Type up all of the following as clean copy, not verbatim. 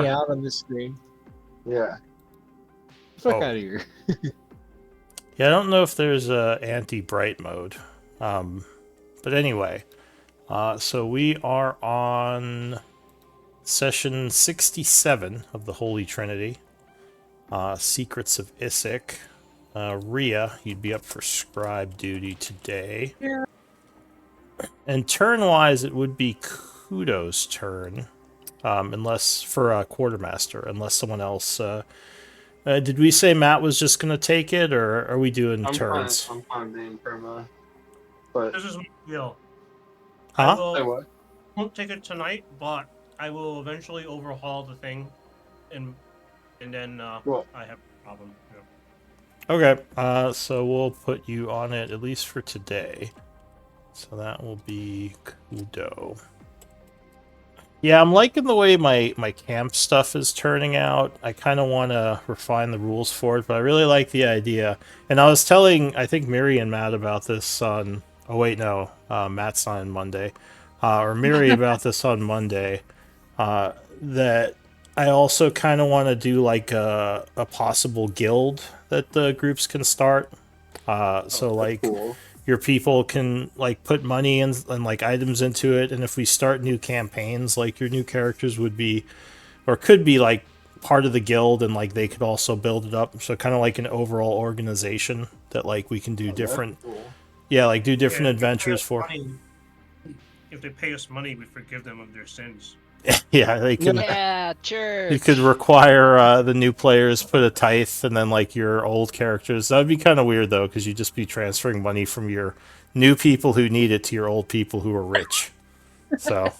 me out on this screen. Yeah. Fuck out of here. Yeah, I don't know if there's a anti-bright mode. But anyway, so we are on session 67 of the Holy Trinity. Secrets of Isik. Rhea, you'd be up for scribe duty today. Yeah. And turn-wise, it would be Kudo's turn, unless for quartermaster, unless someone else. Did we say Matt was just going to take it, or are we doing turns? I'm fine being perma. But This is my deal. Huh? say what? Won't take it tonight, but I will eventually overhaul the thing, and then Cool. I have a problem. Yeah. Okay, so we'll put you on it at least for today. So that will be Kudo. Yeah, I'm liking the way my camp stuff is turning out. I kind of want to refine the rules for it, but I really like the idea. And I was telling, I think, Miri and Matt about this on... Oh, wait, no. Matt's on Monday. Or Miri about this on Monday. That I also kind of want to do like a possible guild that the groups can start. So like Cool. your people can like put money and like items into it, and if we start new campaigns, like your new characters would be or could be like part of the guild, and like they could also build it up. So kind of like an overall organization that like we can do different Cool. yeah, like do different Yeah, adventures if they for. pay us money- If they pay us money, we forgive them of their sins. Yeah, they can. Yeah, church. You could require the new players put a tithe, and then like your old characters. That would be kind of weird though, because you'd just be transferring money from your new people who need it to your old people who are rich. So,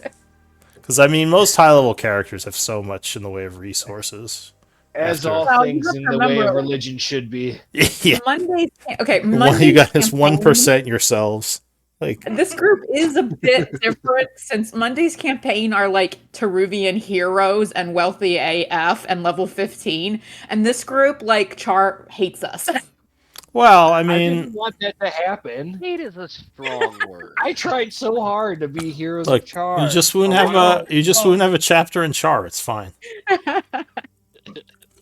because I mean, most high-level characters have so much in the way of resources. As After- all Well, you things have in to the way of remember- religion should be. Yeah, Monday. Okay, you Monday. guys 1% yourselves. Like, This group is a bit different since Monday's campaign are like Teruvian heroes and wealthy AF and level 15, and this group like Char hates us. well, I I mean, didn't want that to happen. Hate is a strong word. I tried so hard to be heroes look, of Char. you just wouldn't Oh, have wow. wouldn't have a chapter in Char. It's fine.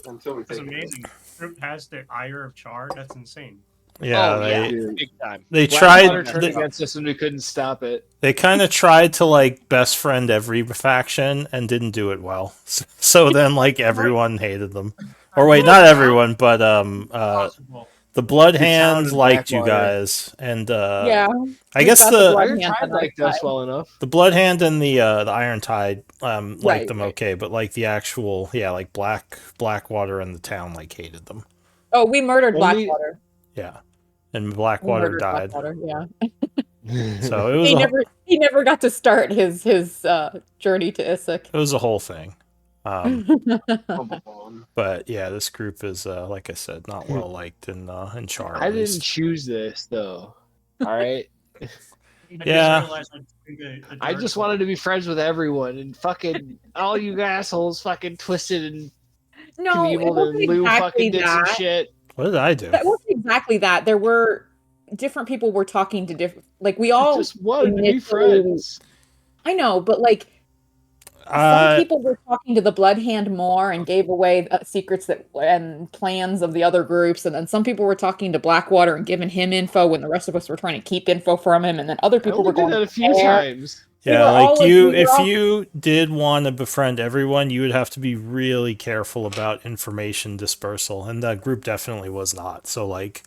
Until we That's take amazing. Group has the ire of Char. That's insane. Yeah, Oh, they yeah, big time. they Blackwater tried. turned They, against us and we couldn't stop it. they kind of tried to like best friend every faction and didn't do it well. So then like everyone hated them. Or wait, not everyone, but Possible. the Blood The town Hands in liked you Blackwater. guys, and Yeah, I guess got the the Blood Iron Hand Tide on our liked us side. well enough. the Blood Hand and the Iron Tide liked Right, them right. okay, but like the actual like Blackwater and the town like hated them. Oh, we murdered Only- Blackwater. Yeah, and We Blackwater murdered died. Blackwater, yeah. So it was He never got to start his journey to Isik. it was a whole thing. Bum. But yeah, this group is like I said, not well liked in Char. I at didn't least. choose this though. All right. I just Yeah. realized I think a I just wanted to be friends with everyone, and fucking all you assholes fucking twisted and No, it Knieveled wasn't and Lou exactly fucking did some that. shit. What did I do? That wasn't exactly that. There were different people were talking to different. Like we all Just wanted to be initially- friends. I know, but like some people were talking to the Blood Hand more and gave away secrets that and plans of the other groups, and then some people were talking to Blackwater and giving him info when the rest of us were trying to keep info from him, and then other I people only were did going that a few there. times. We Yeah, were like all, like, you, we were if all- you did want to befriend everyone, you would have to be really careful about information dispersal, and that group definitely was not. So, like,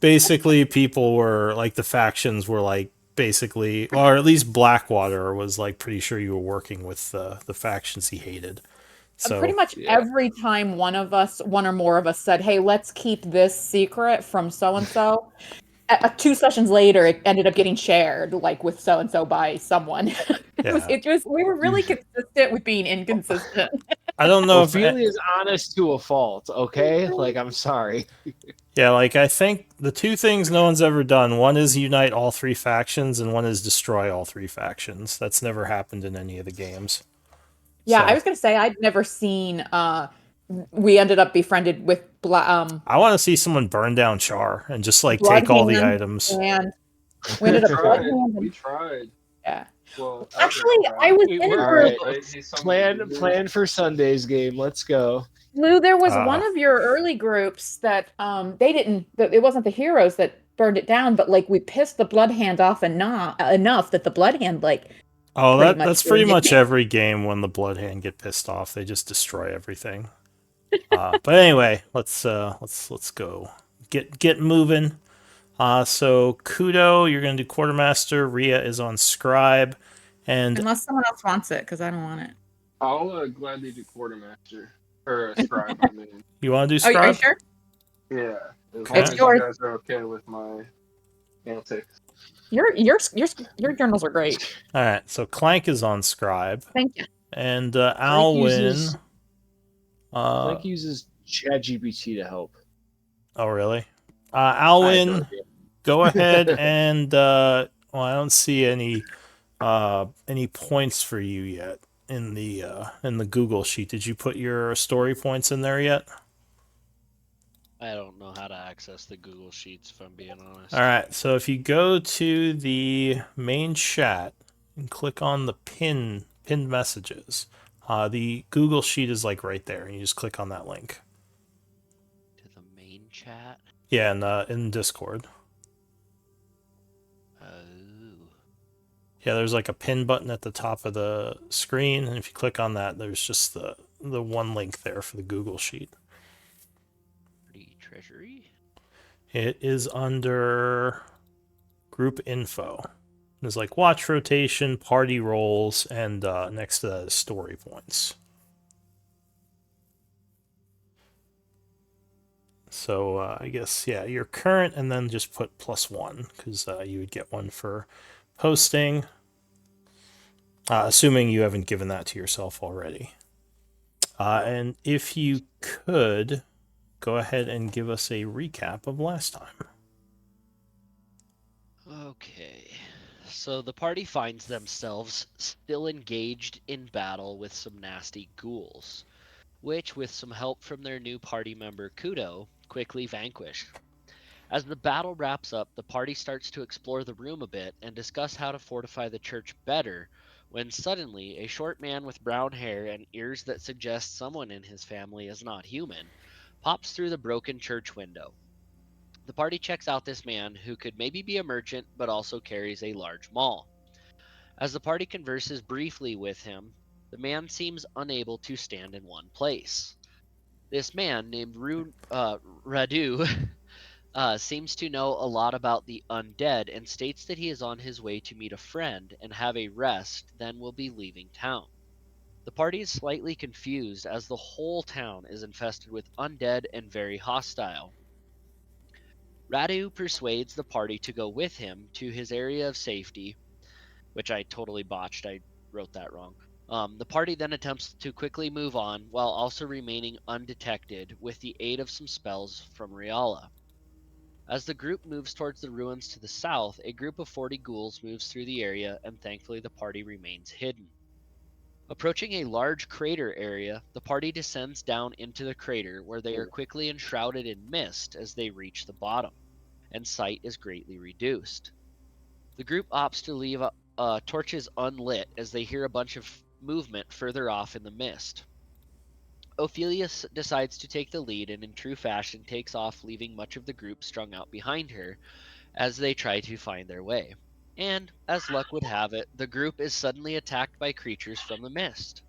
basically, people were like the factions were like basically, or at least Blackwater was like pretty sure you were working with the factions he hated. So Pretty much yeah. every time one or more of us said, "Hey, let's keep this secret from so and so." 2 sessions later, it ended up getting shared, like with so and so by someone. We were really consistent with being inconsistent. I don't know if Ophelia is honest to a fault. Okay, like I'm sorry. yeah, like I think the 2 things no one's ever done. One is unite all 3 factions, and one is destroy all 3 factions. That's never happened in any of the games. Yeah, So- I was gonna say I'd never seen. We ended up befriended with I want to see someone burn down Char and just like Blood take all the Hand items. and we ended up We Blood tried. Hand We and, tried. yeah. Well, Actually, I was Wait, in all group. right. Plan for Sunday's game. Let's go. Lou, there was Ah. one of your early groups that they didn't it wasn't the heroes that burned it down, but like we pissed the blood hand off enough that the blood hand like Oh, pretty much that's pretty burned it much down. every game when the blood hand get pissed off. They just destroy everything. But anyway, let's go. Get moving. So Kudo, you're gonna do quartermaster. Ria is on scribe, and Unless someone else wants it, because I don't want it. I'll gladly do quartermaster or scribe. I mean, you want to do Are you scribe? sure? yeah, as Okay. long It's as you yours. guys are okay with my antics. Your journals are great. All right. So Clank is on scribe, Thank you. and Clank uses Alwyn. Clank uses ChatGPT to help. Oh, really? I have no Alwyn, idea. go ahead and well, I don't see any points for you yet in the Google sheet. Did you put your story points in there yet? I don't know how to access the Google Sheets, if I'm being honest. All right. So if you go to the main chat and click on the pinned messages, the Google sheet is like right there, and you just click on that link. To the main chat? Yeah, in Discord. Oh. Yeah, there's like a pin button at the top of the screen, and if you click on that, there's just the one link there for the Google sheet. Treasury? It is under group info. There's like watch rotation, party roles, and next to that is story points. So I guess, yeah, you're current, and then just put +1, because you would get one for posting, assuming you haven't given that to yourself already. And if you could, go ahead and give us a recap of last time. Okay. So the party finds themselves still engaged in battle with some nasty ghouls, which, with some help from their new party member Kudo, quickly vanquish. As the battle wraps up, the party starts to explore the room a bit and discuss how to fortify the church better, when suddenly a short man with brown hair and ears that suggest someone in his family is not human pops through the broken church window. The party checks out this man, who could maybe be a merchant but also carries a large maul. As the party converses briefly with him, the man seems unable to stand in one place. This man, named Radu, seems to know a lot about the undead and states that he is on his way to meet a friend and have a rest, then will be leaving town. The party is slightly confused as the whole town is infested with undead and very hostile. Radu persuades the party to go with him to his area of safety, which I totally botched. I wrote that wrong. The party then attempts to quickly move on while also remaining undetected with the aid of some spells from Riala. As the group moves towards the ruins to the south, a group of 40 ghouls moves through the area, and thankfully the party remains hidden. Approaching a large crater area, the party descends down into the crater, where they are quickly enshrouded in mist as they reach the bottom, and sight is greatly reduced. The group opts to leave torches unlit as they hear a bunch of movement further off in the mist. Ophelia decides to take the lead and in true fashion takes off, leaving much of the group strung out behind her as they try to find their way. And, as luck would have it, the group is suddenly attacked by creatures from the mist.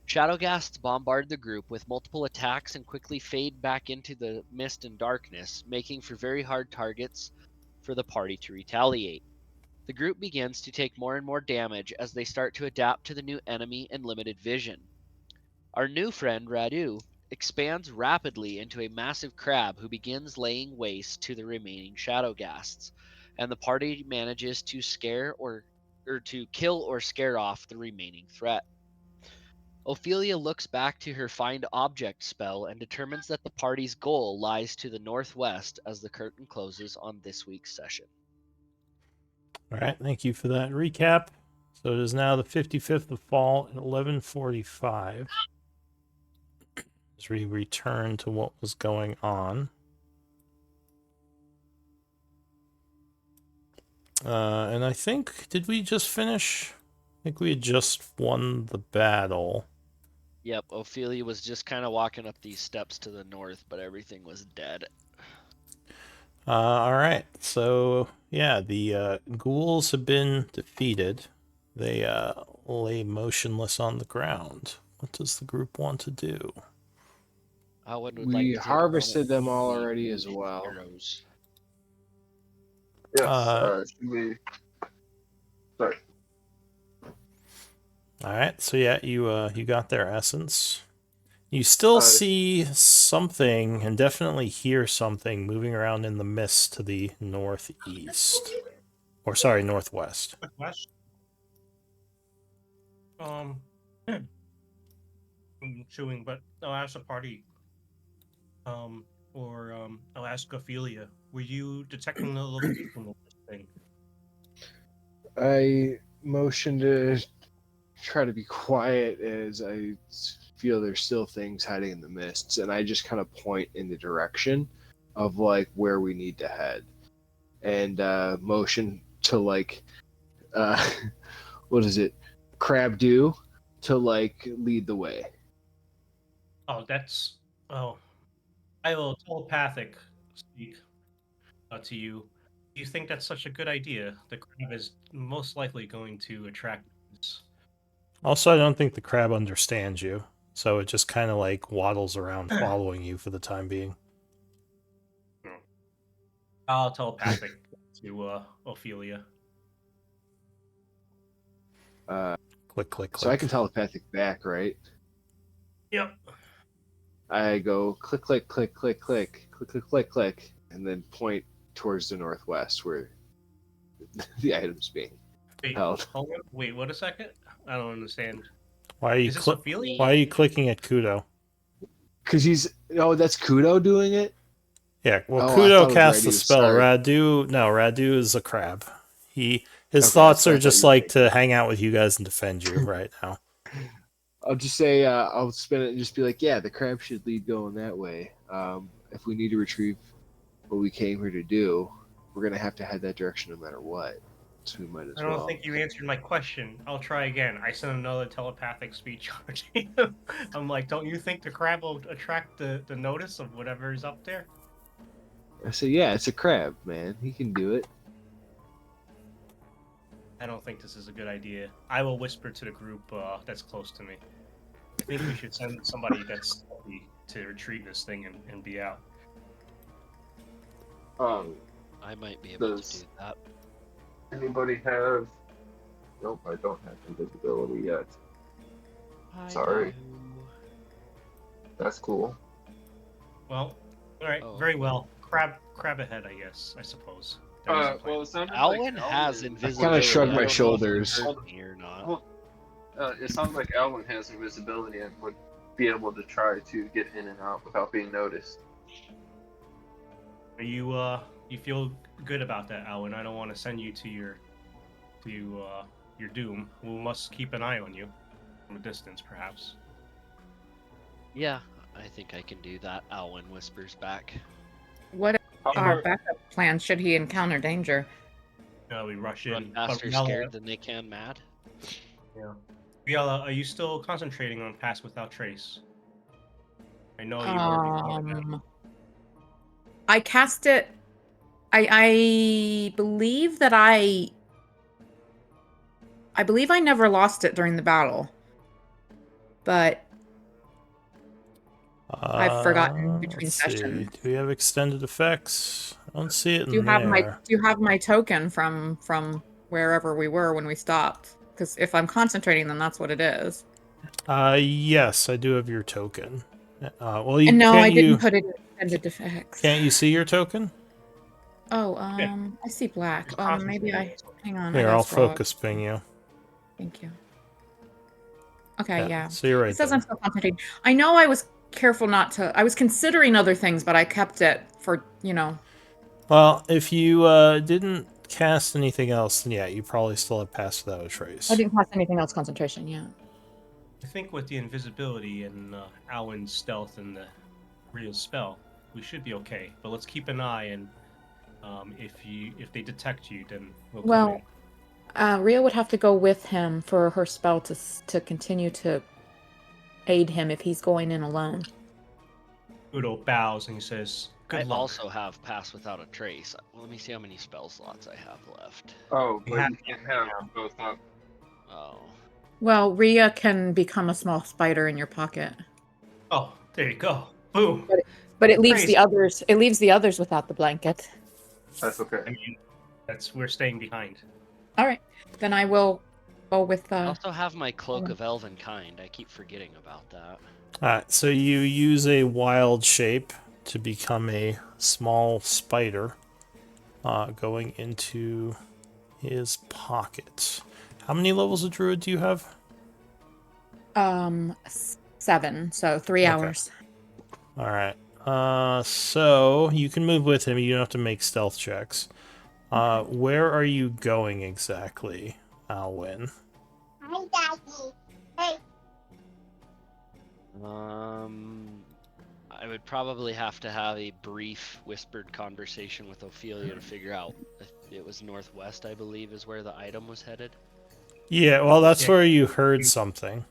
Shadowghasts bombard the group with multiple attacks and quickly fade back into the mist and darkness, making for very hard targets for the party to retaliate. The group begins to take more and more damage as they start to adapt to the new enemy and limited vision. Our new friend, Radu, expands rapidly into a massive crab who begins laying waste to the remaining Shadowghasts, and the party manages to to kill or scare off the remaining threat. Ophelia looks back to her Find Object spell and determines that the party's goal lies to the northwest as the curtain closes on this week's session. All right, thank you for that recap. So it is now the 55th of fall at 11:45. As we return to what was going on. And I think, did we just finish? I think we had just won the battle. Yep, Ophelia was just kind of walking up these steps to the north, but everything was dead. All right. So yeah, the ghouls have been defeated. They lay motionless on the ground. What does the group want to do? One would We like to take a harvested moment them to all thank already the as well. heroes. Yes. Should we? Sorry. All right. So yeah, you got their essence. You still see something and definitely hear something moving around in the mist to the northeast. Or sorry, northwest. West. I'm chewing, but I'll ask the party. I'll ask Ophelia. Were you detecting the location of this thing? I motion to try to be quiet as I feel there's still things hiding in the mists, and I just kind of point in the direction of like where we need to head, and motion to like, what is it, Crab do to like lead the way. Oh, I will telepathic speak to you. Do you think that's such a good idea? The crab is most likely going to attract this. Also, I don't think the crab understands you, so it just kind of like waddles around following you for the time being. I'll telepathic to Ophelia. Click, click, click. So I can telepathic back, right? Yep. I go click, click, click, click, click, click, click, click, click, and then point towards the northwest where the item's being Wait, held. hold on. Wait, what a second? I don't understand. Why are you Is this Ophelia? Why are you clicking at Kudo? Because that's Kudo doing it? Yeah, well, Oh, I Kudo thought it was casts the Radu, spell. sorry. Radu is a crab. His Okay, thoughts so I are thought just you were like to hang out with you guys and defend you right now. I'll just say, I'll spin it and just be like, yeah, the crab should lead going that way. If we need to retrieve what we came here to do, we're going to have to head that direction no matter what. So we might as I don't well. think you answered my question. I'll try again. I sent another telepathic speech charge. I'm like, don't you think the crab will attract the notice of whatever is up there? I say, yeah, it's a crab, man. He can do it. I don't think this is a good idea. I will whisper to the group that's close to me. I think we should send somebody that's stealthy to retrieve this thing and be out. I might be able to do that. Anybody have? Nope, I don't have invisibility yet. Sorry. That's cool. Well, all right, Oh. very well. Crab ahead, I guess. I suppose. Well, it sounded Alwyn like has I invisibility. kind of shrug I my don't know if shoulders. you heard me or not. It sounds like Alwyn has invisibility and would be able to try to get in and out without being noticed. Are you feel good about that, Alwyn? I don't want to send you to your doom. We must keep an eye on you from a distance, perhaps. Yeah, I think I can do that. Alwyn whispers back. What How are far- backup plans should he encounter danger? We rush Run in. faster Riella, scared than they can mad. yeah. Riella, are you still concentrating on Pass Without Trace? I know you were before. I cast it. I believe that I believe I never lost it during the battle, but I've forgotten between Let's sessions. see. Do we have extended effects? I don't see it Do you in have there. my token from wherever we were when we stopped? Because if I'm concentrating, then that's what it is. Yes, I do have your token. Well, you And no, can't I didn't you put it in extended effects. can't you see your token? Oh, I see black. Maybe I hang on. Here, I I'll guess wrong. focus ping you. Thank you. Okay, yeah. So you're right It says there. I'm still concentrating. I know I was careful not to. I was considering other things, but I kept it for, Well, if you didn't cast anything else, then yeah, you probably still have Pass Without a Trace. I didn't cast anything else concentration, yeah. I think with the invisibility and Alwyn's stealth and the real spell, we should be okay. But let's keep an eye and If they detect you, then we'll Well, come in. Rhea would have to go with him for her spell to continue to aid him if he's going in alone. Udo bows and he says, "Good I luck." also have Pass Without a Trace. Let me see how many spell slots I have left. Oh, You but have- you can't have both up. Oh. Well, Rhea can become a small spider in your pocket, Oh, there you go. Boom. but it leaves Crazy. the others. It leaves the others without the blanket. That's okay. I mean, we're staying behind. All right, then I will go with. I also have my Cloak of Elven Kind. I keep forgetting about that. Alright, so you use a wild shape to become a small spider going into his pocket. How many levels of druid do you have? 7, so 3 hours. Alright. So you can move with him. You don't have to make stealth checks. Where are you going exactly, Alwyn? Hi, Daddy. Hey. I would probably have to have a brief whispered conversation with Ophelia to figure out if it was northwest, I believe, is where the item was headed. Yeah, well, that's Yeah. where you heard something.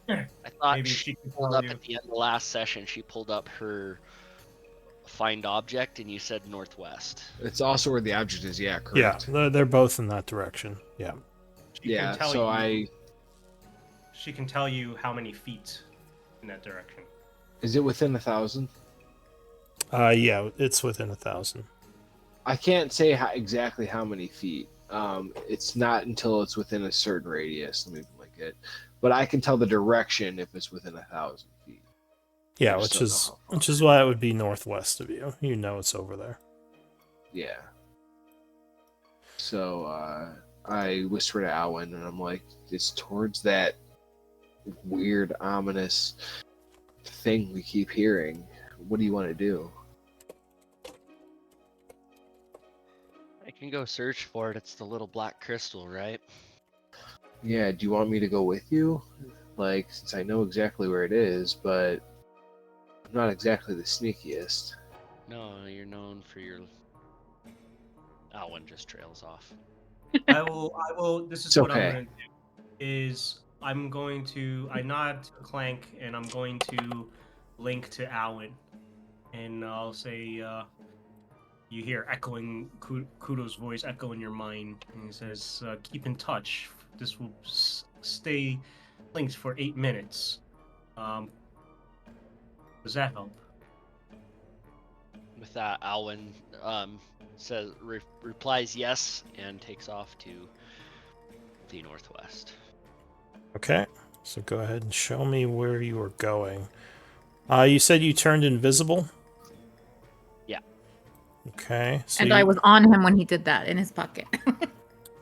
I thought Maybe she she can pulled tell up you. at the end of the last session, she pulled up her find object, and you said northwest. It's also where the object is. Yeah, Yeah, correct. they're both in that direction. Yeah. She can Yeah. tell So you, She can tell you how many feet in that direction. is it within 1,000? Yeah, it's within 1,000. I can't say exactly how many feet. It's not until it's within a certain radius. Let me like it, but I can tell the direction if it's within 1,000 feet. Yeah, I which just don't know is how far. which is why it would be northwest of you. You know it's over there. Yeah. So I whisper to Alwyn, and I'm like, "It's towards that weird, ominous thing we keep hearing. What do you want to do?" I can go search for it. It's the little black crystal, right? Yeah. Do you want me to go with you? Like, since I know exactly where it is, but I'm not exactly the sneakiest. No, you're known for your. Alwyn just trails off. I will. This is It's what I'm okay. going to do. I nod to Clank, and I'm going to link to Alwyn, and I'll say, you hear echoing Kudo's voice echo in your mind, and he says, "Keep in touch. This will stay linked for 8 minutes." Does that help? With that, Alwyn says replies yes and takes off to the northwest. Okay, so go ahead and show me where you are going. You said you turned invisible? Yeah. Okay. So And I was on him when he did that in his pocket.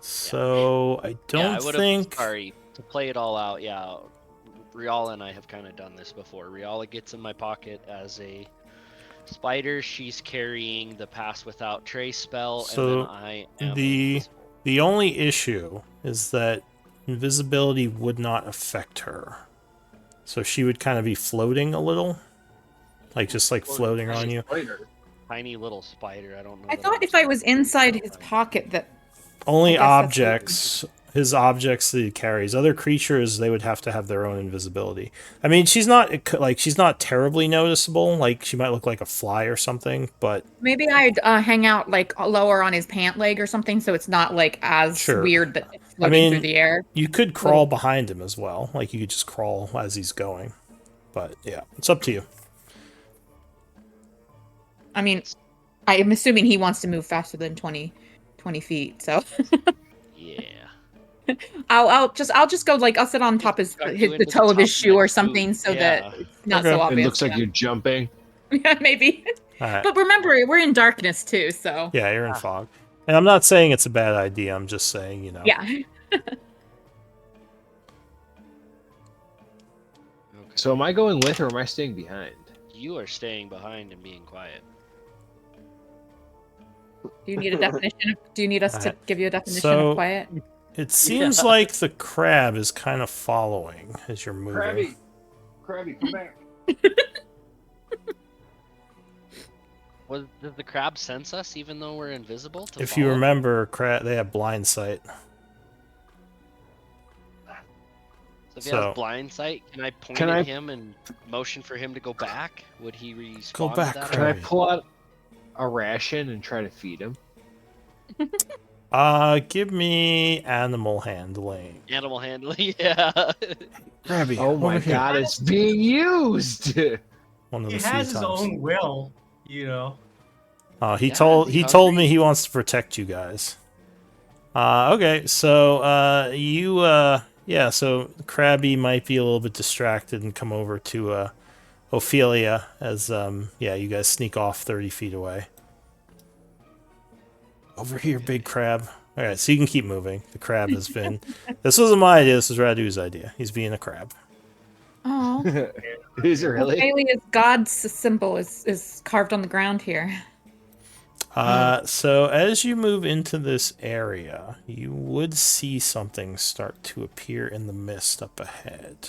So I don't I would've- think. Sorry, to play it all out, yeah. Riala and I have kind of done this before. Riala gets in my pocket as a spider. She's carrying the Pass Without Trace spell, So and then I am the invisible. the only issue is that invisibility would not affect her. So she would kind of be floating a little, like just like floating on you. Tiny little spider. I don't know. I that thought I'm if I supposed was to be inside that his tiny. pocket that. Only I guess that's what- objects, his objects that he carries. Other creatures, they would have to have their own invisibility. I mean, she's not terribly noticeable. Like she might look like a fly or something, but Maybe I'd hang out like lower on his pant leg or something, so it's not like as Sure. weird that it's floating through the air. you could crawl behind him as well. Like you could just crawl as he's going. But yeah, it's up to you. I mean, I am assuming he wants to move faster than 20 feet, so Yeah. I'll just go like I'll sit on top of Tuck you the into the toe of top his of shoe my or boot. something, so Yeah. that it's not Okay. so It It obvious. looks like yeah. you're jumping. Yeah, maybe. All right. But remember, we're in darkness too, so Yeah, you're in fog. And I'm not saying it's a bad idea. I'm just saying, you know. yeah. Okay. So am I going with or am I staying behind? You are staying behind and being quiet. Do you need a definition? Do you need us to Alright. give you a definition So- of quiet? It seems like the crab is kind of following as you're moving. Krabby, come back. Does the crab sense us even though we're invisible? To If you follow? remember, they have blind sight. So if he So- has blind sight, can I point Can at I- him and motion for him to go back? Would he respond Go back, to that? Can I Crabby. pull out a ration and try to feed him? Give me animal handling. Animal handling, yeah. Crabby, Oh my over here. god, it's being used! One of He the few has his times. own will, you know. He Yeah, told is he told hungry? me he wants to protect you guys. Okay, so so Krabby might be a little bit distracted and come over to Ophelia as you guys sneak off 30 feet away. Over here, big crab. All right, so you can keep moving. The crab has been. This wasn't my idea. This was Radu's idea. He's being a crab. Oh, Is it really? Ophelia's god's symbol is carved on the ground here. So as you move into this area, you would see something start to appear in the mist up ahead.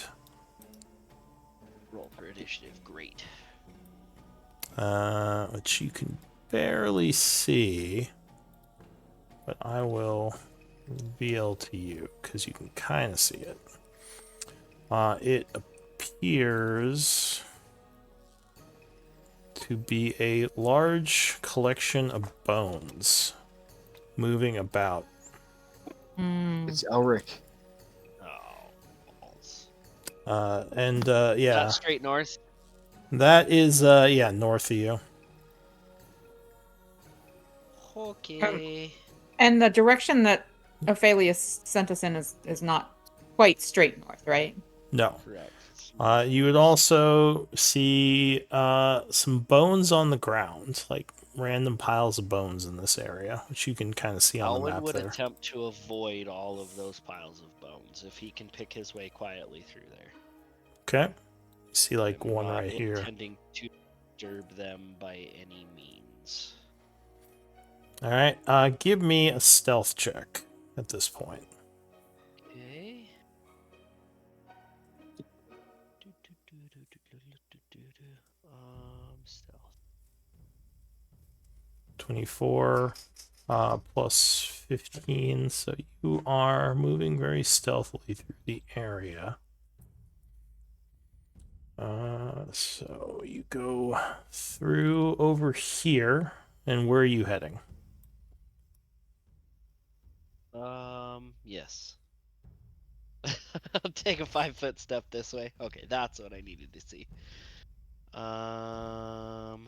Roll for initiative, great. Which you can barely see, but I will reveal to you because you can kind of see it. It appears to be a large collection of bones moving about. It's Elric. Oh, balls. Yeah, Straight north. that is north of you. Okay. And the direction that Ophelia sent us in is not quite straight north, right? No. Correct. You would also see some bones on the ground, like random piles of bones in this area, which you can kind of see on the Alwyn map would there. attempt to avoid all of those piles of bones if he can pick his way quietly through there. Okay. You see like I'm one not right here. intending to disturb them by any means. All right. Give me a stealth check at this point. Okay. Stealth. 24 plus 15, so you are moving very stealthily through the area. So you go through over here, and where are you heading? Yes. I'll take a 5-foot step this way. Okay, that's what I needed to see. We'll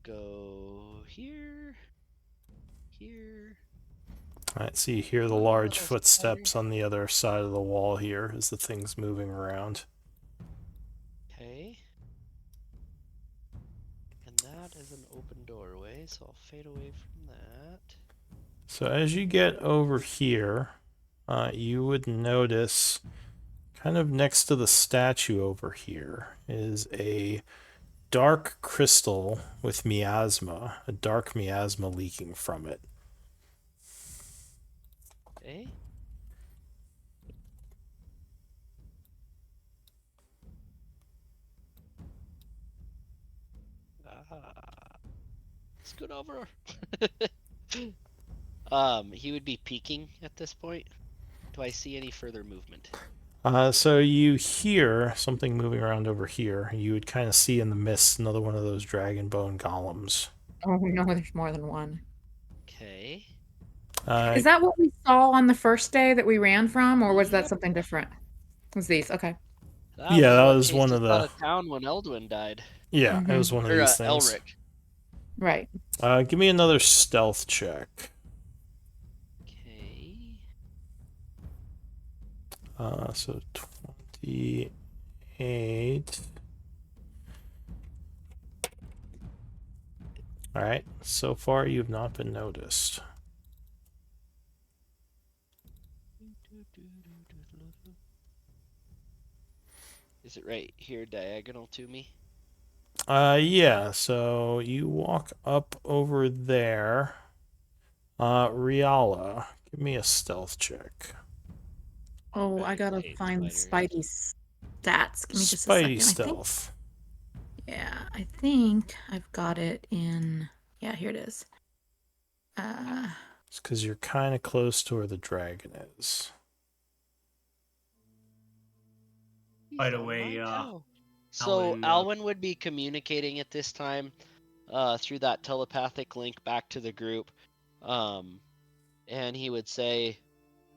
go here. Here. All right, so you hear the large that's footsteps on the other side of the wall here as the thing's moving around. Okay. And that is an open doorway, so I'll fade away from that. So as you get over here, you would notice kind of next to the statue over here is a dark crystal with miasma, a dark miasma leaking from it. Okay. Scoot over. He would be peeking at this point. Do I see any further movement? So you hear something moving around over here. You would kind of see in the mist another one of those dragon bone golems. Oh no, there's more than one. Okay. Is that what we saw on the first day that we ran from, or was that something different? It was these? Okay. That was was one what of chased us the- out of town when Eldwin died. Yeah, it was one of Or these things. Elric. Right. Give me another stealth check. Okay. So 28. All right. So far, you've not been noticed. Is it right here diagonal to me? Yeah. So you walk up over there. Riala, give me a stealth check. Oh, I Right, gotta hate find spiders. Spidey's stats. Give me just a Spidey second. stealth. Yeah, I think I've got it in. Yeah, here it is. It's because you're kind of close to where the dragon is. By the way, So Alan, Alwyn would be communicating at this time through that telepathic link back to the group. And he would say,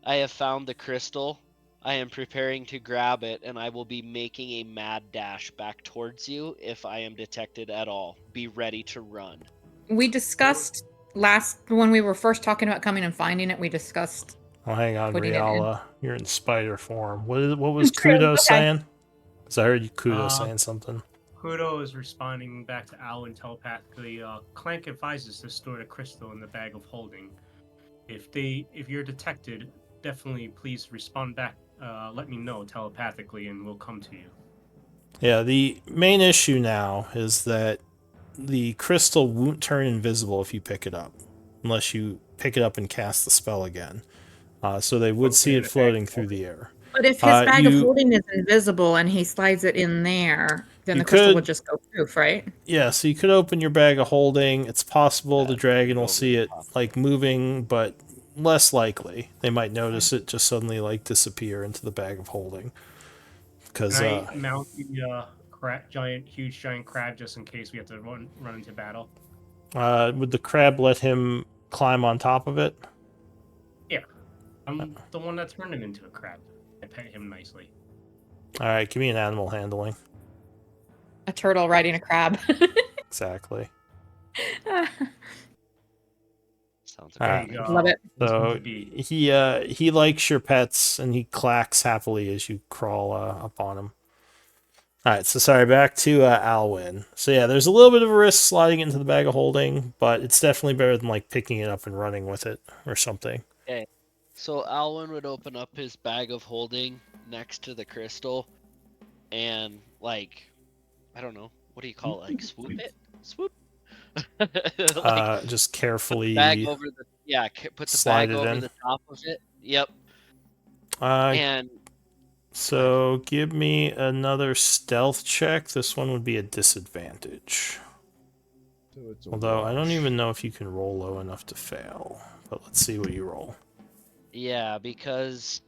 I have found the crystal. I am preparing to grab it, and I will be making a mad dash back towards you if I am detected at all. Be ready to run. We discussed when we were first talking about coming and finding it. We discussed. Oh, hang on, Putting it in. Riala. You're in spider form. What was True, Kudo okay. saying? Because I heard you Kudo Uh, saying something. Kudo is responding back to Alan telepathically. Clank advises to store the crystal in the bag of holding. If you're detected, definitely please respond back. Let me know telepathically, and we'll come to you. Yeah, the main issue now is that the crystal won't turn invisible if you pick it up, unless you pick it up and cast the spell again. So they would see it floating through the air. But if his bag of holding is invisible and he slides it in there, then the crystal would just go poof, right? Yeah, so you could open your bag of holding. It's possible the dragon will see it like moving, but less likely. They might notice it just suddenly like disappear into the bag of holding. Because Can I mount the huge giant crab just in case we have to run into battle? Would the crab let him climb on top of it? Yeah, I'm the one that turned him into a crab. I pet him nicely. All right, give me an animal handling. A turtle riding a crab. Exactly. Sounds great. Love it. So he likes your pets and he clacks happily as you crawl up on him. All right, so sorry, back to Alwyn. So yeah, there's a little bit of a risk sliding into the bag of holding, but it's definitely better than like picking it up and running with it or something. Okay. So Alwyn would open up his bag of holding next to the crystal and like, I don't know, what do you call it? Like swoop it? Swoop? Like, just carefully bag over the put the bag over in. the top of it. Yep. And so give me another stealth check. This one would be a disadvantage. So although I don't even know if you can roll low enough to fail. But let's see what you roll. Yeah, because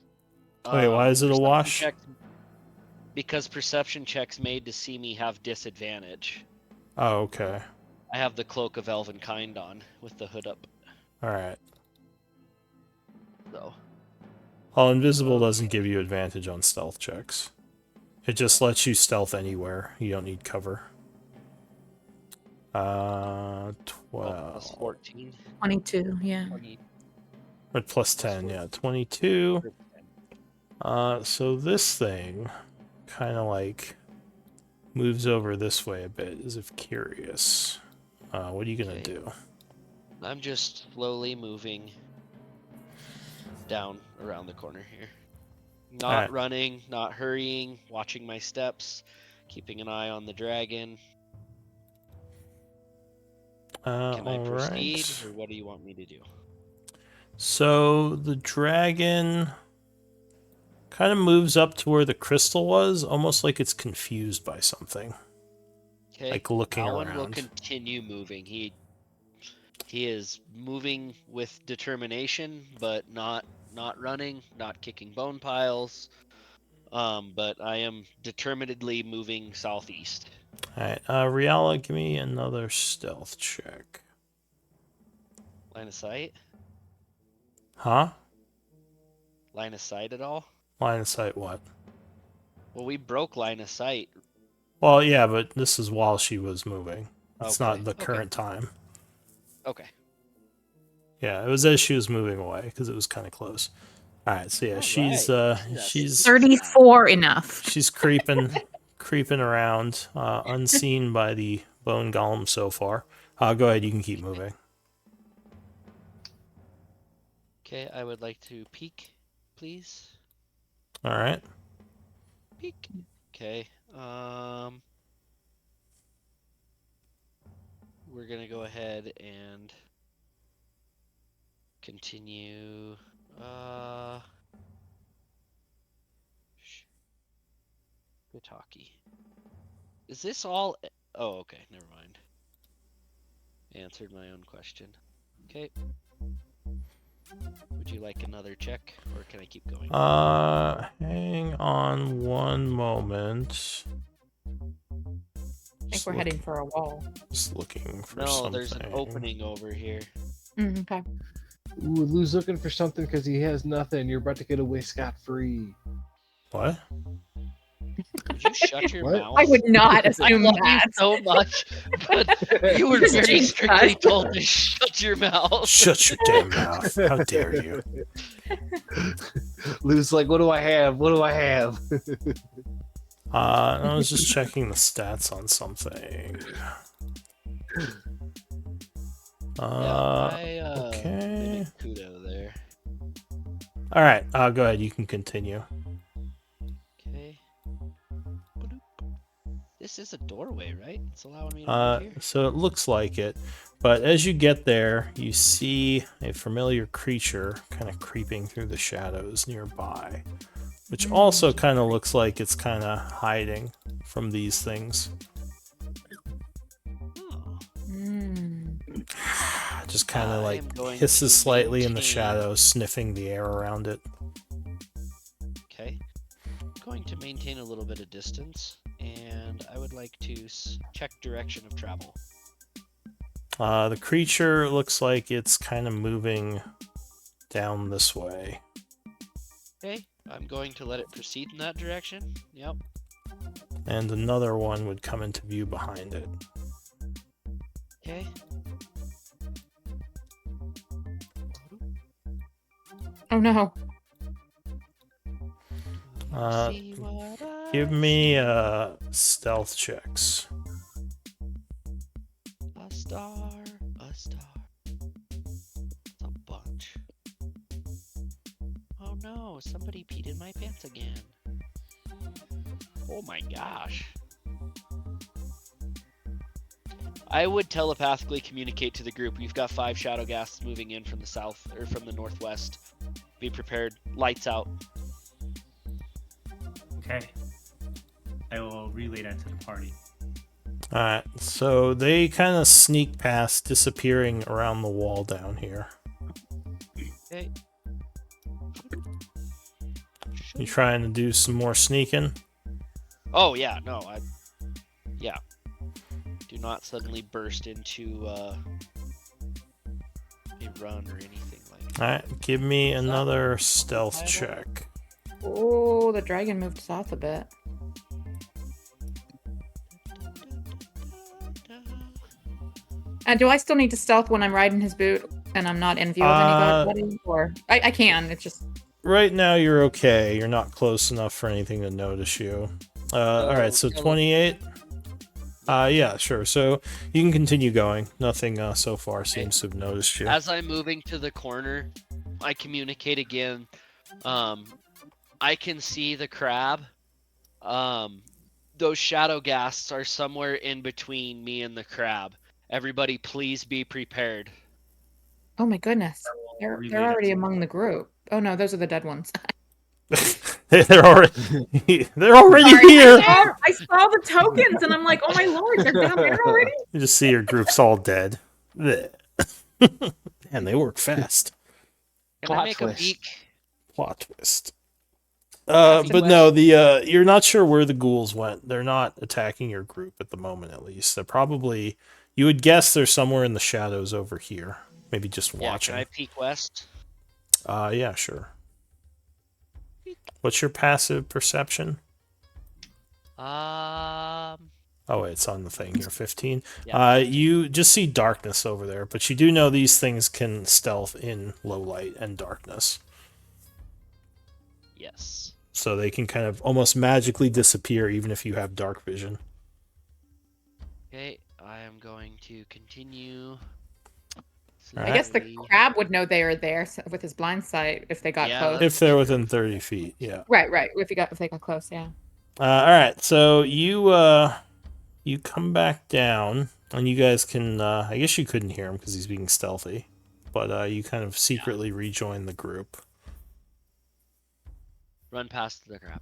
wait, why is it a wash? Because perception checks made to see me have disadvantage. Oh, okay. I have the cloak of elven kind on with the hood up. All right. So. Well, invisible doesn't give you advantage on stealth checks. It just lets you stealth anywhere. You don't need cover. 12. Plus 14. 22, yeah. 20. But plus 10, yeah. 22. So this thing kind of like moves over this way a bit as if curious. What are you going to do? I'm just slowly moving down around the corner here. Not running, not hurrying, watching my steps, keeping an eye on the dragon. Can I proceed, or what do you want me to do? So the dragon kind of moves up to where the crystal was, almost like it's confused by something. Okay. Like looking Alan around. will continue moving. He is moving with determination, but not running, not kicking bone piles. But I am determinedly moving southeast. Alright, Riala, give me another stealth check. Line of sight? Huh? Line of sight at all? Line of sight what? Well, we broke line of sight. Well, yeah, but this is while she was moving. It's not the current time. Okay. Yeah, it was as she was moving away, because it was kind of close. Alright, so yeah, she's 34 enough. She's creeping around, unseen by the bone golem so far. Go ahead, you can keep moving. Okay, I would like to peek, please. All right. Peek. Okay. We're gonna go ahead and continue. Good talkie. Is this all Oh, okay. Never mind. Answered my own question. Okay. Would you like another check, or can I keep going? Hang on one moment. I think we're heading for a wall. Just looking for No, something. there's an opening over here. Okay. Ooh, Lou's looking for something because he has nothing. You're about to get away scot-free. What? Would you shut your What? mouth? I would not I assume love that. you so much, but you were very Just strictly cut. told to shut your mouth. Shut your damn mouth. How dare you? Lou's like, what do I have? What do I have? I was just checking the stats on something. Okay. Kudo there. All right. Go ahead. You can continue. Okay. This is a doorway, right? It's allowing me to move here. So it looks like it, but as you get there, you see a familiar creature kind of creeping through the shadows nearby, which also kind of looks like it's kind of hiding from these things. Oh. Just kind of I like am going hisses to slightly in the maintain- shadows, sniffing the air around it. Okay. Going to maintain a little bit of distance, and I would like to check direction of travel. The creature looks like it's kind of moving down this way. Okay. I'm going to let it proceed in that direction. Yep. And another one would come into view behind it. Okay. Oh no. See what I Give me stealth checks. A star, a star. It's a bunch. Oh no, somebody peed in my pants again. Oh my gosh. I would telepathically communicate to the group. We've got 5 shadow ghasts moving in from the south, or from the northwest. Be prepared. Lights out. Okay. I will relay that to the party. Alright, so they kind of sneak past, disappearing around the wall down here. Okay. You trying to do some more sneaking? Oh yeah, no, yeah. Do not suddenly burst into a run or anything like that. Alright, give me another stealth check. Oh, the dragon moved south a bit. And do I still need to stealth when I'm riding his boot and I'm not in view of anybody? Or I can. It's just Right now you're okay. You're not close enough for anything to notice you. Alright, so 28. Yeah, sure. So you can continue going. Nothing so far seems to have noticed you. As I'm moving to the corner, I communicate again. I can see the crab. Those shadow ghasts are somewhere in between me and the crab. Everybody, please be prepared. oh my goodness. They're already among the group. Oh no, those are the dead ones. they're already Sorry, here. I saw the tokens and I'm like, oh my lord, they're down there already? You just see your group's all dead. Blech. Man, they work fast. Can I Plot make twist. a beak? Plot twist. But no, the you're not sure where the ghouls went. They're not attacking your group at the moment, at least. They're probably, you would guess they're somewhere in the shadows over here. Maybe just Yeah, watching. can I peek west? Yeah, sure. What's your passive perception? Oh, wait, it's on the thing here. 15. Yeah. You just see darkness over there, but you do know these things can stealth in low light and darkness. Yes. So they can kind of almost magically disappear even if you have dark vision. Okay, I am going to continue. I guess the slowly. crab would know they are there with his blind sight if they got Yeah, close. If they're within 30 feet, yeah. Right. If they got close, yeah. All right, so you come back down, and you guys can. I guess you couldn't hear him because he's being stealthy, but you kind of secretly rejoin the group. Run past the crab.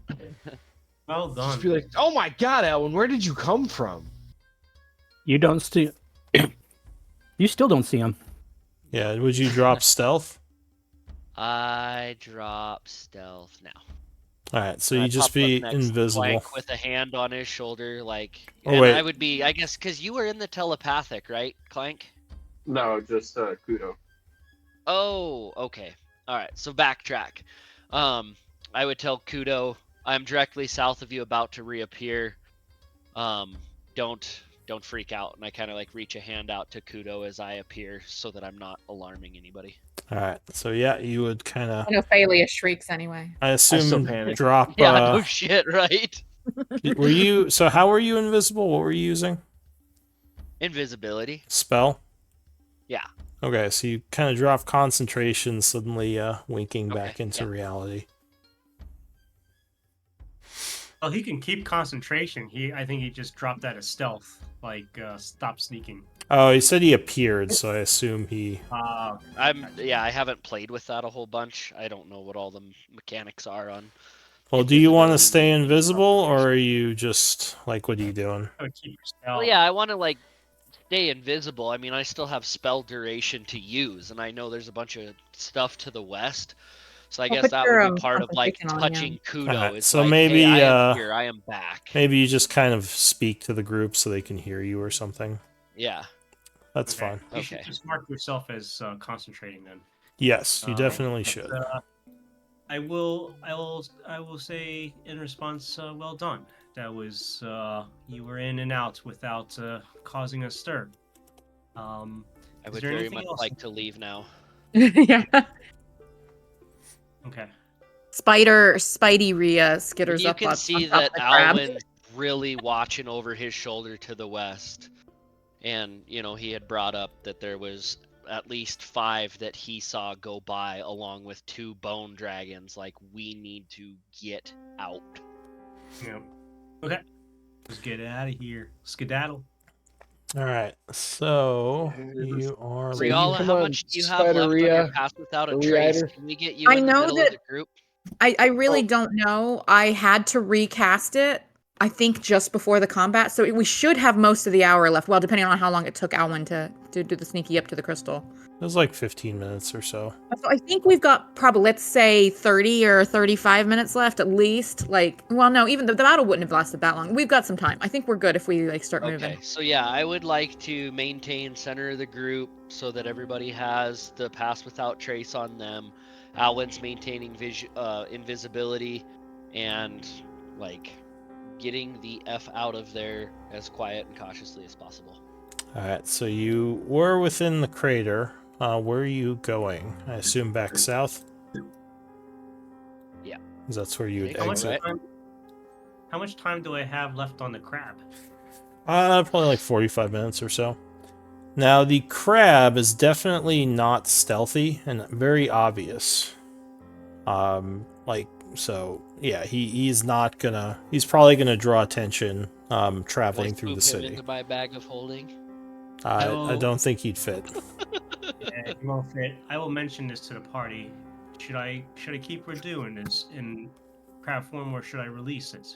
Well done. Just be like, oh my god, Alan, where did you come from? You don't see. You still don't see him. Yeah, would you drop stealth? I drop stealth now. All right, so And I you just pop up be next to invisible. Clank with a hand on his shoulder, like. Oh, and wait. I would be, I guess, because you were in the telepathic, right, Clank? No, just Kudo. Oh, okay. All right. So backtrack. I would tell Kudo, I'm directly south of you, about to reappear. Don't freak out. And I kind of like reach a hand out to Kudo as I appear, so that I'm not alarming anybody. All right, so yeah, you would kind of. I know Phalia shrieks anyway. I assume still panic. drop. Yeah, no shit, right? Were you? So how were you invisible? What were you using? Invisibility. Spell. Yeah. Okay, so you kind of drop concentration, suddenly winking back into yeah. reality. Well, he can keep concentration. I think he just dropped that as stealth, like stop sneaking. Oh, he said he appeared, so I assume he. I haven't played with that a whole bunch. I don't know what all the mechanics are on. Well, do you want to invisibility stay and invisible, or concentration. are you just like, what are you doing? I would keep your stealth. Well, yeah, I want to like stay invisible. I mean, I still have spell duration to use, and I know there's a bunch of stuff to the west. So I Well, guess put that your, would be part of like concentration on, yeah. touching Kudo. Alright, It's so like, maybe, hey, I am here, I am back. Maybe you just kind of speak to the group so they can hear you or something. Yeah. That's Okay. fine. You should just mark yourself as concentrating then. Yes, you definitely should. I will say in response, well done. That was you were in and out without causing a stir. I Is would there very anything much else? like to leave now. Yeah. Okay. Spidey Rhea skitters You up can on see top that of the crab. Alwyn's really watching over his shoulder to the west. And, you know, he had brought up that there was at least 5 that he saw go by, along with 2 bone dragons. Like, we need to get out. Yeah. Okay. Let's get out of here. Skedaddle. Alright, so you are. Riala, come how on, much do you have left on your Spideria, pass without a the trace? rider. Can we get you I in the know middle that- of the group? I really don't know. I had to recast it, I think, just before the combat, so we should have most of the hour left. Well, depending on how long it took Alwyn to do the sneaky up to the crystal. It was like 15 minutes or so. So I think we've got probably, let's say, 30 or 35 minutes left at least. Like, well, no, even the battle wouldn't have lasted that long. We've got some time. I think we're good if we like start moving. Okay, so yeah, I would like to maintain center of the group so that everybody has the pass without trace on them. Alwyn's maintaining invisibility and like getting the F out of there as quiet and cautiously as possible. Alright, so you were within the crater. Where are you going? I assume back south? Yeah. 'Cause that's where you would How much exit. How much time do I have left on the crab? Probably like 45 minutes or so. Now, the crab is definitely not stealthy and very obvious. So, yeah, he's not gonna... He's probably gonna draw attention traveling through the Scoop him city. into my bag of holding. I don't think he'd fit. Yeah, he won't fit. I will mention this to the party. Should I keep Radu in crab form, or should I release it?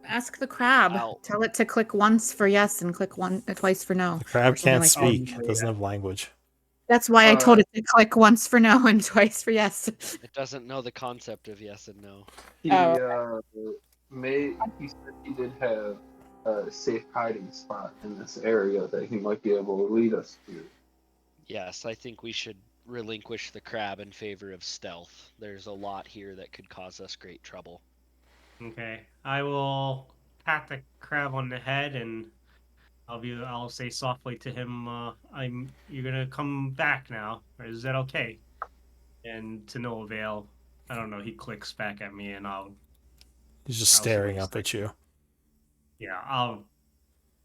Ask the crab. Wow. Tell it to click once for yes and click twice for no. The crab Or something can't like that. speak. It doesn't have language. That's why I told it to click once for no and twice for yes. It doesn't know the concept of yes and no. He he said he did have a safe hiding spot in this area that he might be able to lead us to. Yes, I think we should relinquish the crab in favor of stealth. There's a lot here that could cause us great trouble. Okay, I will pat the crab on the head and I'll say softly to him, you're gonna come back now. Is that okay? And to no avail. I don't know. He clicks back at me, and He's just staring up at you. Yeah,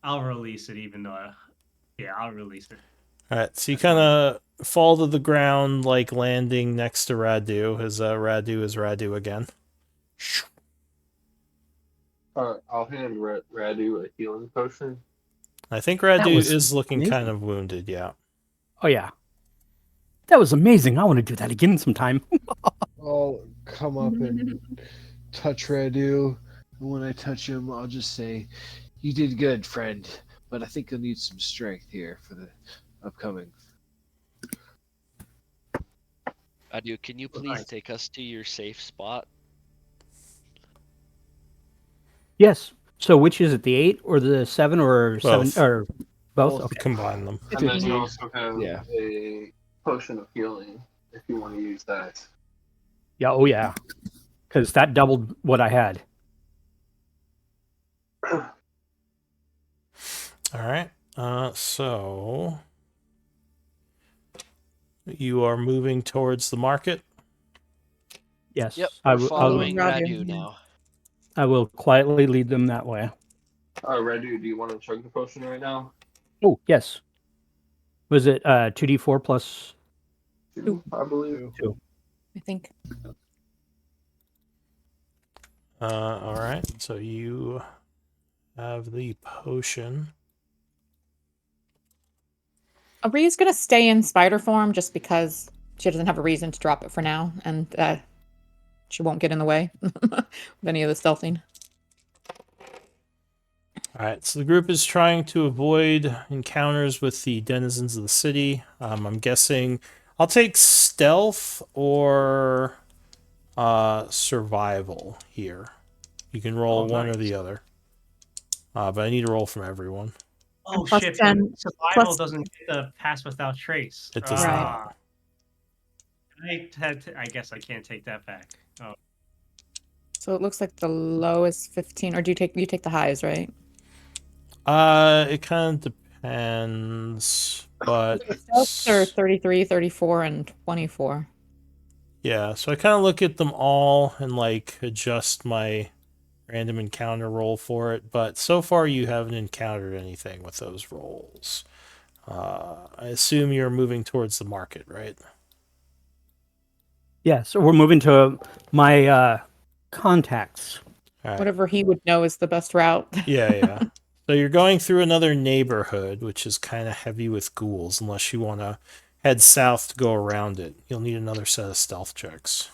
I'll release it, even though. I'll release it. All right, so you kind of fall to the ground, like landing next to Radu, as Radu is Radu again. I'll hand Radu a healing potion. I think Radu was is looking amazing. kind of wounded, yeah. Oh yeah, that was amazing. I want to do that again sometime. I'll come up and touch Radu. And when I touch him, I'll just say, "You did good, friend. but I think you'll need some strength here for the upcoming. Adu, can you please take us to your safe spot? Yes. So which is it, the 8 or the 7 or Both. 7 or both? Both. Okay. Combine them. And then you 15. also have Yeah. a potion of healing if you want to use that. Yeah. Oh yeah. Because that doubled what I had. All right. So you are moving towards the market. Yes. Yep, I we're will. following Roger. Radu now. I will quietly lead them that way. Radu, do you want to chug the potion right now? Oh yes. Was it 2d4 plus 2, I believe. 2? I think. All right. So you have the potion. Aria's gonna stay in spider form just because she doesn't have a reason to drop it for now, and she won't get in the way of any of the stealthing. All right. So the group is trying to avoid encounters with the denizens of the city. I'm guessing I'll take stealth or survival here. You can roll one or nice. the other. But I need to roll from everyone. Oh Plus shit! 10 But survival plus- doesn't get the pass without trace. It does Right. not. I guess I can't take that back. Oh, So it looks like the low is 15, or do you take the highs, right? It kind of depends, but Stealths are 33, 34, and 24. yeah. So I kind of look at them all and like adjust my random encounter roll for it. But so far, you haven't encountered anything with those rolls. I assume you're moving towards the market, right? Yeah. So we're moving to my contacts. All right. Whatever he would know is the best route. Yeah. So you're going through another neighborhood, which is kind of heavy with ghouls, unless you want to head south to go around it. You'll need another set of stealth checks.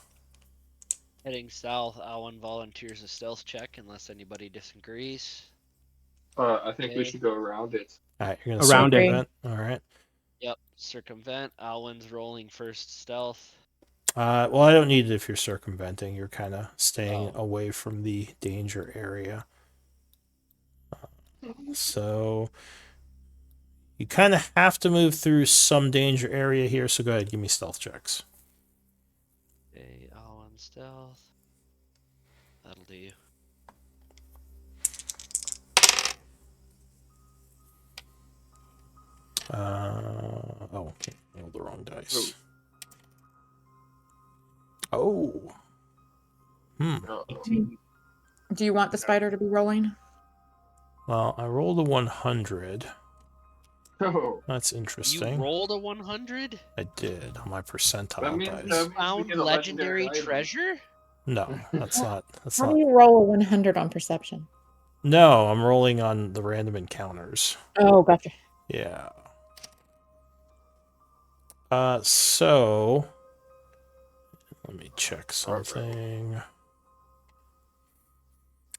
Heading south, Alan volunteers a stealth check unless anybody disagrees. I think we Okay. should go around it. All right, you're going to Around it. circumvent. All right. Yep, circumvent. Alwyn's rolling first stealth. Well, I don't need it if you're circumventing. You're kind of staying Oh. away from the danger area. So you kind of have to move through some danger area here. So go ahead, give me stealth checks. Okay, Alwyn stealth. That'll do. Okay, rolled the wrong dice. Oh. Do you want the spider to be rolling? Well, I rolled a 100. Oh, That's You interesting. rolled a 100? I did on my percentile that means, dice. that means we Found get a legendary item. treasure? No, that's not. How do you roll a 100 on perception? No, I'm rolling on the random encounters. Oh, gotcha. Yeah. So let me check something.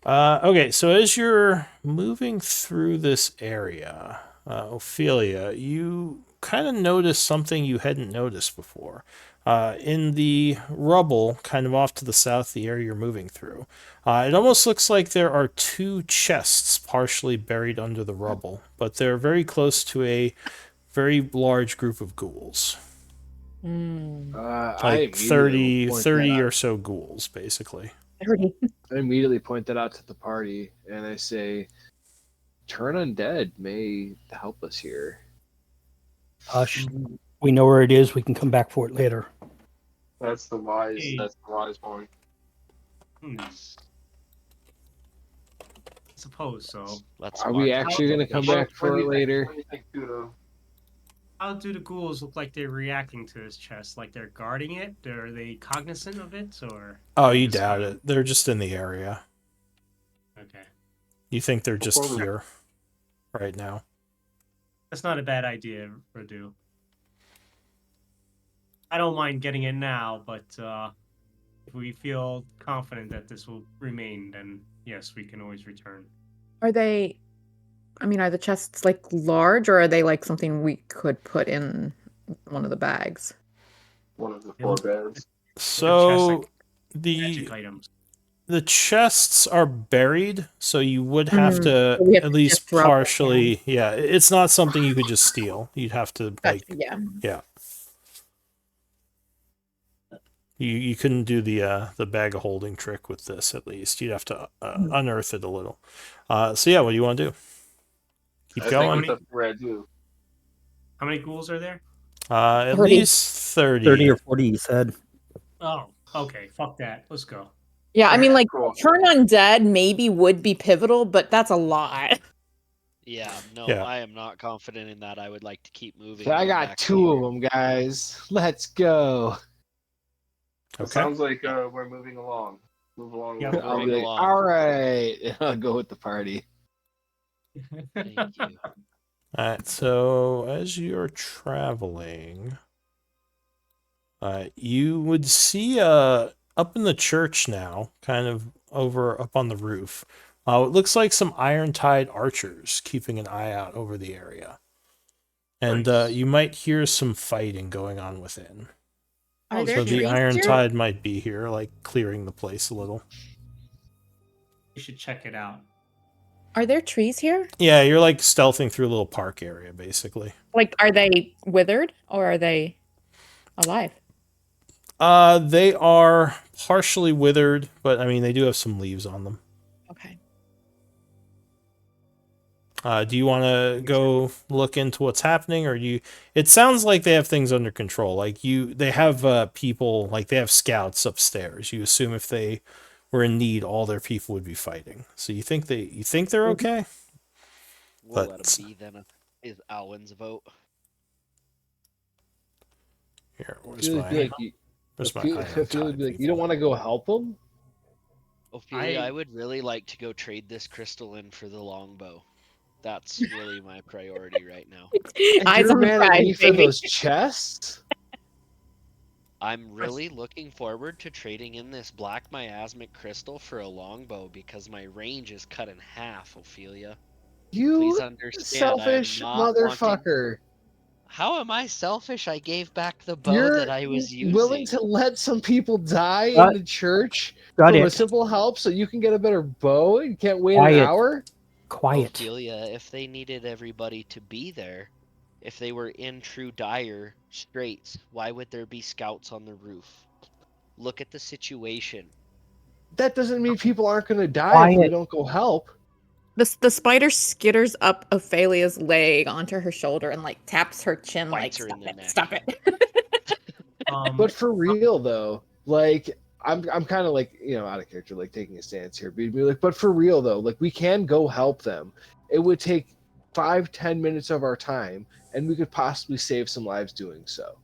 Okay, so as you're moving through this area, Ophelia, you kind of notice something you hadn't noticed before. In the rubble, kind of off to the south, the area you're moving through, it almost looks like there are two chests partially buried under the rubble, but they're very close to a very large group of ghouls. Like 30 or so ghouls, basically. 30. I immediately point that out to the party, and I say, "Turn undead may help us here." Hush. We know where it is. We can come back for it later. That's the wise. Hey. That's the wise one. I suppose so. That's Are we smart. actually going to come back for it later? What do you think, Kudo? How do the ghouls look like they're reacting to this chest? Like they're guarding it? Are they cognizant of it? Or Oh, you just doubt kind of- it. They're just in the area. Okay. You think they're just Before we- here right now. That's not a bad idea, Radu. I don't mind getting it now, but if we feel confident that this will remain, then yes, we can always return. Are they I mean, are the chests like large, or are they like something we could put in one of the bags? One of the 4 beds. So Magic the items. the chests are buried, so you would have Mm, to so we have at to least sift through them. partially. Yeah, it's not something you could just steal. You'd have to Gotcha, like, yeah. yeah. You couldn't do the bag of holding trick with this. At least you'd have to unearth it a little. So yeah, what do you want to do? Keep I going. think that's where I do. How many ghouls are there? At 30. least 30. 30 or 40, you said. Oh, okay. Fuck that. Let's go. Yeah, I mean, like, Cool. turn undead maybe would be pivotal, but that's a lot. Yeah, no, Yeah. I am not confident in that. I would like to keep moving. So I and get got back 2 of there. them, guys. Let's go. It Okay. sounds like we're moving along. Move along. Yeah, move I'll along. be like, along. all right. I'll go with the party. Thank you. All right. So as you're traveling, you would see up in the church now, kind of over up on the roof. It looks like some Iron-Tide archers keeping an eye out over the area, and Nice. you might hear some fighting going on within. Are Oh, there So the trees here? Iron-Tide might be here, like clearing the place a little. You should check it out. Are there trees here? Yeah, you're like stealthing through a little park area, basically. Like, are they withered or are they alive? They are partially withered, but I mean they do have some leaves on them. Okay. Do you want to go look into what's happening, or do you? It sounds like they have things under control. Like they have people, like they have scouts upstairs. You assume if they were in need, all their people would be fighting. So you think they're okay? We'll But- let him be then. Is Alwyn's vote. Here, where's Feel my? like you, Where's my? feel, Iron feel Tide like you people? don't want to go help them? Ophelia, I- I would really like to go trade this crystal in for the longbow. That's really my priority right now. Eyes You're on the mad at me prize, for baby. those chests? I'm really looking forward to trading in this black miasmic crystal for a longbow because my range is cut in half, Ophelia. You Please understand, selfish I am not wanting... motherfucker. How am I selfish? I gave back the bow You're that I was using. willing to let some people die Got- in the church Got from a it. simple help so you can get a better bow and can't wait Quiet. an hour? Quiet. Ophelia, if they needed everybody to be there, if they were in true dire straits, why would there be scouts on the roof? Look at the situation. That doesn't mean people aren't going to die if we Quiet. don't go help. The spider skitters up Ophelia's leg onto her shoulder and like taps her chin Bites like her in the neck. stop it. But for real though, like I'm kind of like, out of character, like taking a stance here. But for real though, like we can go help them. It would take 5-10 minutes of our time, and we could possibly save some lives doing so.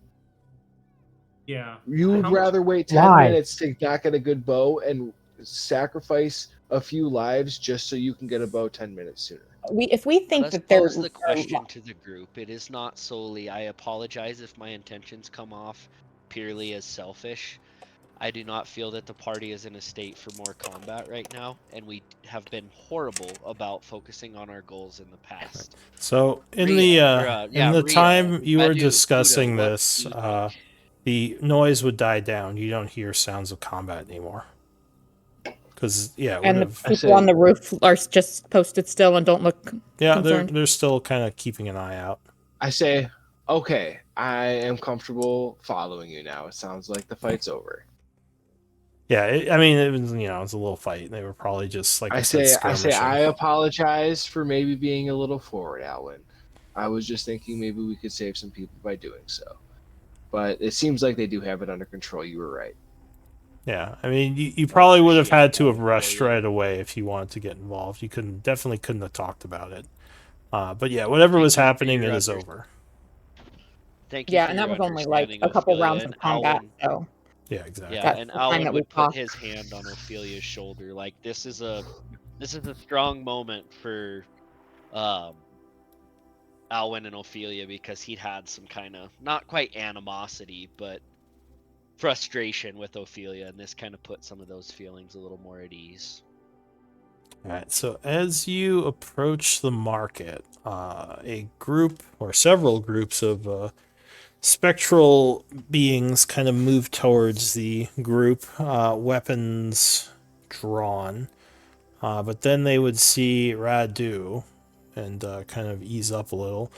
Yeah. You would How much- rather wait 10 Why? minutes to not get a good bow and sacrifice a few lives just so you can get a bow 10 minutes sooner. If we think Let's that they're pose the question to the group. It is not solely, I apologize if my intentions come off purely as selfish. I do not feel that the party is in a state for more combat right now, and we have been horrible about focusing on our goals in the past. So in Rhea, the Rhea, time you were Badu, discussing Kudo, what this, do you think? the noise would die down. You don't hear sounds of combat anymore. Because it would and the have. people on the roof are just posted still and don't look Yeah, concerned. they're still kind of keeping an eye out. I say, okay, I am comfortable following you now. It sounds like the fight's over. Yeah, I mean, it was it was a little fight. They were probably just like I said, say skirmishing. I apologize for maybe being a little forward, Alwyn. I was just thinking maybe we could save some people by doing so. But it seems like they do have it under control. You were right. Yeah, I mean, you probably would have had to have appreciate rushed that. right away if you wanted to get involved. You definitely couldn't have talked about it. But yeah, whatever was Thank you for happening, your it is under- over. Thank you Yeah, for and that your was only like understanding, a couple Ophelia, rounds and of combat, Alwyn- so Yeah, exactly. Yeah, That's and the time Alwyn that we would put talked. his hand on Ophelia's shoulder. Like this is a strong moment for Alwyn and Ophelia because he'd had some kind of not quite animosity, but frustration with Ophelia, and this kind of put some of those feelings a little more at ease. Alright, so as you approach the market, a group or several groups of spectral beings kind of move towards the group, weapons drawn. But then they would see Radu and kind of ease up a little.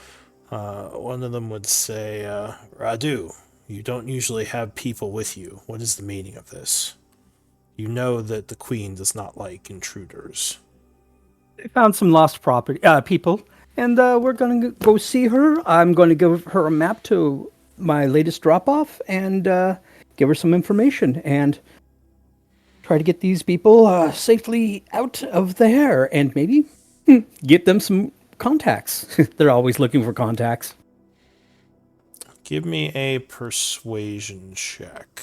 One of them would say, Radu, you don't usually have people with you. What is the meaning of this? You know that the queen does not like intruders. I found some lost property people, and we're going to go see her. I'm going to give her a map to my latest drop-off and give her some information and try to get these people safely out of there and maybe get them some contacts. They're always looking for contacts. Give me a persuasion check.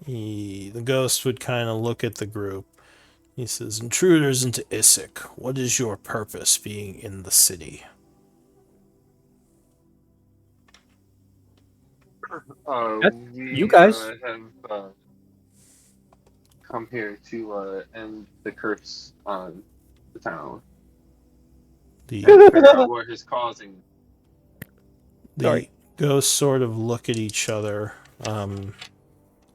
The ghost would kind of look at the group. He says, intruders into Isik, what is your purpose being in the city? You guys. Have come here to end the curse on the town. Figure out what is causing. The ghosts sort of look at each other.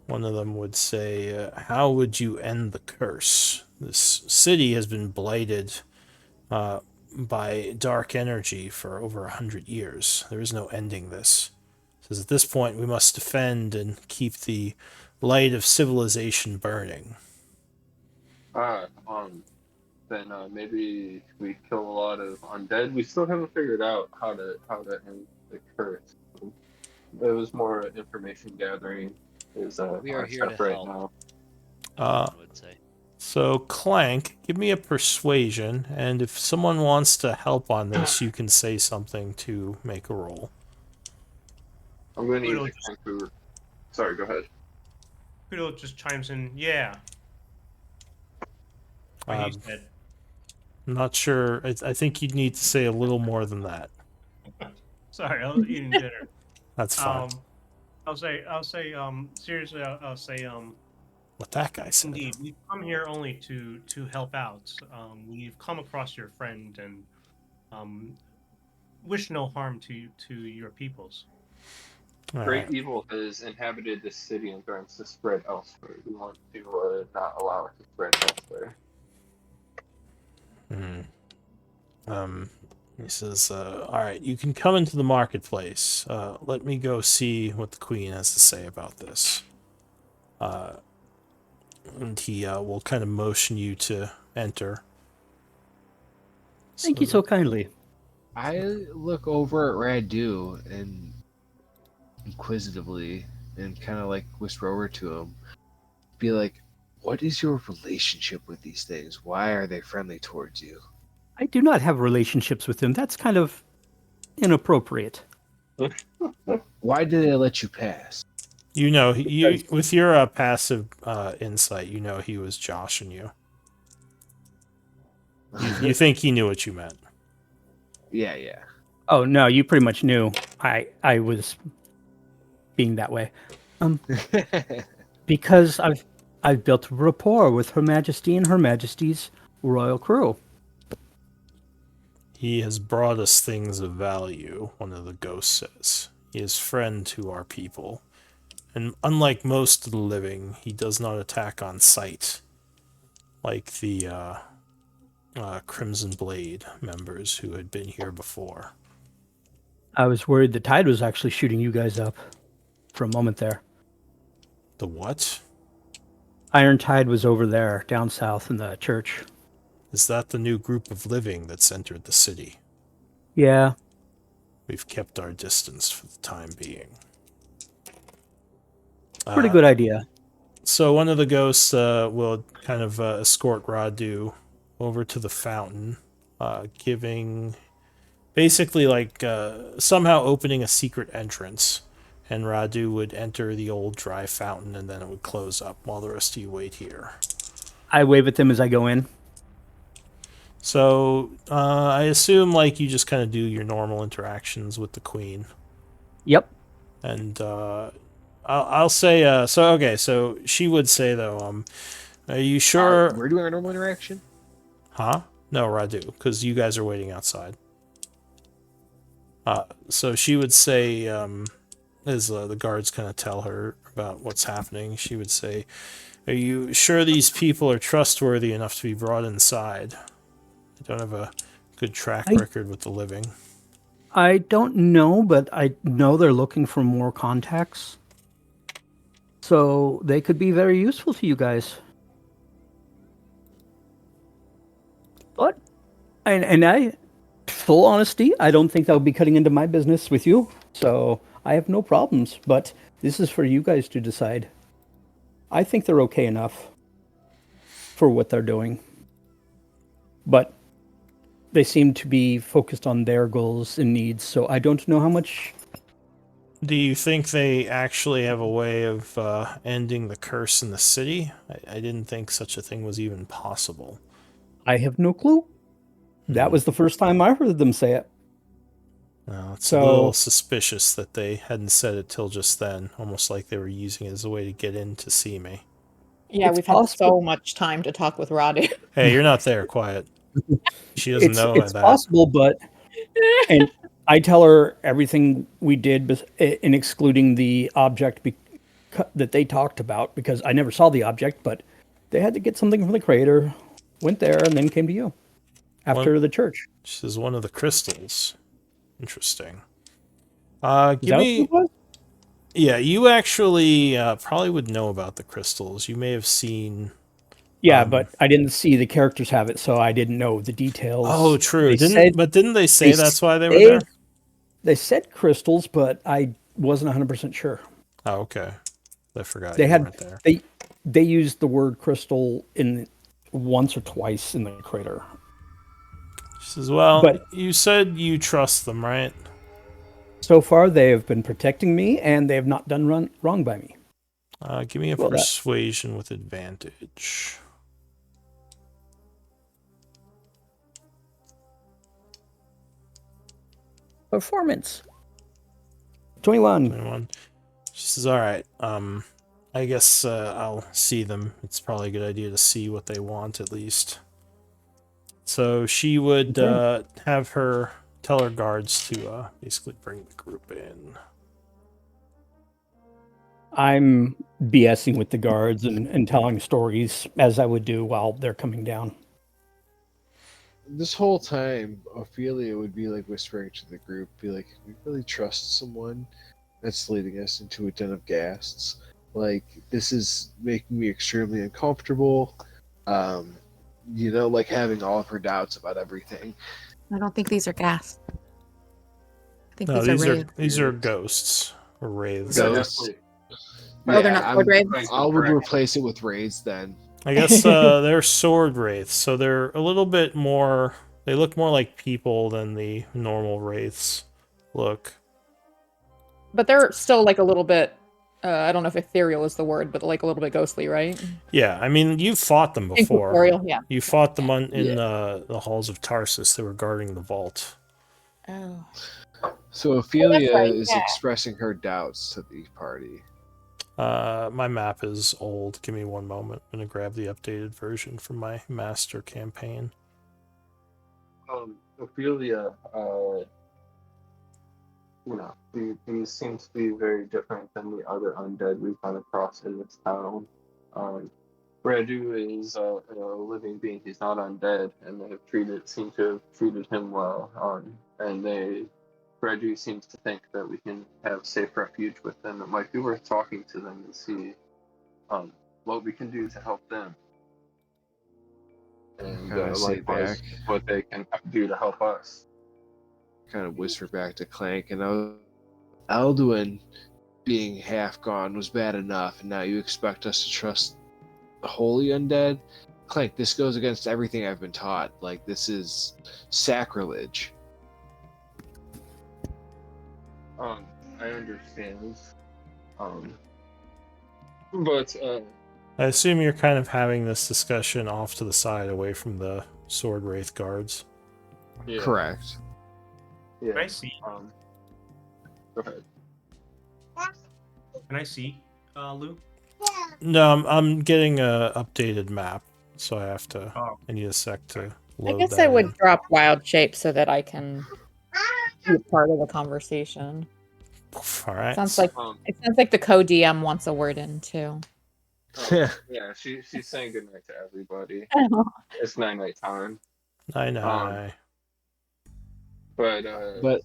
One of them would say, how would you end the curse? This city has been blighted by dark energy for over 100 years. There is no ending this. It says, at this point, we must defend and keep the light of civilization burning. Then maybe we kill a lot of undead. We still haven't figured out how to end the curse. It was more information gathering. We are here to right help. now. I would say. So, Clank, give me a persuasion, and if someone wants to help on this, you can say something to make a roll. I'm going to use Vancouver. Sorry, go ahead. Kudo just chimes in, yeah. He said. I'm not sure. I think you'd need to say a little more than that. Sorry, I was eating dinner. That's fine. I'll say, seriously, I'll say, What that guy said. indeed, we've come here only to help out. We've come across your friend and wish no harm to your peoples. Great evil has inhabited this city and threatens to spread elsewhere. We want to not allow it to spread elsewhere. He says, all right, you can come into the marketplace. Let me go see what the queen has to say about this. And he will kind of motion you to enter. Thank you so kindly. I look over at Radu and inquisitively and kind of like whisper over to him, be like, what is your relationship with these things? Why are they friendly towards you? I do not have relationships with them. That's kind of inappropriate. Why do they let you pass? You know, you with your passive insight, you know he was joshing you. You think he knew what you meant. Yeah. Oh no, you pretty much knew I was being that way. Because I've built a rapport with Her Majesty and Her Majesty's royal crew. He has brought us things of value, one of the ghosts says. He is friend to our people. And unlike most of the living, he does not attack on sight, like the Crimson Blade members who had been here before. I was worried the tide was actually shooting you guys up for a moment there. The what? Iron Tide was over there, down south in the church. Is that the new group of living that's entered the city? Yeah. We've kept our distance for the time being. Pretty good idea. So one of the ghosts will kind of escort Radu over to the fountain, giving... basically like somehow opening a secret entrance. And Radu would enter the old dry fountain and then it would close up while the rest of you wait here. I wave at them as I go in. So I assume like you just kind of do your normal interactions with the queen. Yep. And I'll say. So okay. So she would say though. Are you sure? We're doing our normal interaction. Huh? No, Radu, because you guys are waiting outside. So she would say, as the guards kind of tell her about what's happening, she would say, "Are you sure these people are trustworthy enough to be brought inside? They don't have a good track record with the living." I don't know, but I know they're looking for more contacts. So they could be very useful to you guys. But, and I, full honesty, I don't think they'll be cutting into my business with you. So I have no problems. But this is for you guys to decide. I think they're okay enough for what they're doing. But they seem to be focused on their goals and needs. So I don't know how much. Do you think they actually have a way of ending the curse in the city? I didn't think such a thing was even possible. I have no clue. That was the first time I heard them say it. It's a little suspicious that they hadn't said it till just then, almost like they were using it as a way to get in to see me. Yeah, It's we've had possible. so much time to talk with Radu. Hey, you're not there. Quiet. She doesn't know It's that. possible, but and I tell her everything we did, in excluding the object that they talked about, because I never saw the object, but they had to get something from the crater, went there, and then came to you after the church. She says one of the crystals. Interesting. Is Give that me. what it was? Yeah, you actually probably would know about the crystals. You may have seen. Yeah, but I didn't see the characters have it, so I didn't know the details. Oh, true. They Didn't they say that's why they were there? They said crystals, but I wasn't 100% sure. Oh, okay. I forgot They you had weren't there. they used the word crystal in once or twice in the crater. She says, well, But you said you trust them, right? so far, they have been protecting me, and they have not done wrong by me. Give me a persuasion with advantage. Performance. 21. 21. She says, all right, I guess I'll see them. It's probably a good idea to see what they want, at least. So she would have her tell her guards to basically bring the group in. I'm BSing with the guards and telling stories as I would do while they're coming down. This whole time, Ophelia would be like whispering to the group, be like, "We really trust someone that's leading us into a den of ghasts. Like, this is making me extremely uncomfortable. Like having all of her doubts about everything." I don't think these are gas. I think No, these are ghosts or wraiths. Ghosts. Oh, they're not sword wraiths? I would replace it with wraiths then. I guess they're sword wraiths, so they're a little bit more. They look more like people than the normal wraiths look. But they're still like a little bit. I don't know if ethereal is the word, but like a little bit ghostly, right? Yeah, I mean, you've fought them before. Incorporeal, yeah. You fought them in the halls of Tarsus. They were guarding the vault. Oh. So Ophelia right, is yeah. expressing her doubts to the party. My map is old. Give me one moment. I'm gonna grab the updated version from my master campaign. Ophelia, these seem to be very different than the other undead we've come across in this town. Radu is a living being. He's not undead, and they seem to have treated him well. Radu seems to think that we can have safe refuge with them. It might be worth talking to them and see what we can do to help them. And likewise, what they can do to help us. Kind of whisper back to Clank, and Alduin being half gone was bad enough, and now you expect us to trust the holy undead? Clank, this goes against everything I've been taught. Like, this is sacrilege. I understand. But I assume you're kind of having this discussion off to the side, away from the sword wraith guards. yeah, Correct. Yeah. I see. Go ahead. Can I see, Lou? No, I'm getting a updated map, so I have to. Oh. I need a sec to I load guess that I would in. drop wild shape so that I can be part of the conversation. All right. Sounds like Um, it sounds like the co-DM wants a word in too. yeah, she's saying goodnight to everybody. Oh. It's night time. Night. But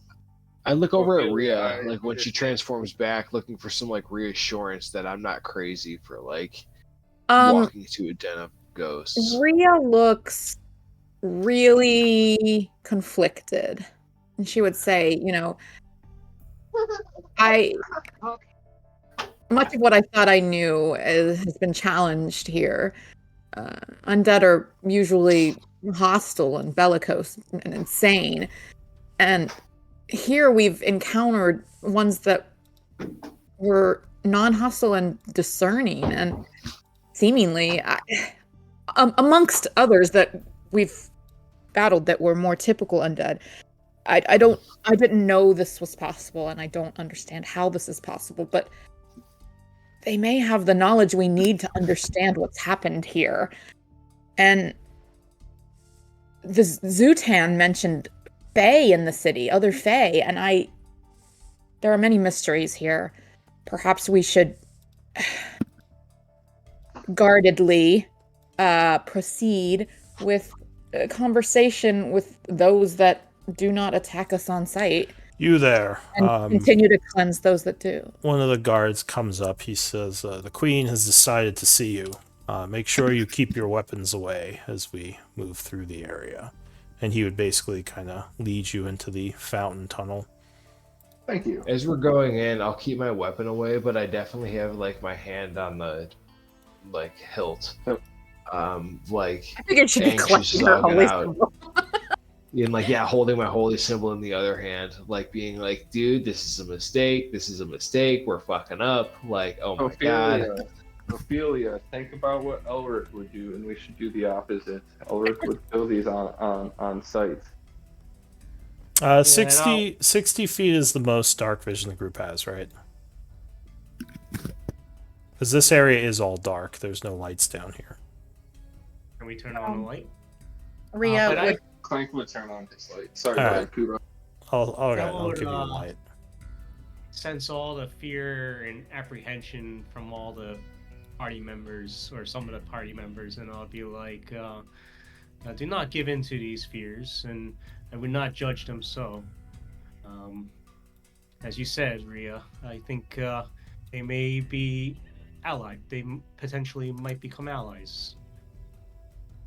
I look over at Ophelia, Rhea, I like when she understand. transforms back, looking for some like reassurance that I'm not crazy for like Um, walking to a den of ghosts. Rhea looks really conflicted, and she would say, I much of what I thought I knew has been challenged here. Undead are usually hostile and bellicose and insane, and here we've encountered ones that were non-hostile and discerning, and seemingly, amongst others that we've battled that were more typical undead. I didn't know this was possible, and I don't understand how this is possible, but they may have the knowledge we need to understand what's happened here. And the Zutan mentioned Fae in the city, other Fae, and there are many mysteries here. Perhaps we should guardedly proceed with a conversation with those that do not attack us on sight. You there. And continue to cleanse those that do. One of the guards comes up. He says, the Queen has decided to see you. Make sure you keep your weapons away as we move through the area. And he would basically kind of lead you into the fountain tunnel. Thank you. As we're going in, I'll keep my weapon away, but I definitely have like my hand on the like hilt. Like I figured she'd be anxious collecting as her all get holy out. symbol. And like, yeah, holding my holy symbol in the other hand, like being like, dude, this is a mistake. This is a mistake. We're fucking up. Like, oh my god. Ophelia, think about what Elric would do, and we should do the opposite. Elric would kill these on sight. 60 feet is the most dark vision the group has, right? Because this area is all dark. There's no lights down here. Can we turn on the light? Rhea Clank would turn on his light. Sorry, All go right. ahead, Kudo. I'll give you a light. Sense all the fear and apprehension from all the party members, or some of the party members, and I'll be like, do not give in to these fears, and I would not judge them so. As you said, Rhea, I think they may be allied. They potentially might become allies.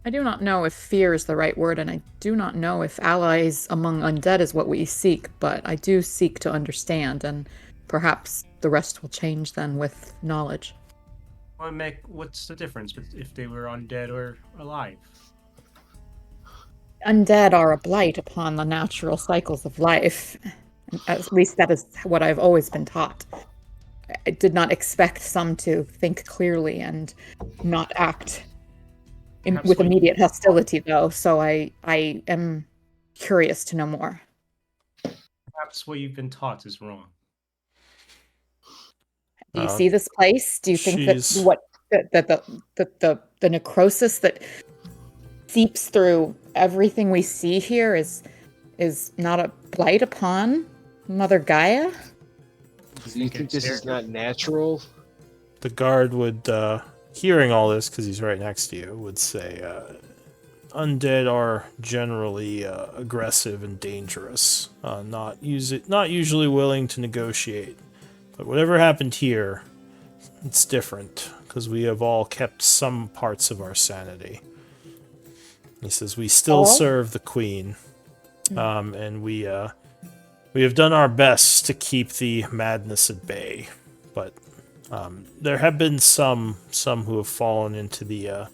I do not know if fear is the right word, and I do not know if allies among undead is what we seek, but I do seek to understand, and perhaps the rest will change then with knowledge. What's the difference if they were undead or alive? Undead are a blight upon the natural cycles of life. At least that is what I've always been taught. I did not expect some to think clearly and not act with immediate hostility, though, so I am curious to know more. Perhaps what you've been taught is wrong. Do you see this place? Do you think that the necrosis that seeps through everything we see here is not a blight upon Mother Gaia? Do you think this is not natural? The guard would, hearing all this, because he's right next to you, would say, undead are generally aggressive and dangerous, not usually willing to negotiate. But whatever happened here, it's different, because we have all kept some parts of our sanity. He says, we still serve the Queen, and we have done our best to keep the madness at bay. But there have been some who have fallen into the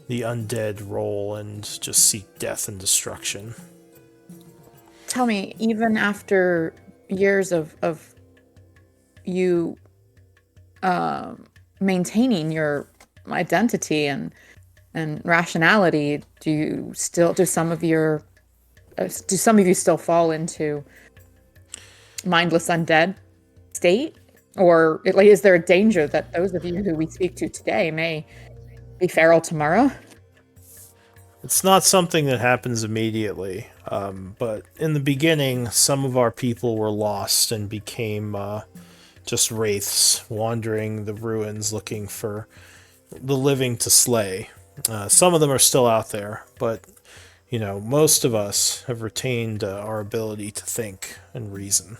undead role and just seek death and destruction. Tell me, even after years of you maintaining your identity and rationality, do some of you still fall into mindless undead state? Or like, is there a danger that those of you who we speak to today may be feral tomorrow? It's not something that happens immediately, but in the beginning, some of our people were lost and became just wraiths wandering the ruins looking for the living to slay. Some of them are still out there, but most of us have retained our ability to think and reason.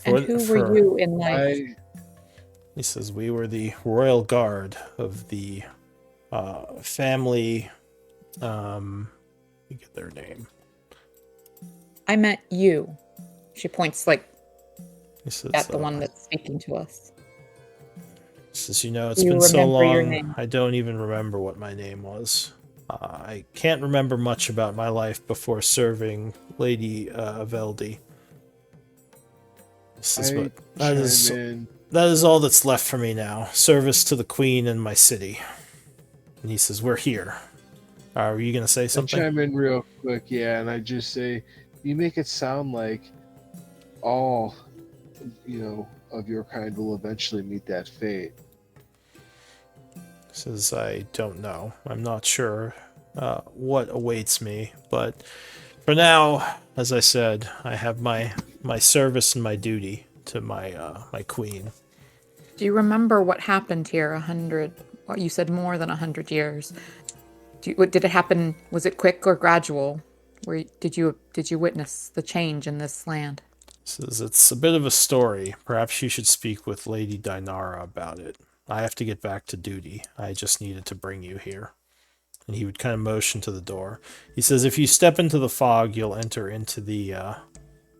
And who were you in life? He says we were the royal guard of the family. Let me get their name. I met you. She points like He says, at the one that's speaking to us. He says, it's Do you been so remember your long, name? I don't even remember what my name was. I can't remember much about my life before serving Lady Aveldi. That is all that's left for me now. Service to the Queen and my city. And he says, we're here. Are you going to say something? I chime in real quick, yeah, and I just say, you make it sound like all, of your kind will eventually meet that fate. He says, I don't know. I'm not sure what awaits me, but for now, as I said, I have my service and my duty to my queen. Do you remember what happened here 100, well, you said more than 100 years. Did it happen, was it quick or gradual? Did you witness the change in this land? Says it's a bit of a story. Perhaps you should speak with Lady Dinara about it. I have to get back to duty. I just needed to bring you here. And he would kind of motion to the door. He says, if you step into the fog, you'll enter into the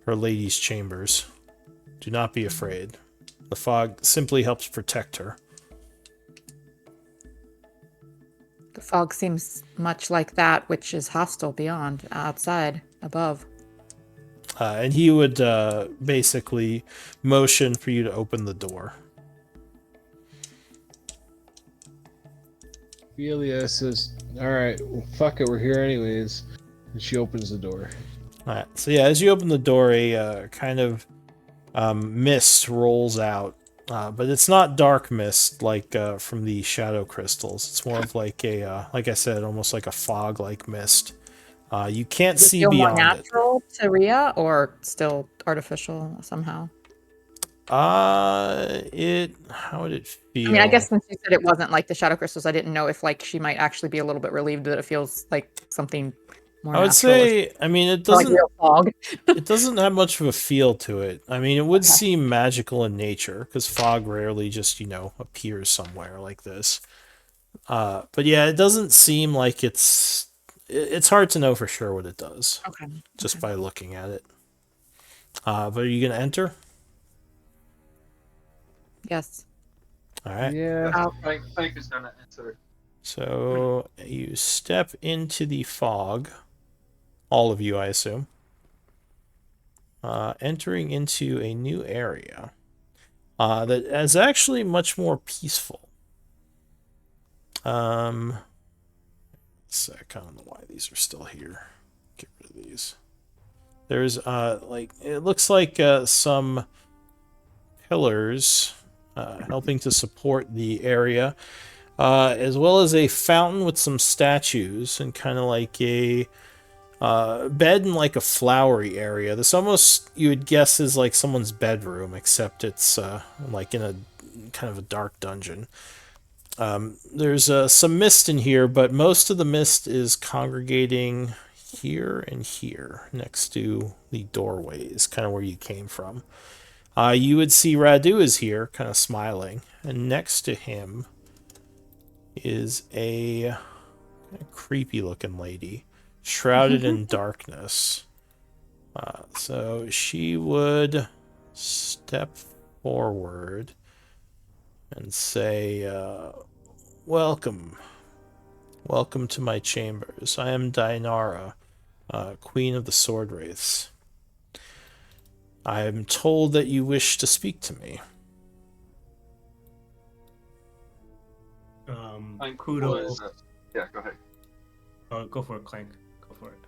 her lady's chambers. Do not be afraid. The fog simply helps protect her. The fog seems much like that which is hostile beyond, outside, above. And he would basically motion for you to open the door. Ophelia says, alright, well, fuck it, we're here anyways. And she opens the door. Alright, so yeah, as you open the door, a kind of mist rolls out. But it's not dark mist like from the shadow crystals. It's more of like like I said, almost like a fog-like mist. You can't Does it see feel beyond more natural to Rhea, or still artificial somehow? How would it feel? I mean, I guess since you said it wasn't like the shadow crystals, I didn't know if like she might actually be a little bit relieved that it feels like something more I would natural. say, I mean, it Like doesn't. real fog. It doesn't have much of a feel to it. I mean, it would seem magical in nature because fog rarely just appears somewhere like this. But yeah, it doesn't seem like it's. It's hard to know for sure what it does. Okay. Just by looking at it. But are you gonna enter? Yes. All right. Yeah. Frank is gonna enter. So you step into the fog. All of you, I assume. Entering into a new area that is actually much more peaceful. One sec, I don't know why these are still here. Get rid of these. There's it looks like some pillars helping to support the area, as well as a fountain with some statues and kind of like a bed in like a flowery area. This almost, you would guess, is like someone's bedroom, except it's like in a kind of a dark dungeon. There's some mist in here, but most of the mist is congregating here and here next to the doorways, kind of where you came from. You would see Radu is here, kind of smiling, and next to him is a creepy looking lady, shrouded in darkness. So she would step forward and say, welcome to my chambers. I am Dinara, Queen of the Sword Wraiths. I am told that you wish to speak to me. Kudos. Yeah, go ahead. Go for it, Clank. Go for it.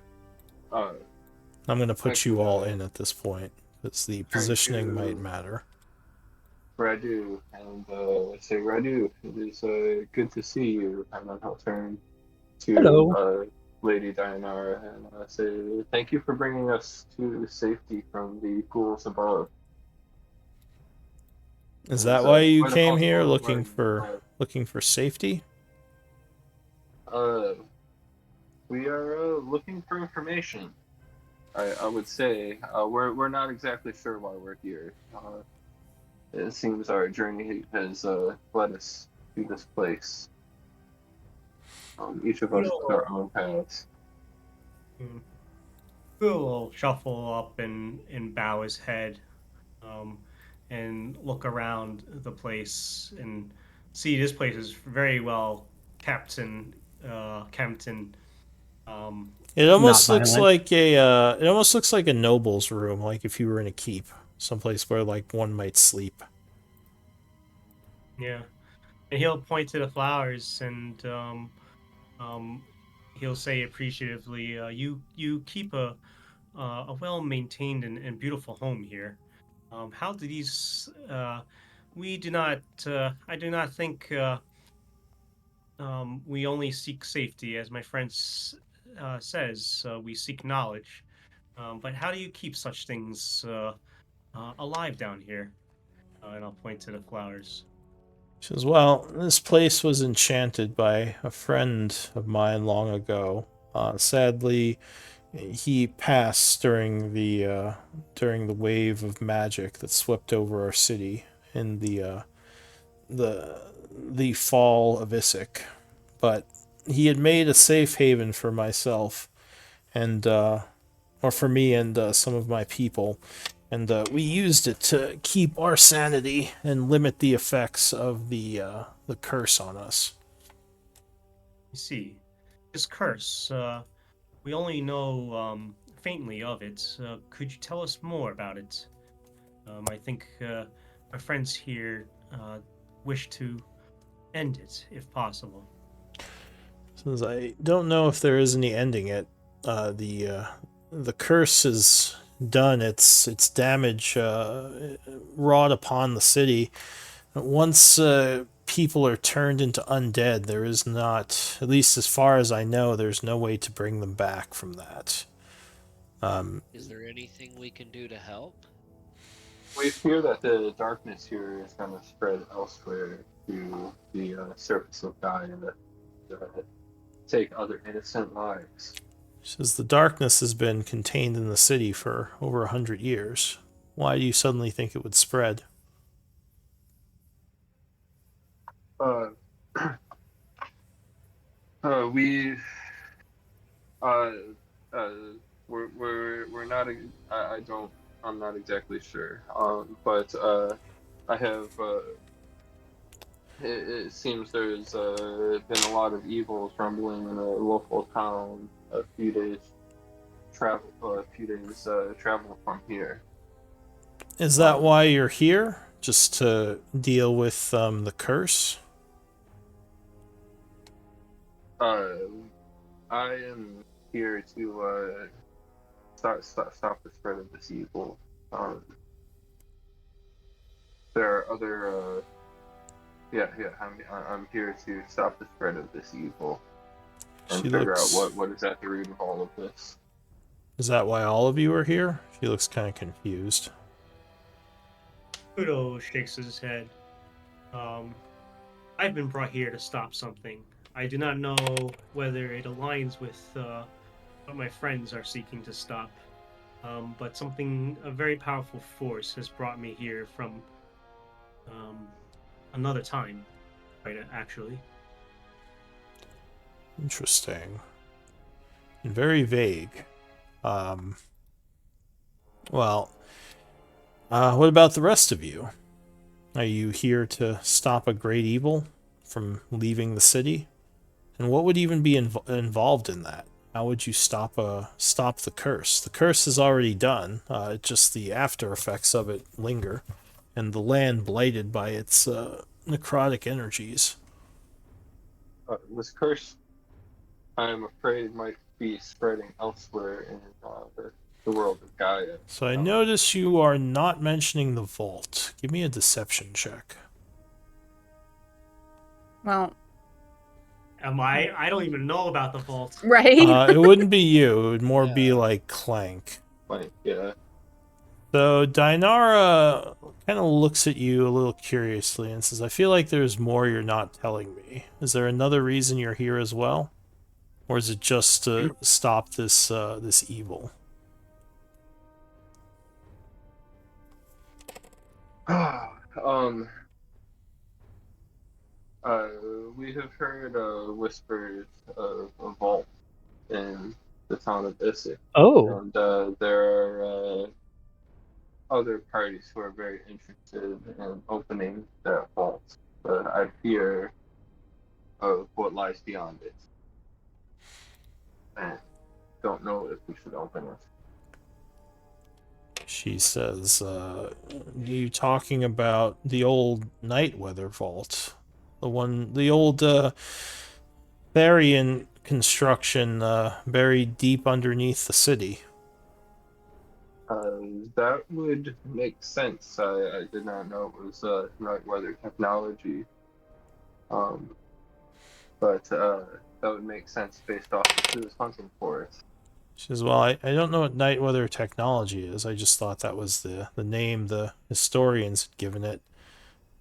I'm going to put you all in at this point, because the positioning might matter. Radu, and say, Radu, it is good to see you. And then he'll turn to Hello. Lady Dianara and say, thank you for bringing us to safety from the pools above. Is It was that why you quite a came here, possible looking ride, for safety? we are looking for information. I would say we're not exactly sure why we're here. It seems our journey has led us to this place. Each of us took our own paths. Will shuffle up and bow his head, and look around the place and see this place is very well kept and It Not almost looks violent. like a noble's room, like if you were in a keep, someplace where like one might sleep. yeah. And he'll point to the flowers and um, he'll say appreciatively, "You keep a well maintained and beautiful home here. How do these? We do not. I do not think we only seek safety, as my friend says. We seek knowledge. But how do you keep such things alive down here?" And I'll point to the flowers. She says, "Well, this place was enchanted by a friend of mine long ago. Sadly, he passed during the wave of magic that swept over our city in the the fall of Isik. But he had made a safe haven for myself and or for me and some of my people, and we used it to keep our sanity and limit the effects of the curse on us." You see, this curse. We only know faintly of it. Could you tell us more about it? I think my friends here wish to end it, if possible. Since I don't know if there is any ending it, the curse is done. Its damage wrought upon the city. Once people are turned into undead, there is not, at least as far as I know, there's no way to bring them back from that. Is there anything we can do to help? We fear that the darkness here is going to spread elsewhere to the surface of Gaia and take other innocent lives. Says the darkness has been contained in the city for over 100 years. Why do you suddenly think it would spread? Uh, we uh, uh, we're not. I don't. I'm not exactly sure. But I have. It seems there's been a lot of evils rumbling in a local town a few days travel from here. Is that why you're here? Just to deal with the curse? I am here to stop the spread of this evil. There are other. I'm here to stop the spread of this evil and figure out what is at the root of all of this. Is that why all of you are here? She looks kind of confused. Udo shakes his head. I've been brought here to stop something. I do not know whether it aligns with what my friends are seeking to stop. But a very powerful force has brought me here from another time, right, actually. Interesting. And very vague. Well, what about the rest of you? Are you here to stop a great evil from leaving the city? And what would even be involved in that? How would you stop the curse? The curse is already done. Just the after effects of it linger, and the land blighted by its necrotic energies. This curse, I am afraid, might be spreading elsewhere in the world of Gaia. So I notice you are not mentioning the vault. Give me a deception check. Well, Am I? I don't even know about the vault. right? It wouldn't be you. It would more be Yeah. like Clank. Like, yeah. So Dinara kind of looks at you a little curiously and says, I feel like there's more you're not telling me. Is there another reason you're here as well? Or is it just to stop this this evil? um, we have heard whispers of a vault in the town of Isik. Oh, And there are other parties who are very interested in opening that vault. But I fear of what lies beyond it. And don't know if we should open it. She says, you talking about the old Nightweather vault? The old Therian construction buried deep underneath the city. That would make sense. I did not know it was night weather technology. But that would make sense based off of who was hunting for it. She says, well, I don't know what Nightweather technology is. I just thought that was the name the historians had given it.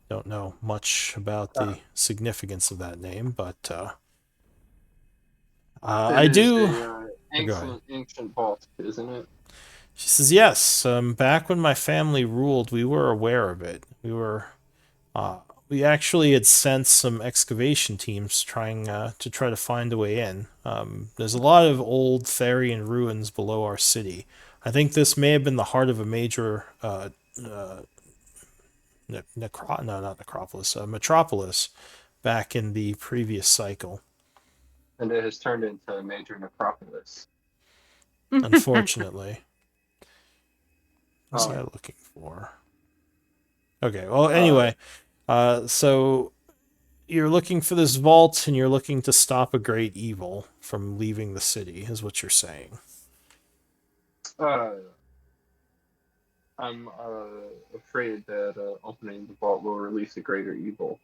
Don't know much about the significance of that name, but I do. Ancient vault, isn't it? She says, yes. Back when my family ruled, we were aware of it. We actually had sent some excavation teams trying to try to find a way in. There's a lot of old Therian ruins below our city. I think this may have been the heart of a major metropolis back in the previous cycle. And it has turned into a major necropolis. Unfortunately. What's I looking for? Okay, well, anyway, so you're looking for this vault and you're looking to stop a great evil from leaving the city, is what you're saying. I'm afraid that opening the vault will release a greater evil.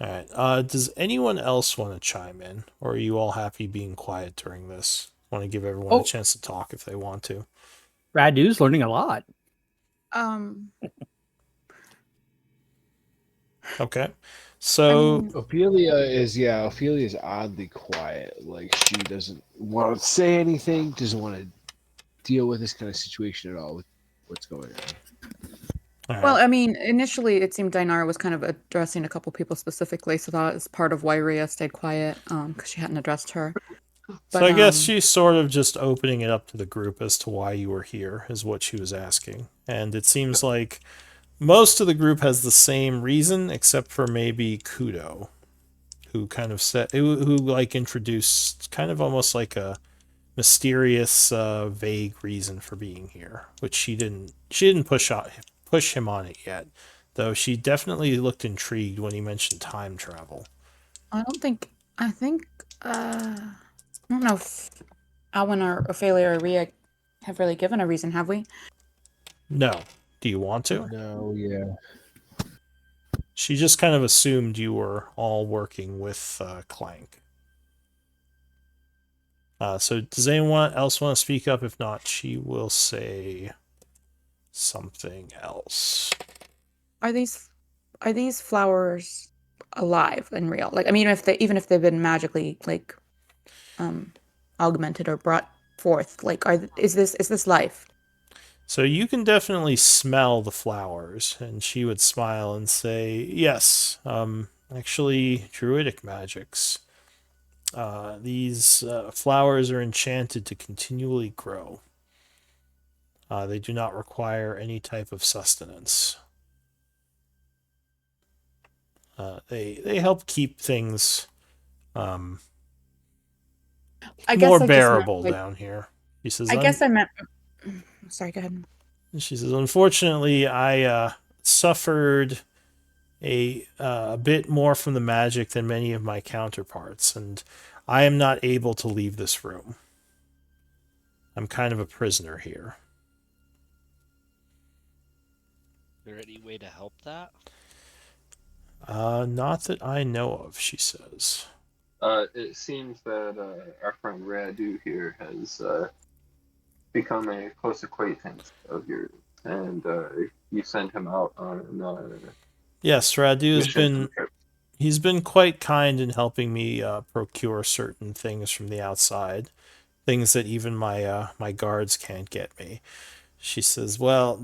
Alright, does anyone else want to chime in? Or are you all happy being quiet during this? Want to give everyone a chance to talk if they want to. Radu's learning a lot. Okay. So Ophelia is oddly quiet. Like she doesn't want to say anything, doesn't want to deal with this kind of situation at all with what's going on. Well, I mean, initially it seemed Dinara was kind of addressing a couple people specifically, so that was part of why Rhea stayed quiet, because she hadn't addressed her. But, so I guess she's sort of just opening it up to the group as to why you were here, is what she was asking. And it seems like most of the group has the same reason, except for maybe Kudo, who kind of who like introduced kind of almost like a mysterious, vague reason for being here, which she didn't push him on it yet, though she definitely looked intrigued when he mentioned time travel. I don't know if Alwyn or Ophelia or Rhea have really given a reason, have we? No. Do you want to? No, yeah. She just kind of assumed you were all working with Clank. So does anyone else want to speak up? If not, she will say something else. Are these flowers alive and real? Like, I mean, even if they've been magically like augmented or brought forth, like, is this life? So you can definitely smell the flowers, and she would smile and say, yes, actually druidic magics. These flowers are enchanted to continually grow. They do not require any type of sustenance. They help keep things more bearable down here. He says, I guess I meant... Sorry, go ahead. She says, unfortunately, I suffered a bit more from the magic than many of my counterparts, and I am not able to leave this room. I'm kind of a prisoner here. Is there any way to help that? Not that I know of, she says. It seems that our friend Radu here has become a close acquaintance of yours, and you sent him out on Yes, Radu has mission. he's been quite kind in helping me procure certain things from the outside, things that even my guards can't get me. She says, "Well,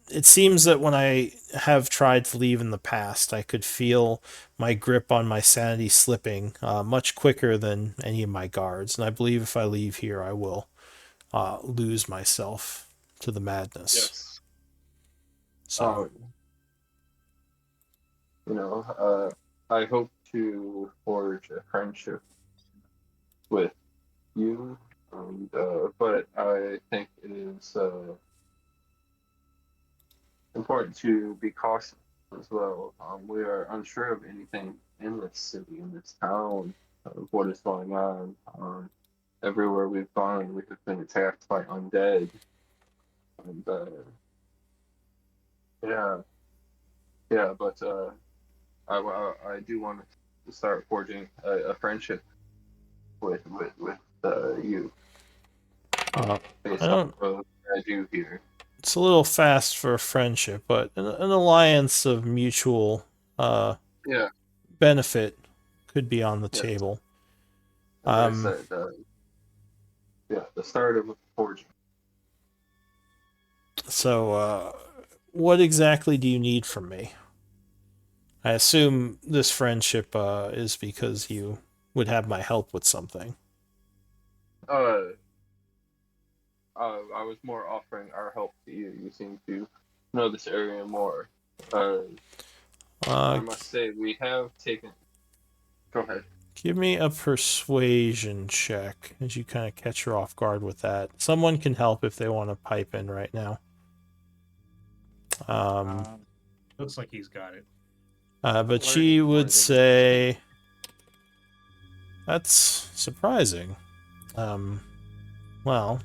it seems that when I have tried to leave in the past, I could feel my grip on my sanity slipping much quicker than any of my guards, and I believe if I leave here, I will lose myself to the madness." Yes. So, I hope to forge a friendship with you, and but I think it is important to be cautious as well. We are unsure of anything in this city, in this town, of what is going on. Everywhere we've gone, we have been attacked by undead, and yeah. But I do want to start forging a friendship with you. Based I don't. on what I do here. It's a little fast for a friendship, but an alliance of mutual Yeah. benefit could be on the Yes. table. As I said, the start of forging. So, what exactly do you need from me? I assume this friendship is because you would have my help with something. I was more offering our help to you. You seem to know this area more. I must say, we have taken. Go ahead. Give me a persuasion check as you kind of catch her off guard with that. Someone can help if they want to pipe in right now. Looks like he's got it. But she would say, that's surprising. Well,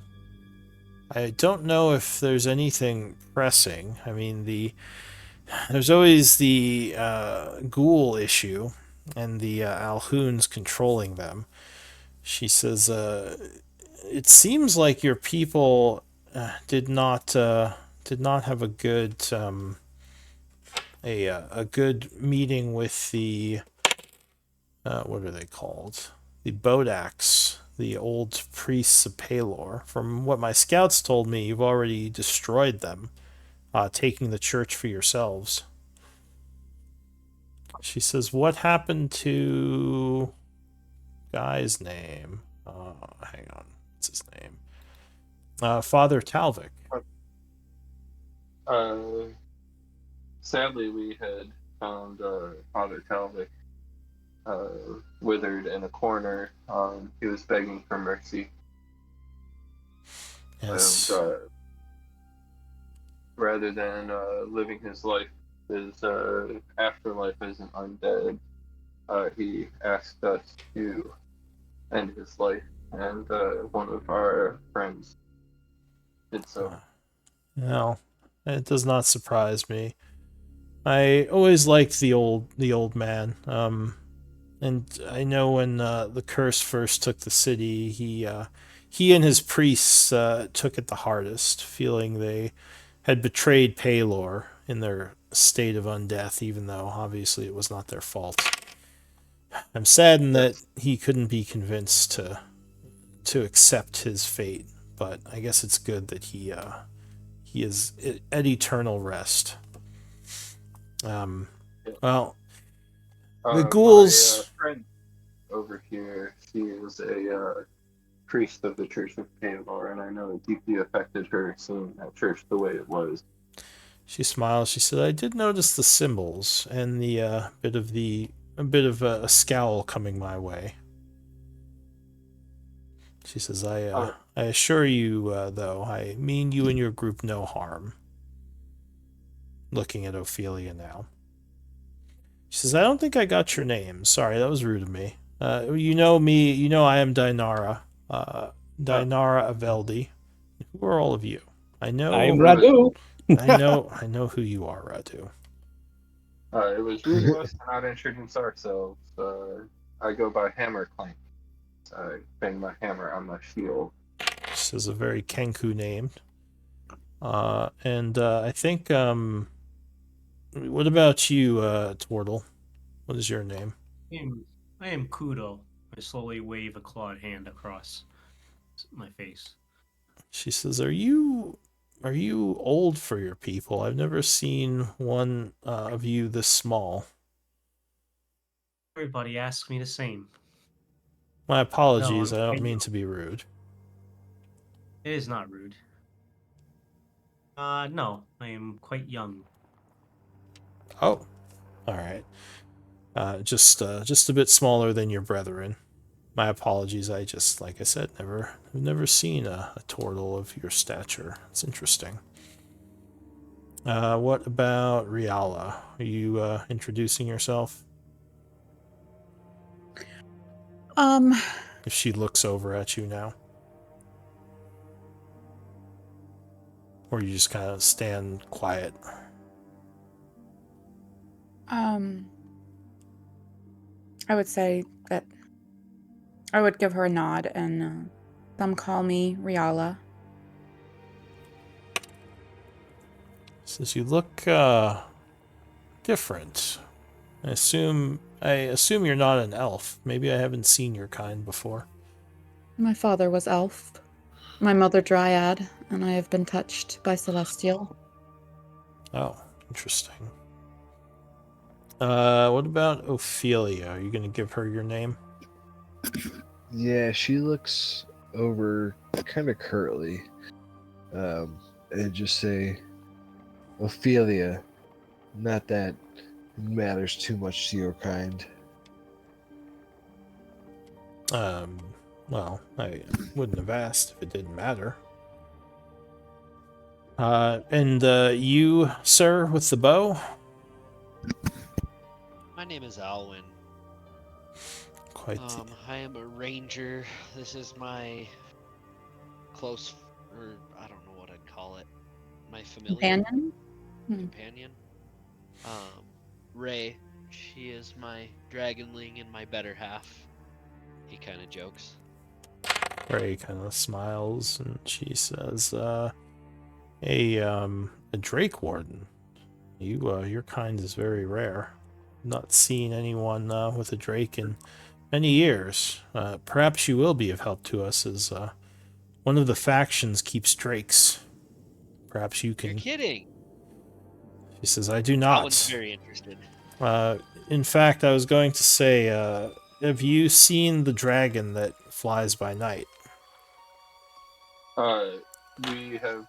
I don't know if there's anything pressing. I mean, there's always the ghoul issue and the Alhoons controlling them. She says, it seems like your people did not have a good a good meeting with the what are they called? The Bodax, the old priests of Palor. From what my scouts told me, you've already destroyed them, taking the church for yourselves. She says, what happened to guy's name? Hang on. What's his name? Father Talvik. Sadly, we had found Father Talvik withered in a corner. He was begging for mercy. Yes. And, rather than living his life, his afterlife as an undead, he asked us to end his life, and one of our friends did so. No, it does not surprise me. I always liked the old man. And I know when the curse first took the city, he and his priests took it the hardest, feeling they had betrayed Palor in their state of undeath, even though obviously it was not their fault. I'm saddened that he couldn't be convinced to accept his fate, but I guess it's good that he is at eternal rest. Well, the ghouls. My friend over here, she is a priest of the Church of Palor, and I know it deeply affected her seeing that church the way it was. She smiles. She said, "I did notice the symbols and the bit of a scowl coming my way." She says, "I assure you, though, I mean you and your group no harm." Looking at Ophelia now. She says, "I don't think I got your name. Sorry, that was rude of me. You know me. You know I am Dinara. Dinara Aveldi. Who are all of you? I know. I'm Radu. I know who you are, Radu. It was rude of us to not introduce ourselves. I go by Hammer Clank. I bang my hammer on my shield. This is a very Kenku name. And I think, what about you, Twirtle? What is your name? I am Kudo. I slowly wave a clawed hand across my face. She says, Are you old for your people? I've never seen one of you this small. Everybody asks me the same. My apologies, No, I don't mean to be rude. It is not rude. No, I am quite young. Oh, all right. Just a bit smaller than your brethren. My apologies. I just, like I said, I've never seen a turtle of your stature. It's interesting. What about Riala? Are you introducing yourself? If she looks over at you now, or you just kind of stand quiet. I would say that I would give her a nod, and some call me Riala. Says you look different. I assume you're not an elf. Maybe I haven't seen your kind before. My father was elf, my mother dryad, and I have been touched by celestial. Oh, interesting. What about Ophelia? Are you going to give her your name? Yeah, she looks over kind of curtly, and just say, Ophelia, not that it matters too much to your kind. Well, I wouldn't have asked if it didn't matter. And you, sir, with the bow? My name is Alwyn. I am a ranger. This is my close, or I don't know what I'd call it. My familiar companion. Ray. She is my dragonling and my better half. He kind of jokes. Ray kind of smiles and she says, a Drake Warden. Your kind is very rare. Not seen anyone with a Drake in many years. Perhaps you will be of help to us as one of the factions keeps Drakes. Perhaps you can... You're kidding! She says, I do not. That one's very interested. In fact, I was going to say, have you seen the dragon that flies by night? We have.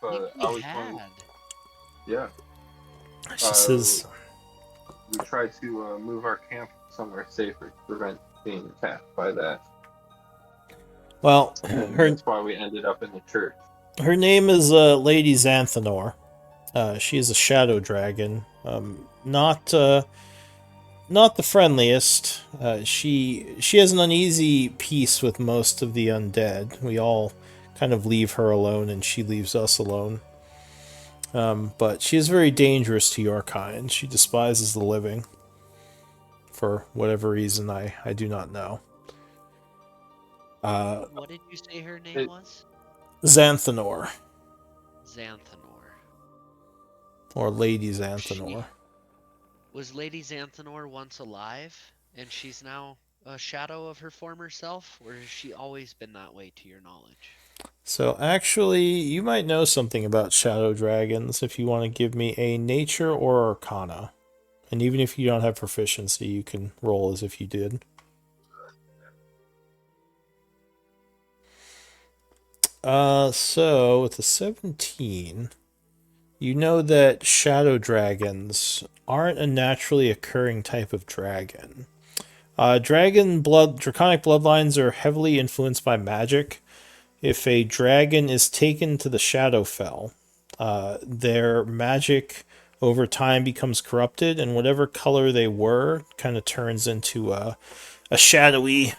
Yeah. She says, we try to move our camp somewhere safer to prevent being attacked by that. Well, that's why we ended up in the church. Her name is Lady Xanthanor. She is a shadow dragon. Not the friendliest. She has an uneasy peace with most of the undead. We all kind of leave her alone, and she leaves us alone. But she is very dangerous to your kind. She despises the living. For whatever reason, I do not know. What did you say her name was? Xanthanor. Xanthanor. Or Lady Xanthanor. Was Lady Xanthanor once alive, and she's now a shadow of her former self, or has she always been that way to your knowledge? So actually, you might know something about shadow dragons if you want to give me a nature or arcana. And even if you don't have proficiency, you can roll as if you did. So with a 17, you know that shadow dragons aren't a naturally occurring type of dragon. Draconic bloodlines are heavily influenced by magic. If a dragon is taken to the Shadowfell, their magic over time becomes corrupted, and whatever color they were kind of turns into a shadowy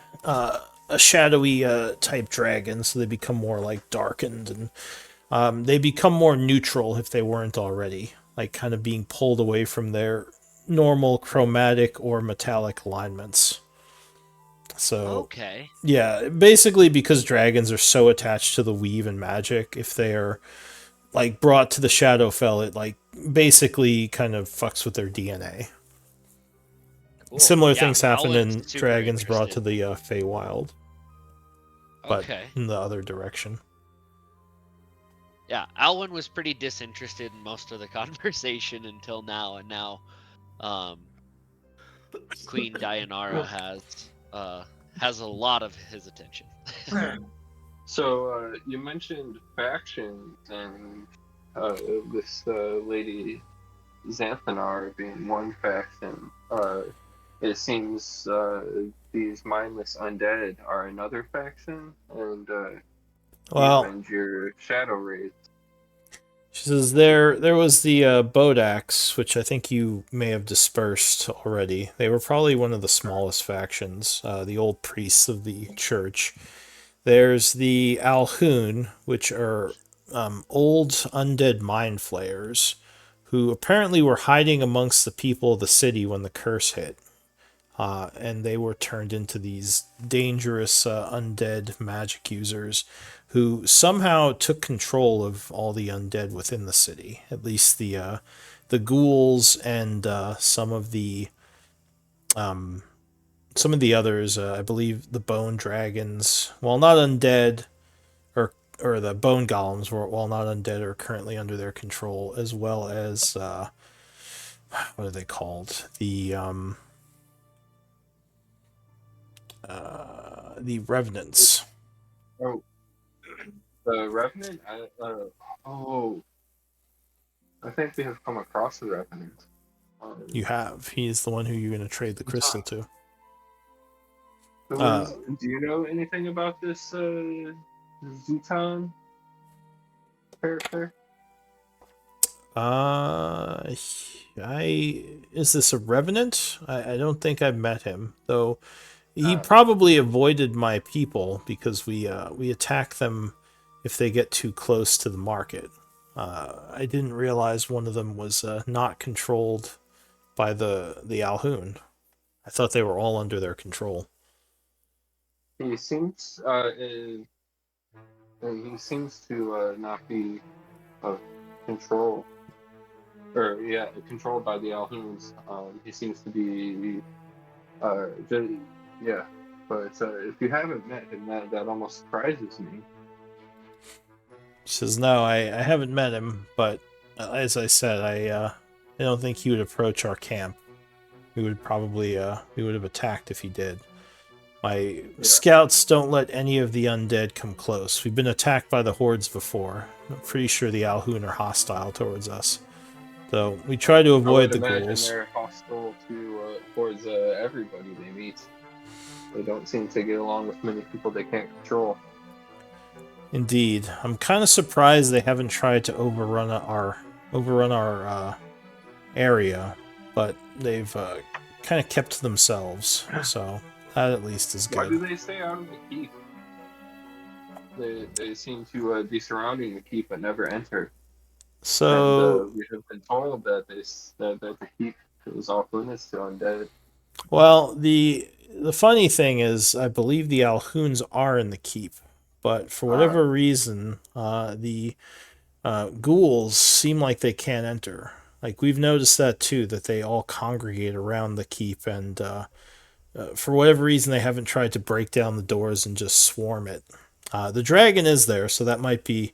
a shadowy type dragon, so they become more like darkened, and they become more neutral if they weren't already, like kind of being pulled away from their normal chromatic or metallic alignments. So Okay. yeah, basically because dragons are so attached to the weave and magic, if they are like brought to the Shadowfell, it like basically kind of fucks with their DNA. Cool. Similar Yeah, things happen Alwyn's in super dragons brought to interested. the Feywild, but Okay. in the other direction. Yeah, Alwyn was pretty disinterested in most of the conversation until now, and now Queen Dianara has a lot of his attention. So you mentioned factions and this lady Xanthanar being one faction. It seems these mindless undead are another faction, and you Well, avenge your shadow raids. she says there was the Bodax, which I think you may have dispersed already. They were probably one of the smallest factions, the old priests of the church. There's the Alhoun, which are old undead mind flayers, who apparently were hiding amongst the people of the city when the curse hit. And they were turned into these dangerous undead magic users who somehow took control of all the undead within the city. At least the ghouls and some of the others. I believe the bone dragons, while not undead, or the bone golems, while not undead, are currently under their control, as well as what are they called? The revenants. Oh, the Revenant? I think we have come across the Revenant. You have. He's the one who you're going to trade the crystal to. Do you know anything about this Zutan character? Is this a revenant? I don't think I've met him, though. He probably avoided my people because we attack them if they get too close to the market. I didn't realize one of them was not controlled by the Alhoun. I thought they were all under their control. He seems to not be control, or yeah, controlled by the Alhouns. He seems to be yeah. But if you haven't met him, that almost surprises me. She says, no, I haven't met him, but as I said, I don't think he would approach our camp. We would have attacked if he did. My scouts don't let any of the undead come close. We've been attacked by the hordes before. I'm pretty sure the Alhoun are hostile towards us. So we try to avoid the imagine ghouls. they're hostile towards everybody they meet. They don't seem to get along with many people they can't control. Indeed. I'm kind of surprised they haven't tried to overrun our area, but they've kind of kept to themselves. So that at least is good. Why do they stay out of the keep? They seem to be surrounding the keep but never enter. So and, we have been told that the keep is off limits to undead. Well, the funny thing is, I believe the Alhouns are in the keep, but for whatever reason, the ghouls seem like they can't enter. Like we've noticed that too, that they all congregate around the keep, and for whatever reason, they haven't tried to break down the doors and just swarm it. The dragon is there, so that might be,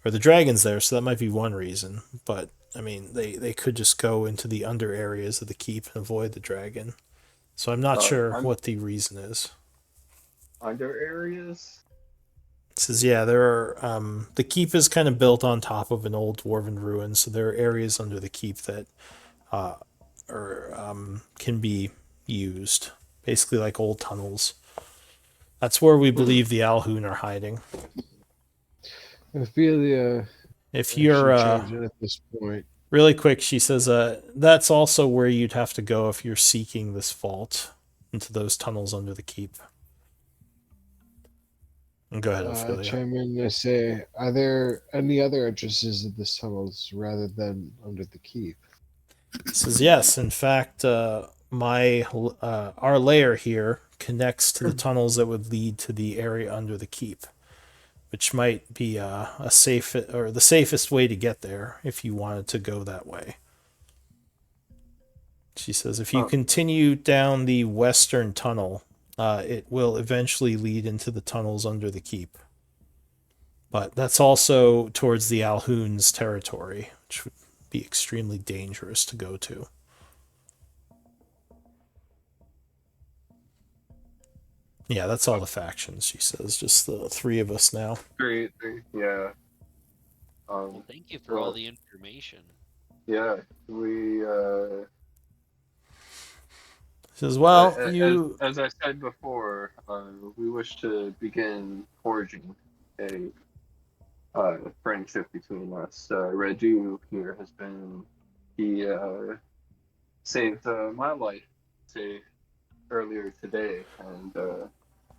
or the dragon's there, so that might be one reason. But I mean, they could just go into the under areas of the keep and avoid the dragon. So I'm not sure what the reason is. Under areas? It says, yeah, there are, the keep is kind of built on top of an old dwarven ruin, so there are areas under the keep that can be used. Basically like old tunnels. That's where we believe the Alhoun are hiding. I feel the if you're at this point. Really quick, she says, that's also where you'd have to go if you're seeking this vault into those tunnels under the keep. Go ahead, Ophelia. chime in to say, are there any other entrances in this tunnels rather than under the keep? He says yes. In fact, our lair here connects to the tunnels that would lead to the area under the keep, which might be a safe or the safest way to get there if you wanted to go that way. She says if you continue down the western tunnel, it will eventually lead into the tunnels under the keep. But that's also towards the Alhoun's territory, which would be extremely dangerous to go to. Yeah, that's all the factions, she says. Just the three of us now. Three, yeah. Well, thank you for all the information. Yeah, we. He says, well, as I said before, we wish to begin forging a friendship between us. Radu here has been. He saved my life, say, earlier today, and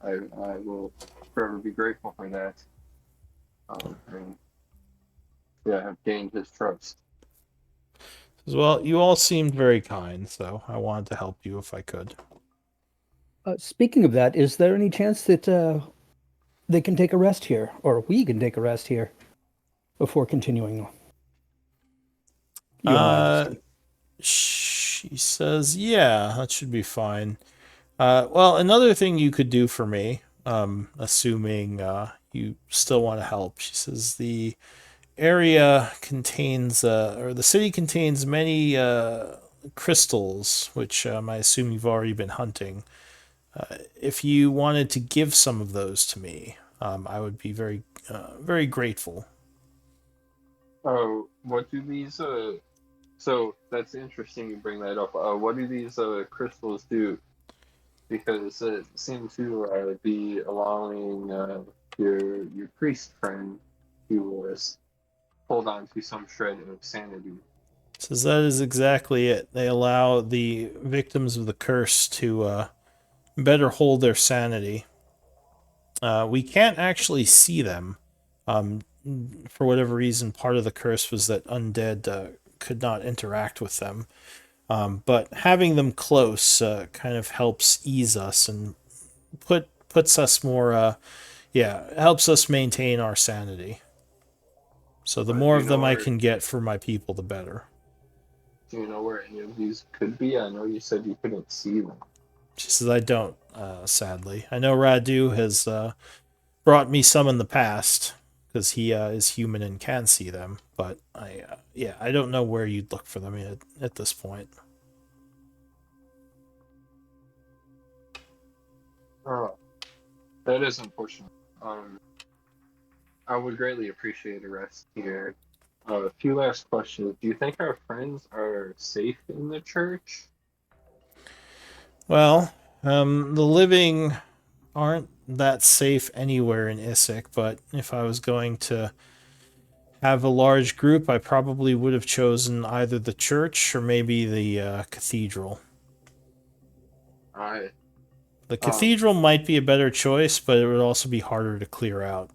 I will forever be grateful for that. And yeah, I've gained his trust. Well, you all seemed very kind, so I wanted to help you if I could. Speaking of that, is there any chance that they can take a rest here, or we can take a rest here before continuing? She says, yeah, that should be fine. Well, another thing you could do for me, assuming you still want to help, she says the area contains, or the city contains many crystals, which I assume you've already been hunting. If you wanted to give some of those to me, I would be very, very grateful. Oh, what do these? So that's interesting you bring that up. What do these crystals do? Because it seems to be allowing your priest friend to hold on to some shred of sanity. Says that is exactly it. They allow the victims of the curse to better hold their sanity. We can't actually see them. For whatever reason, part of the curse was that undead could not interact with them. But having them close kind of helps ease us and puts us more, helps us maintain our sanity. So the more of them I can get for my people, the better. Do you know where any of these could be? I know you said you couldn't see them. She says, I don't, sadly. I know Radu has brought me some in the past, because he is human and can see them, but I don't know where you'd look for them at this point. Oh, that is unfortunate. I would greatly appreciate a rest here. A few last questions. Do you think our friends are safe in the church? Well, the living aren't that safe anywhere in Isik, but if I was going to have a large group, I probably would have chosen either the church or maybe the cathedral. The cathedral might be a better choice, but it would also be harder to clear out.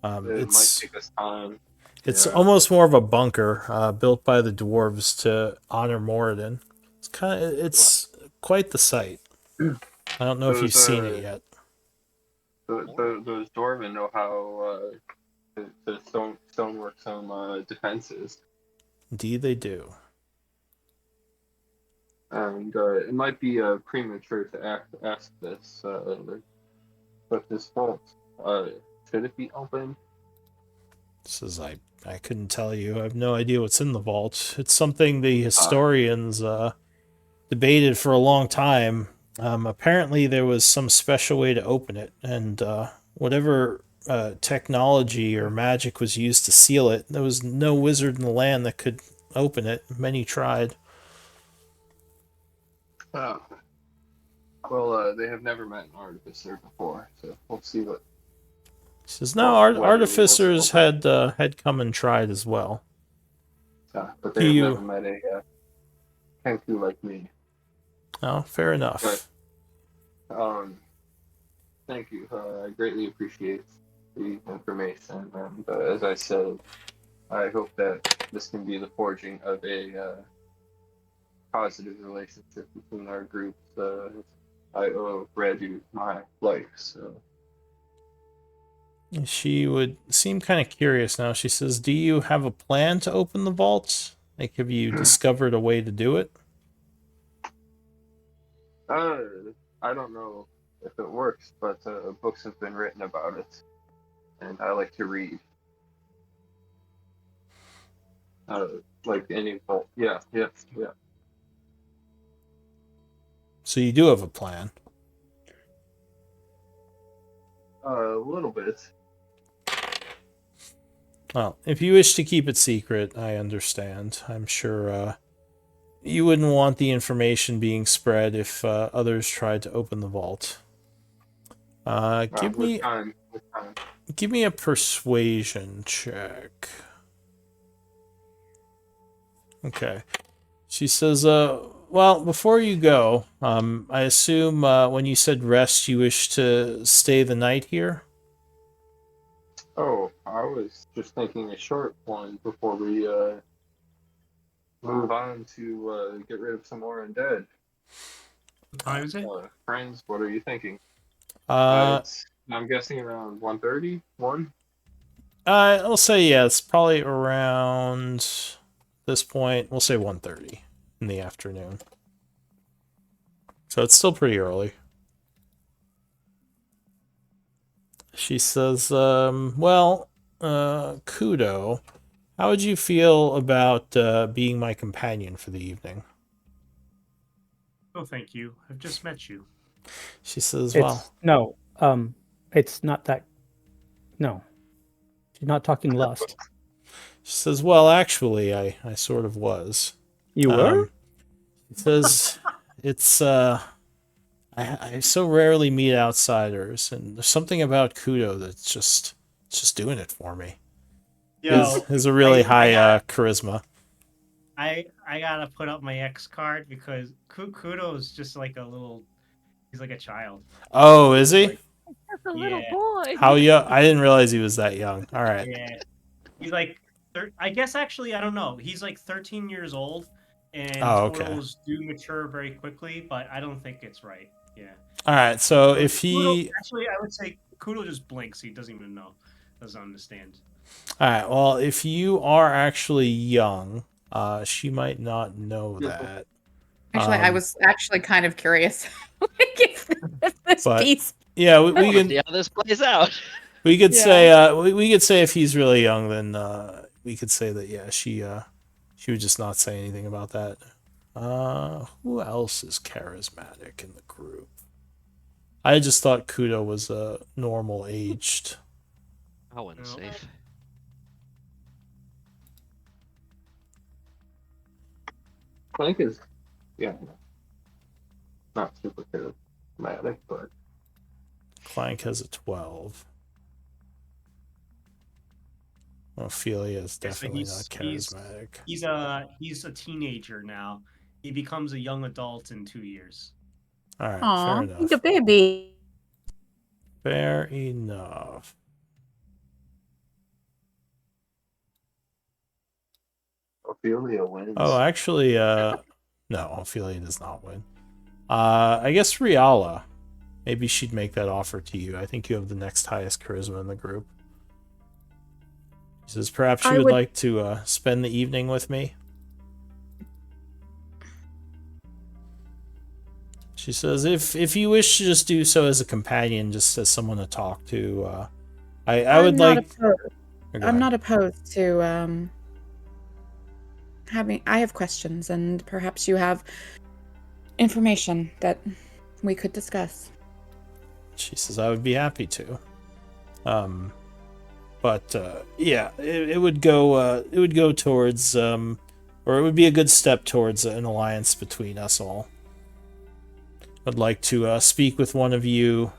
It might take us time. It's almost more of a bunker built by the dwarves to honor Moradin. It's quite the sight. I don't know if you've seen it yet. Those dwarven know how to stonework some defenses. Indeed, they do. And it might be premature to ask this, but this vault, should it be open? Says I couldn't tell you. I have no idea what's in the vault. It's something the historians debated for a long time. Apparently, there was some special way to open it, and whatever technology or magic was used to seal it, there was no wizard in the land that could open it. Many tried. Oh. Well, they have never met an artificer before, so we'll see what. Says no, artificers had come and tried as well. But they have never met a Kenku like me. Oh, fair enough. But, Thank you. I greatly appreciate the information, and as I said, I hope that this can be the forging of a positive relationship between our groups. I owe Reggie my life, so. She would seem kind of curious now. She says, "Do you have a plan to open the vaults? Like, have you discovered a way to do it?" I don't know if it works, but books have been written about it, and I like to read. Like any vault. Yeah. So you do have a plan. A little bit. Well, if you wish to keep it secret, I understand. I'm sure you wouldn't want the information being spread if others tried to open the vault. Give With time. me a persuasion check. Okay. She says, well, before you go, I assume when you said rest, you wish to stay the night here? Oh, I was just thinking a short one before we move on to get rid of some more undead. What time is it? Friends, what are you thinking? I'm guessing around 1:30, 1? I'll say, yeah, it's probably around this point. We'll say 1:30 in the afternoon. So it's still pretty early. She says, well, Kudo, how would you feel about being my companion for the evening? Oh, thank you. I've just met you. She says, well... No, it's not that... No. She's not talking lust. She says, well, actually, I sort of was. You were? She says, it's, I so rarely meet outsiders, and there's something about Kudo that's just doing it for me. Yo, He's a really high charisma. I gotta put up my X card because Kudo is just like he's like a child. Oh, is he? That's a little boy. How young? I didn't realize he was that young. All right. Yeah, he's like, I guess actually I don't know. He's like 13 years old, and totals do mature very quickly, but I don't think it's right. Yeah. All right. So if Kudo, actually, I would say Kudo just blinks. He doesn't even know, doesn't understand. All right. Well, if you are actually young, she might not know that. Actually, I was actually kind of curious. if this piece. Yeah, we can see how this plays out. We could say we could say if he's really young, then we could say that she would just not say anything about that. Who else is charismatic in the group? I just thought Kudo was normal aged. I wasn't safe. Clank is, not super charismatic, but Clank has a 12. Ophelia is definitely not charismatic. He's a teenager now. He becomes a young adult in 2 years. All right, Aww, fair enough. the baby. Fair enough. Ophelia wins. Oh, actually, no, Ophelia does not win. I guess Riala. Maybe she'd make that offer to you. I think you have the next highest charisma in the group. She says, perhaps you would like to spend the evening with me. She says, if you wish to just do so as a companion, just as someone to talk to, I would like... I'm not opposed to having... I have questions, and perhaps you have information that we could discuss. She says, I would be happy to. But yeah, it would go towards, or it would be a good step towards an alliance between us all. I'd like to speak with one of you.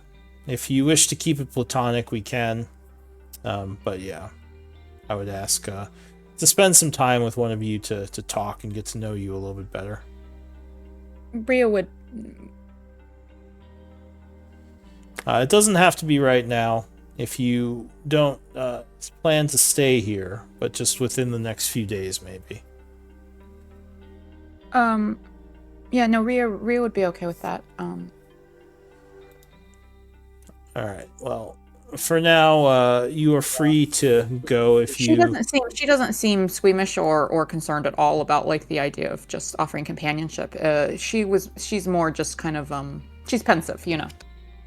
If you wish to keep it platonic, we can. But yeah, I would ask to spend some time with one of you to talk and get to know you a little bit better. Bria would... It doesn't have to be right now. If you don't plan to stay here, but just within the next few days, maybe. Yeah, no, Rhea would be okay with that. All right. Well, for now, you are free to go if She you. doesn't seem squeamish or concerned at all about like the idea of just offering companionship. She's more just kind of she's pensive, you know.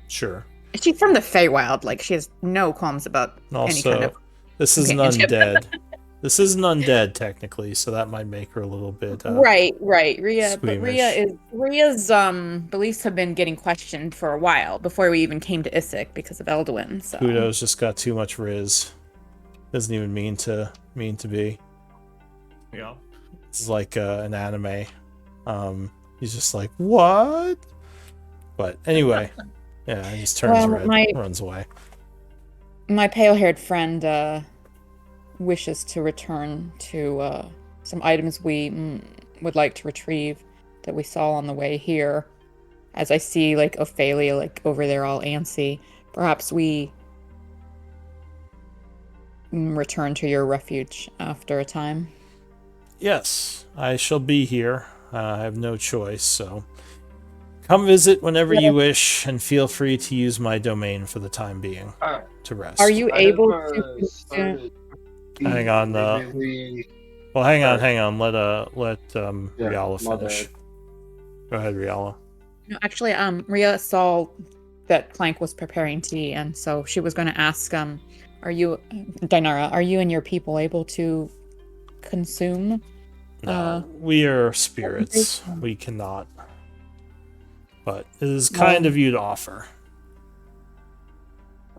Sure. She's from the Feywild, like she has no qualms about any kind of Also, this is an companionship. undead. This is an undead technically, so that might make her a little bit. Right. Rhea, but squeamish. Rhea's beliefs have been getting questioned for a while before we even came to Isik because of Elduin. So Kudo's just got too much riz. Doesn't even mean to be. Yeah. It's like an anime. He's just like, what? But anyway, yeah, he just turns red, runs away. My pale-haired friend wishes to return to some items we would like to retrieve that we saw on the way here. As I see, like, Ophelia, like, over there all antsy. Perhaps we return to your refuge after a time. Yes, I shall be here. I have no choice, so come visit whenever you wish, and feel free to use my domain for the time being to rest. Are you able to? Hang on. Well, hang on. Let Riala finish. Go ahead, Riala. No, actually, Rhea saw that Clank was preparing tea, and so she was going to ask, Dinara, are you and your people able to consume? No, we are spirits. We cannot. But it is kind of you to offer.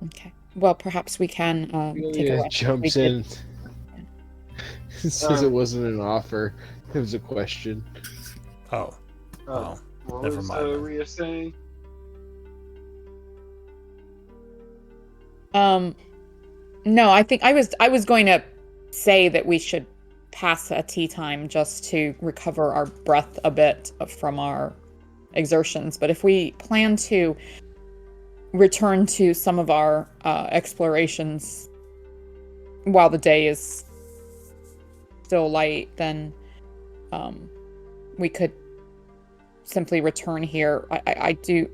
Okay. Well, perhaps we can take a rest. Jumps in. Says it wasn't an offer. It was a question. Oh. What never was mind. Rhea saying? No, I think I was going to say that we should pass a tea time just to recover our breath a bit from our exertions. But if we plan to return to some of our explorations while the day is still light, then we could simply return here. I do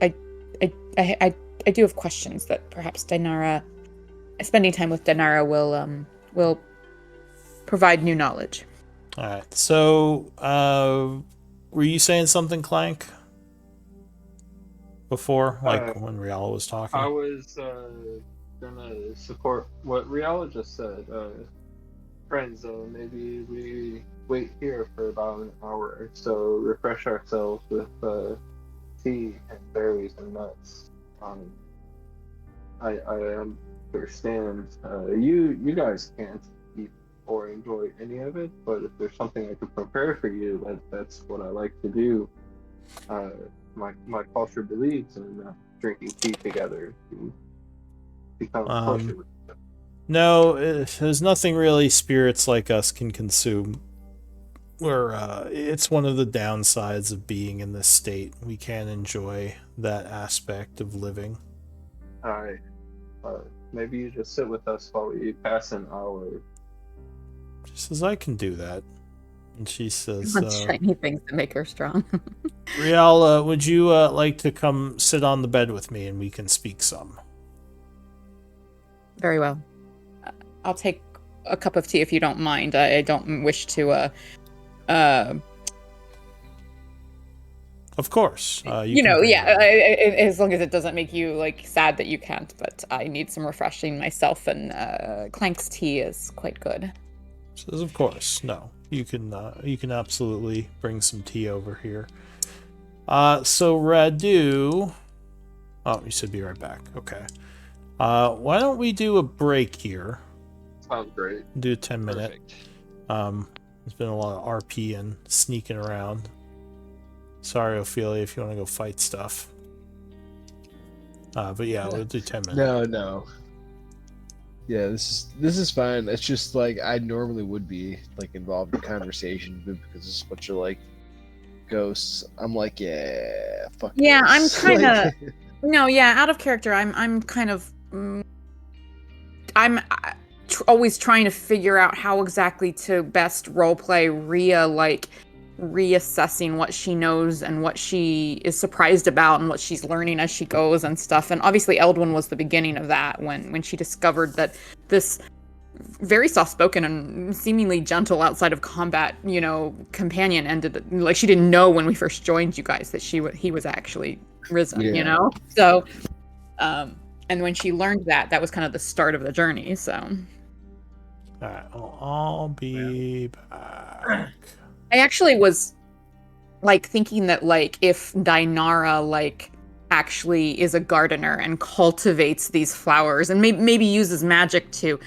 have questions that perhaps spending time with Dinara will provide new knowledge. All right. So, were you saying something, Clank? Before, when Riala was talking? I was gonna support what Riala just said. Friends, maybe we wait here for about an hour or so, refresh ourselves with tea and berries and nuts. I understand you guys can't eat or enjoy any of it, but if there's something I could prepare for you, that's what I like to do. My culture believes in drinking tea together to become closer with each other. No, there's nothing really spirits like us can consume. It's one of the downsides of being in this state. We can't enjoy that aspect of living. Alright. Maybe you just sit with us while we pass an hour. She says, I can do that. And she says, shiny things that make her strong. Riala, would you like to come sit on the bed with me and we can speak some? Very well. I'll take a cup of tea if you don't mind. I don't wish to Of course. as long as it doesn't make you like sad that you can't, but I need some refreshing myself, and Clank's tea is quite good. Says, of course. No. You can absolutely bring some tea over here. So Radu, you said be right back. Okay. Why don't we do a break here? Sounds great. Do a 10-minute. There's been a lot of RP and sneaking around. Sorry, Ophelia, if you want to go fight stuff. But yeah, we'll do 10 minutes. No. Yeah, this is fine. It's just like I normally would be like involved in conversation, but because it's a bunch of like ghosts, I'm like, yeah, fuck. Yeah, this. I'm kind of. No, yeah, out of character. I'm kind of I'm always trying to figure out how exactly to best roleplay Rhea, like reassessing what she knows and what she is surprised about and what she's learning as she goes and stuff. And obviously Eldwin was the beginning of that when she discovered that this very soft-spoken and seemingly gentle outside of combat, companion ended, like, she didn't know when we first joined you guys that he was actually risen, So and when she learned that was kind of the start of the journey. So Alright, I'll be back. I actually was like thinking that, like, if Dinara like actually is a gardener and cultivates these flowers and maybe uses magic to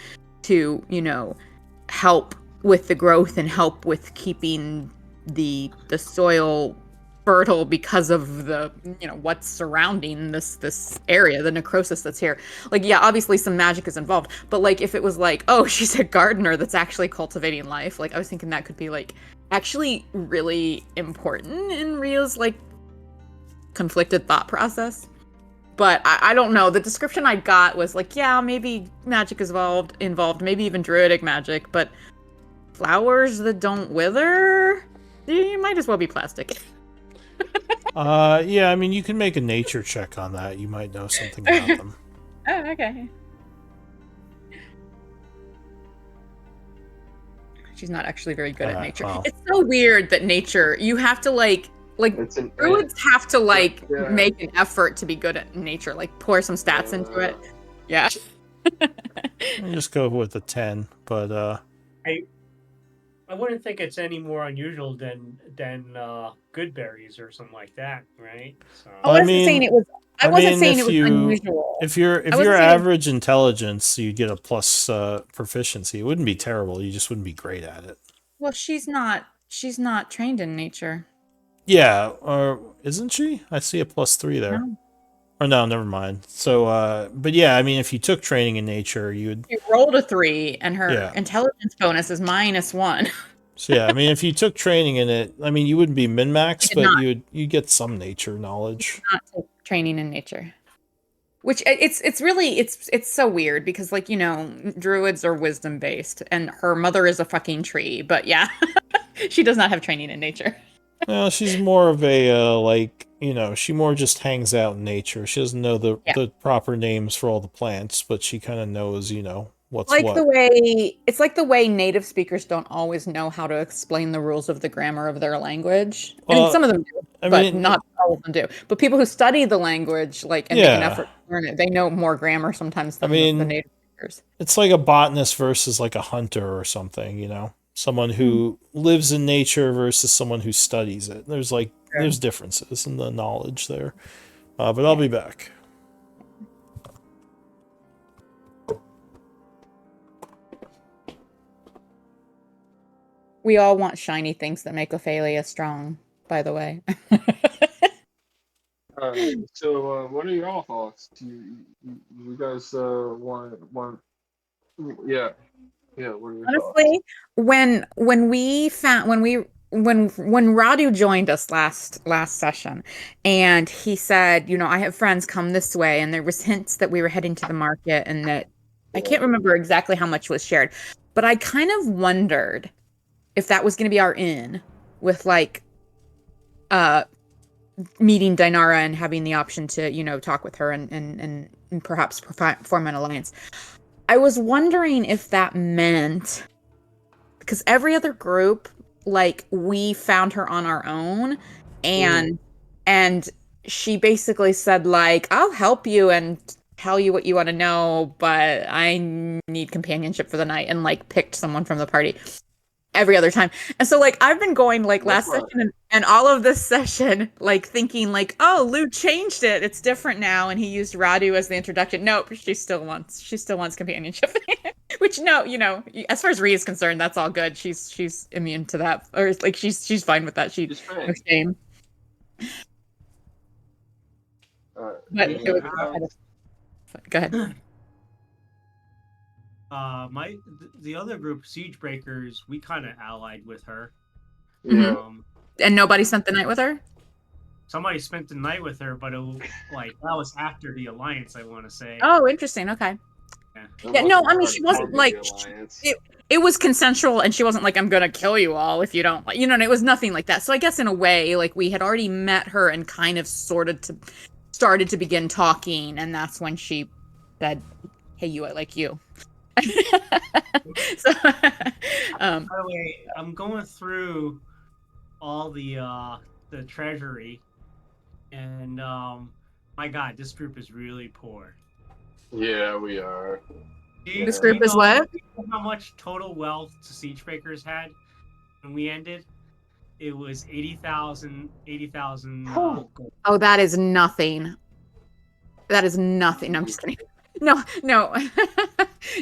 help with the growth and help with keeping the soil fertile because of the what's surrounding this area, the necrosis that's here. Like, yeah, obviously some magic is involved, but like if it was like, oh, she's a gardener that's actually cultivating life, like I was thinking that could be like actually really important in Rio's like conflicted thought process. But I don't know. The description I got was like, yeah, maybe magic is involved, maybe even druidic magic, but flowers that don't wither, you might as well be plastic. Yeah, I mean, you can make a nature check on that. You might know something about them. Oh, okay. She's not actually very good at nature. Well. It's so weird that nature, you have to like druids have to make an effort to be good at nature, like pour some stats into it. Yeah. I'll just go with a 10, but I wouldn't think it's any more unusual than good berries or something like that, right? So. I wasn't saying it was unusual. If you're average intelligence, you'd get a plus proficiency. It wouldn't be terrible. You just wouldn't be great at it. Well, she's not trained in nature. Yeah, or isn't she? I see a +3 there. No. Or no, never mind. So, but yeah, I mean, if you took training in nature, you'd... She rolled a 3, and her intelligence bonus is -1. So yeah, I mean, if you took training in it, I mean, you wouldn't be min-max, but you'd get some nature knowledge. Not take training in nature. Which it's really so weird because, like, druids are wisdom based, and her mother is a fucking tree. But yeah, she does not have training in nature. Well, she's more of a she more just hangs out in nature. She doesn't know the proper names for all the plants, but she kind of knows what's like what. It's like the way native speakers don't always know how to explain the rules of the grammar of their language. I mean, some of them do, not all of them do. But people who study the language, like, and make an effort to learn it, they know more grammar sometimes than the native speakers. It's like a botanist versus like a hunter or something, someone who lives in nature versus someone who studies it. There's differences in the knowledge there. But I'll be back. We all want shiny things that make Ophelia strong, by the way. So what are your thoughts? You guys want? Yeah. What are your Honestly, thoughts? when Radu joined us last session, and he said, I have friends come this way, and there was hints that we were heading to the market, and that I can't remember exactly how much was shared, but I kind of wondered if that was going to be our in with like meeting Dinara and having the option to talk with her and perhaps form an alliance. I was wondering if that meant, because every other group, like, we found her on our own, and she basically said, like, I'll help you and tell you what you want to know, but I need companionship for the night, and like picked someone from the party every other time. And so, like, I've been going like last session and all of this session, like thinking like, oh, Lou changed it, it's different now, and he used Radu as the introduction. Nope, she still wants companionship. Which, no, as far as Rhea is concerned, that's all good. She's immune to that, or like she's fine with that. She's no shame. But go ahead. The other group, Siege Breakers, we kind of allied with her. Yeah. And nobody spent the night with her? somebody spent the night with her, but that was after the alliance. I want to say. Oh, interesting. Okay. Yeah. No, I mean, she wasn't like it was consensual, and she wasn't like, I'm gonna kill you all if you don't, and it was nothing like that. So I guess in a way, like, we had already met her and kind of started to begin talking, and that's when she said, "Hey, you, I like you." So, by the way, I'm going through all the treasury, and my God, this group is really poor. Yeah, we are. This group is what? Do you know how much total wealth Siegebreakers had when we ended? It was 80,000. Oh, that is nothing. That is nothing. No, I'm just kidding. No.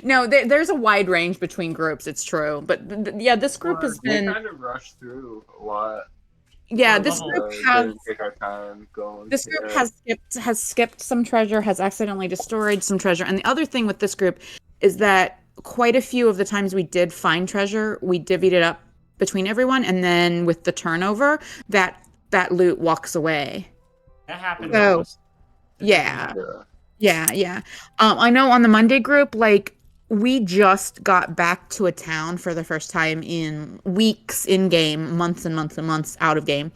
No, there's a wide range between groups. It's true, but yeah, this group has been. We kind of rushed through a lot. Yeah, this group has. Take our time going. This group has skipped some treasure, has accidentally destroyed some treasure, and the other thing with this group is that quite a few of the times we did find treasure, we divvied it up between everyone, and then with the turnover, that loot walks away. That happened. So, yeah. I know on the Monday group, like, we just got back to a town for the first time in weeks in game, months and months and months out of game,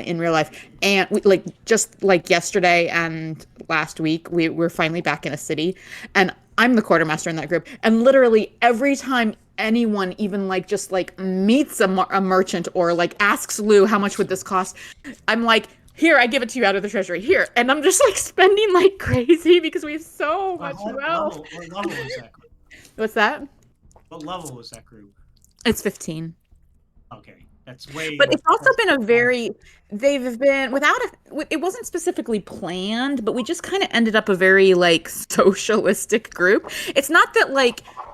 in real life, and we, just like yesterday and last week, we're finally back in a city, and I'm the quartermaster in that group, and literally every time anyone even just meets a merchant or asks Lou how much would this cost, I'm like, here, I give it to you out of the treasury. Here. And I'm just spending like crazy because we have so much wealth. What level was that group? What's that? What level was that group? It's 15. Okay. That's way. But it's also been they've been it wasn't specifically planned, but we just kind of ended up a very socialistic group. It's not that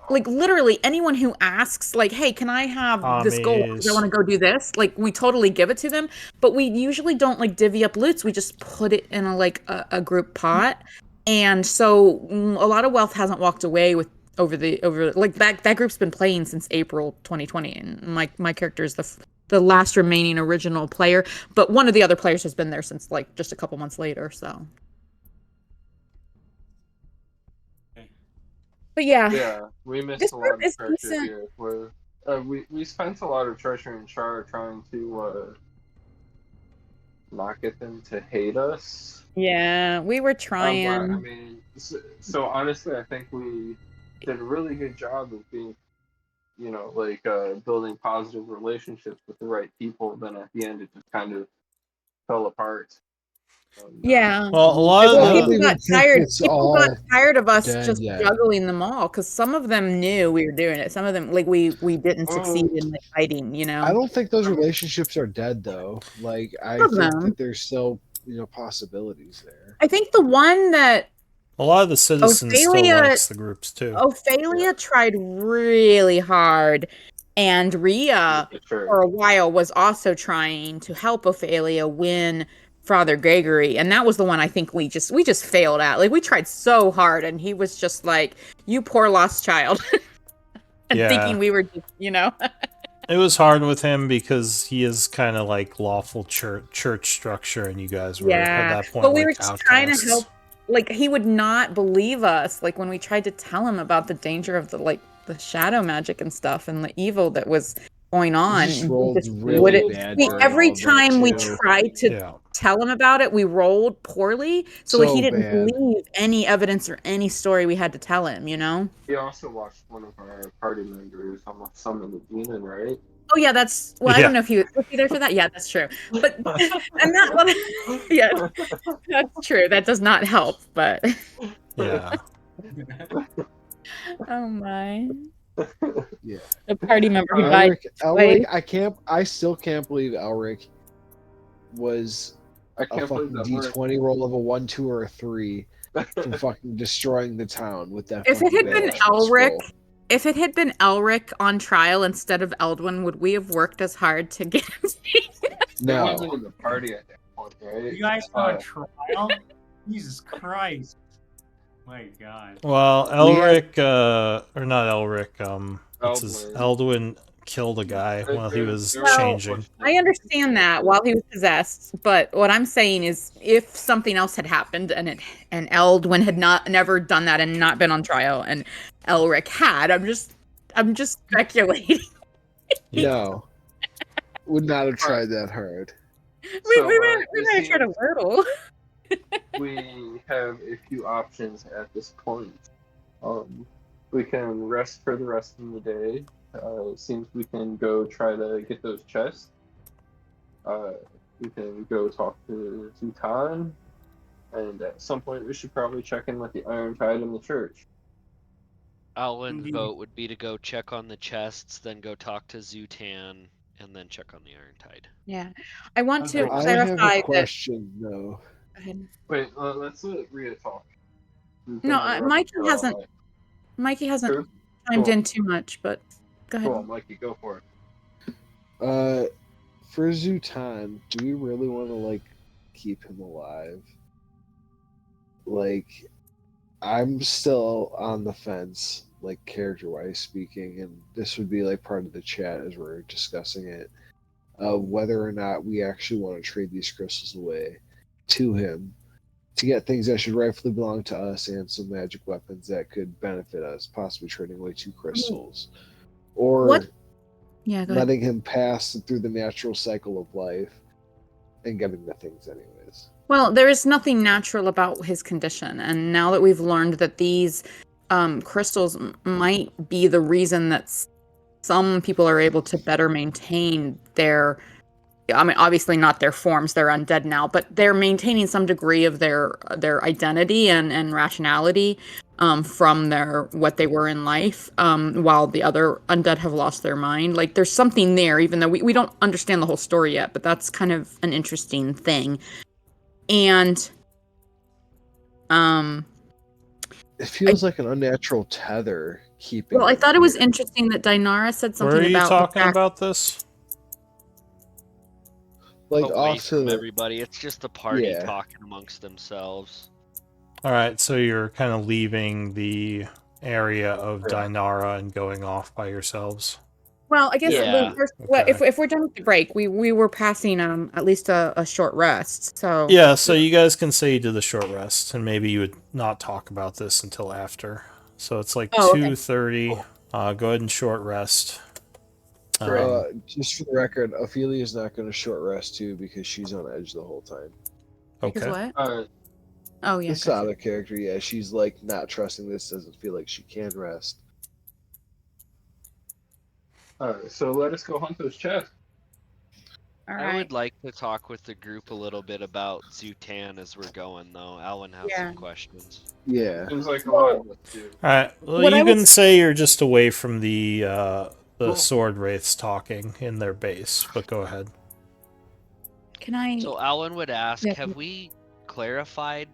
literally anyone who asks hey, can I have this gold because I want to go do this, we totally give it to them, but we usually don't divvy up loots. We just put it in a group pot, and so a lot of wealth hasn't walked away over that group's been playing since April 2020, and my character is the last remaining original player, but one of the other players has been there since just a couple months later, so. But yeah, we missed a lot of treasure here. We spent a lot of treasure in Char trying to not get them to hate us. Yeah, we were trying. I mean, so honestly, I think we did a really good job of being, building positive relationships with the right people. Then at the end, it just kind of fell apart. Yeah. Well, a lot of people got tired. People got tired of us just juggling them all, because some of them knew we were doing it. Some of them, we didn't succeed in fighting. I don't think those relationships are dead, though. I think that there's still possibilities there. I think the one that a lot of the citizens still likes the groups too. Ophelia tried really hard, and Rhea for a while was also trying to help Ophelia win Father Gregory, and that was the one I think we just failed at. We tried so hard, and he was just like, "You poor lost child," and thinking we were just, It was hard with him because he is kind of lawful church structure, and you guys were at that point. But we were just trying to help. He would not believe us. When we tried to tell him about the danger of the shadow magic and stuff and the evil that was going on. Every time we tried to tell him about it, we rolled poorly, so he didn't believe any evidence or any story we had to tell him. He also watched one of our party members almost summon the demon, right? Oh yeah, that's I don't know if was he there for that. Yeah, that's true. But and that one, yeah, that's true. That does not help, but yeah. Oh my. Yeah. The party member who died. Elric, I still can't believe Elric was a fucking D20 roll of a 1, 2, or a 3 from fucking destroying the town with that. If it had been Elric on trial instead of Eldwin, would we have worked as hard to get him? No. He wasn't in the party at that point, right? You guys on trial? Jesus Christ. My God. Well, Elric, or not Elric, Eldwin killed a guy while he was Well, changing. I understand that while he was possessed, but what I'm saying is, if something else had happened and Eldwin had never done that and not been on trial, and Elric had, I'm just speculating. No, would not have tried that hard. we might have tried a little. We have a few options at this point. We can rest for the rest of the day. It seems we can go try to get those chests. We can go talk to Zutan, and at some point we should probably check in with the Iron Tide in the church. Alwyn's vote would be to go check on the chests, then go talk to Zutan, and then check on the Iron Tide. Yeah, I want to I clarify have a question though. Go ahead. Wait, let's let Rhea talk. No, Mikey hasn't True? chimed Cool. in too much, but go ahead. Cool, Mikey, go for it. For Zutan, do we really want to like keep him alive? Like, I'm still on the fence, like character-wise speaking, and this would be like part of the chat as we're discussing it, whether or not we actually want to trade these crystals away to him to get things that should rightfully belong to us and some magic weapons that could benefit us, possibly trading away 2 crystals, or What? Yeah, go ahead. letting him pass through the natural cycle of life and getting the things anyways. Well, there is nothing natural about his condition, and now that we've learned that these crystals might be the reason that some people are able to better maintain their, I mean, obviously not their forms, they're undead now, but they're maintaining some degree of their identity and rationality from what they were in life, while the other undead have lost their mind. Like, there's something there, even though we don't understand the whole story yet, but that's kind of an interesting thing. And it feels like an unnatural tether keeping. Well, I thought it was interesting that Dinara said something Where are you about talking about this? Like Away off to from the everybody. It's just the party Yeah. talking amongst themselves. Alright, so you're kind of leaving the area of Dinara and going off by yourselves. Well, I guess Yeah. first, Okay. if we're done with the break, we were passing at least a short rest. So Yeah, so you guys can say you did a short rest, and maybe you would not talk about this until after. So it's like Oh, okay. 2:30. Go ahead and short rest. just for the record, Ophelia's not going to short rest too because she's on edge the whole time. Because Okay. what? Oh yeah. The Sada character, yeah, she's like not trusting this, doesn't feel like she can rest. Alright, so let us go hunt those chests. All I right. would like to talk with the group a little bit about Zutan as we're going, though. Alan has Yeah. some questions. Yeah. Seems like a lot of us do. Alright, well, What you I can was- say you're just away from the Cool. sword wraiths talking in their base, but go ahead. Can I? So Alan would ask, Yeah. have we clarified,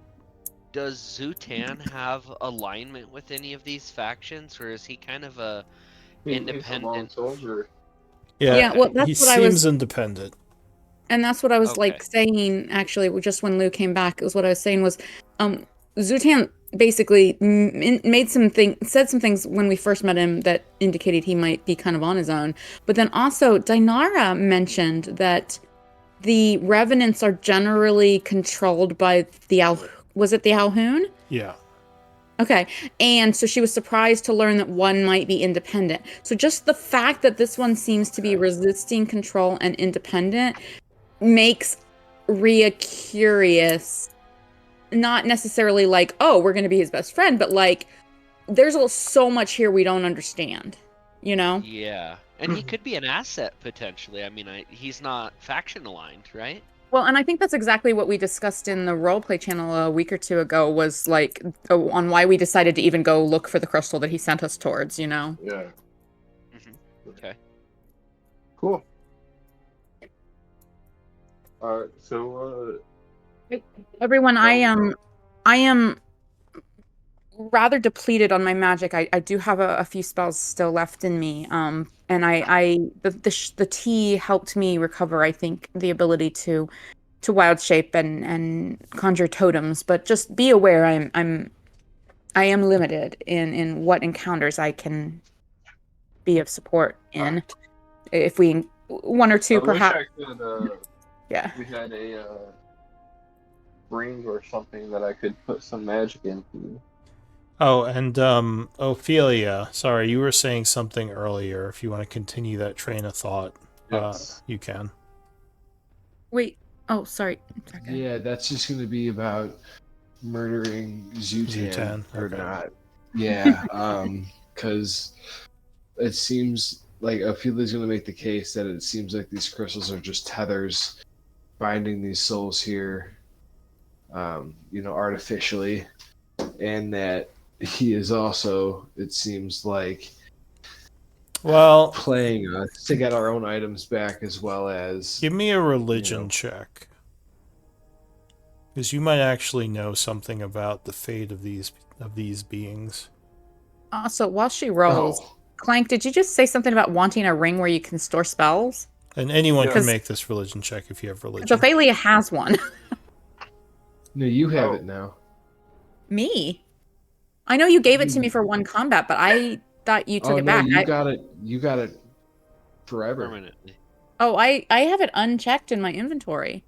does Zutan have alignment with any of these factions, or is he kind of a He's a lone independent? soldier. Yeah, well, that's he what I was- seems independent. And that's what I was Okay. like saying, actually, just when Lou came back, was what I was saying was, Zutan basically said some things when we first met him that indicated he might be kind of on his own. But then also, Dinara mentioned that the revenants are generally controlled by was it the Alhoon? Yeah. Okay, and so she was surprised to learn that one might be independent. So just the fact that this one seems to be resisting control and independent makes Rhea curious. Not necessarily like, oh, we're going to be his best friend, but like, there's so much here we don't understand, you know? Yeah, and he could be an asset potentially. I mean, he's not faction aligned, right? Well, and I think that's exactly what we discussed in the roleplay channel a week or two ago, was like on why we decided to even go look for the crystal that he sent us towards, you know? Yeah. Okay. Cool. Alright, so Everyone, I am rather depleted on my magic. I do have a few spells still left in me. And the tea helped me recover, I think, the ability to wild shape and conjure totems. But just be aware, I am limited in what encounters I can be of support in. If we one or two, I wish perhaps. I could. Yeah. We had a ring or something that I could put some magic into. Oh, and Ophelia, sorry, you were saying something earlier. If you want to continue that train of thought, Yes. you can. Wait. Oh, sorry. Okay. Yeah, that's just going to be about murdering Zutan or okay. not. Yeah, because it seems like Ophelia's going to make the case that it seems like these crystals are just tethers binding these souls here, artificially, and that he is also, it seems like, playing us to get our own items back, as well as give me a religion check, because you might actually know something about the fate of these beings. So while she rolls, Clank, did you just say something about wanting a ring where you can store spells? And anyone can make this religion check if you have religion. So Ophelia has one. No, you have it now. Me? I know you gave it to me for one combat, but I thought you took it back. You got it. You got it forever. Permanently. Oh, I have it unchecked in my inventory.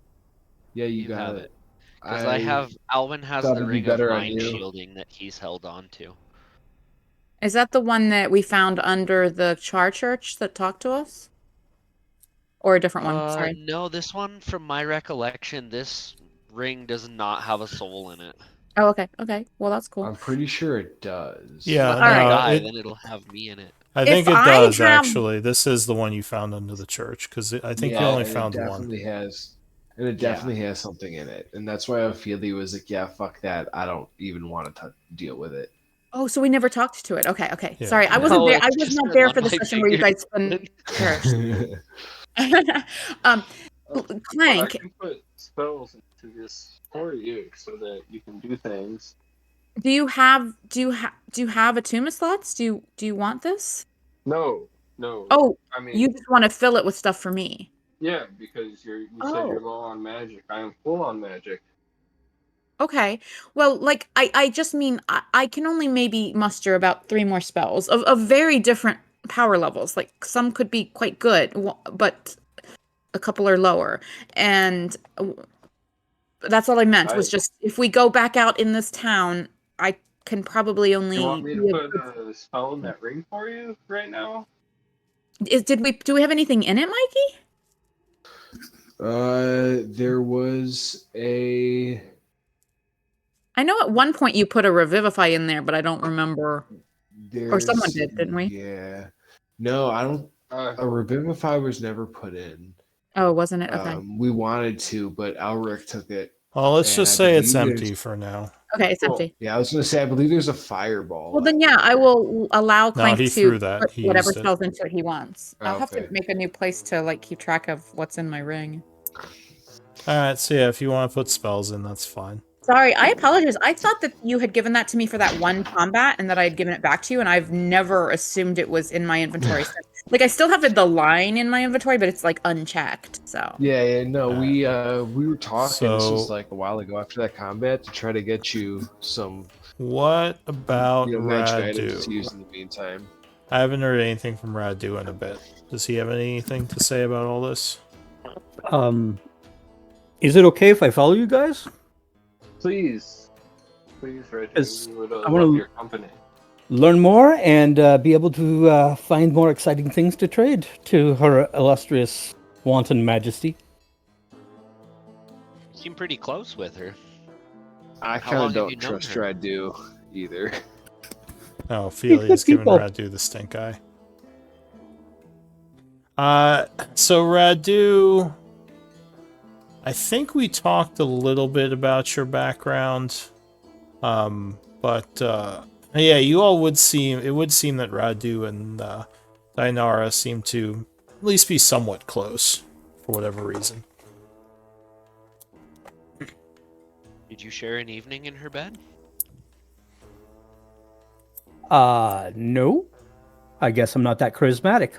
Yeah, you got it. Because Alwyn has the ring of mind shielding that he's held on to. Is that the one that we found under the Char Church that talked to us? Or a different one? Sorry. No, this one, from my recollection, this ring does not have a soul in it. Oh, okay. Okay. Well, that's cool. I'm pretty sure it does. Yeah, then it'll have me in it. I think it does, actually. This is the one you found under the church, because I think you only found one. It definitely has. And it definitely has something in it. And that's why Ophelia was like, yeah, fuck that. I don't even want to deal with it. Oh, so we never talked to it. Okay, okay. Yeah. Sorry, I wasn't there. I was not there for the session where you guys spent first. Clank. I can put spells into this for you so that you can do things. Do you have attunement slots? Do you want this? No. Oh, I mean, you just want to fill it with stuff for me. Yeah, because you said you're low on magic. I am full on magic. Okay. Well, like I just mean I can only maybe muster about 3 more spells of very different power levels. Like some could be quite good, but a couple are lower. And that's all I meant was just if we go back out in this town, I can probably only. You want me to put a spell in that ring for you right now? Do we have anything in it, Mikey? There was a. I know at one point you put a revivify in there, but I don't remember. Or someone did, didn't we? Yeah. No, I don't. A revivify was never put in. Oh, wasn't it? Okay. We wanted to, but Alric took it. Well, let's just say it's empty for now. Okay, it's empty. Yeah, I was going to say, I believe there's a fireball. Well, then, yeah, I will allow Clank to put whatever spells into it he wants. I'll have to make a new place to like keep track of what's in my ring. All right, so yeah, if you want to put spells in, that's fine. Sorry, I apologize. I thought that you had given that to me for that one combat and that I had given it back to you, and I've never assumed it was in my inventory. Like, I still have the line in my inventory, but it's like unchecked. So yeah, no, we were talking. This was like a while ago after that combat to try to get you some. What about magic items Radu? to use in the meantime. I haven't heard anything from Radu in a bit. Does he have anything to say about all this? Is it okay if I follow you guys? Please, Reggie. We would I wanna love your company. Learn more and be able to find more exciting things to trade to her illustrious wanton majesty. You seem pretty close with her. I How kind long of have you don't known trust her? Radu either. Oh, Ophelia's giving people. Radu the stink eye. So Radu, I think we talked a little bit about your background, but yeah, you all would seem that Radu and Dinara seem to at least be somewhat close for whatever reason. Did you share an evening in her bed? No. I guess I'm not that charismatic.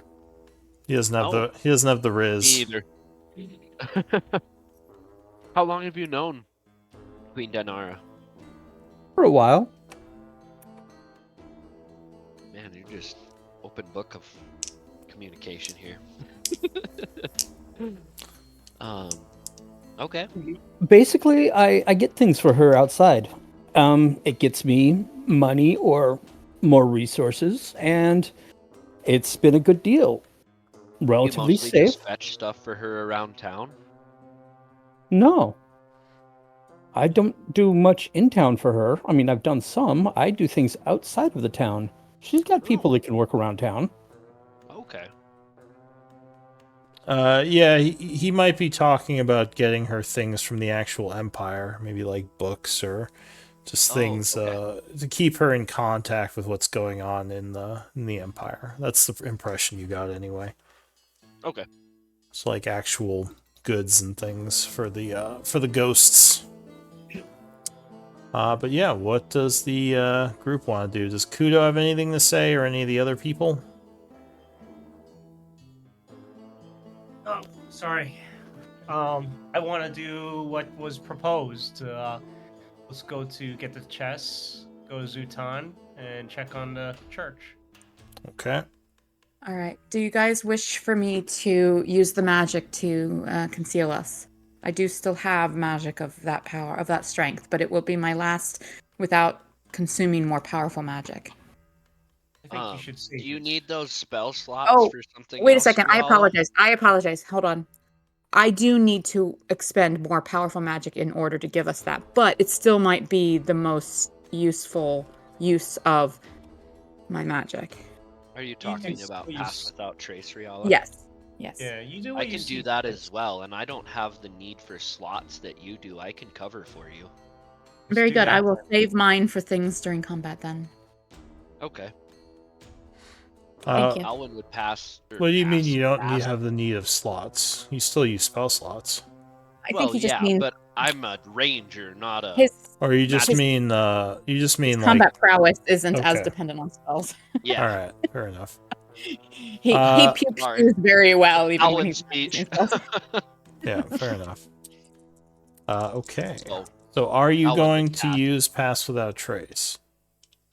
He doesn't have the riz. Me either. How long have you known Queen Dinara? For a while. Man, you're just open book of communication here. Okay. Basically, I get things for her outside. It gets me money or more resources, and it's been a good deal. You Relatively mostly safe. just fetch stuff for her around town? No, I don't do much in town for her. I mean, I've done some. I do things outside of the town. She's got people that can work around town. Okay. Yeah, he might be talking about getting her things from the actual Empire, maybe like books or just things to keep her in contact with what's going on in the Empire. That's the impression you got anyway. Okay. It's like actual goods and things for the ghosts. But yeah, what does the group want to do? Does Kudo have anything to say, or any of the other people? Oh, sorry. I want to do what was proposed. Let's go to get the chess, go to Zutan, and check on the church. Okay. All right. Do you guys wish for me to use the magic to conceal us? I do still have magic of that power, of that strength, but it will be my last without consuming more powerful magic. I think you should see. Do you need those spell slots Oh, for something wait a else, second. I Riala? apologize. Hold on. I do need to expend more powerful magic in order to give us that, but it still might be the most useful use of my magic. Are you talking about Pass Without Trace, Riala? Yes. Yes. Yeah, you do. I can do that as well, and I don't have the need for slots that you do. I can cover for you. Very good. I will save mine for things during combat then. Okay. Thank you. Alwyn would pass. What do you mean you don't have the need of slots? You still use spell slots. I think he just means but I'm a ranger, not a. Or you just mean his like combat prowess isn't as dependent on spells. Yeah. All right, fair enough. He pew-pews very well, even when he's speech. Yeah, fair enough. Okay. So, So are you Alwyn going would to use Pass Without Trace?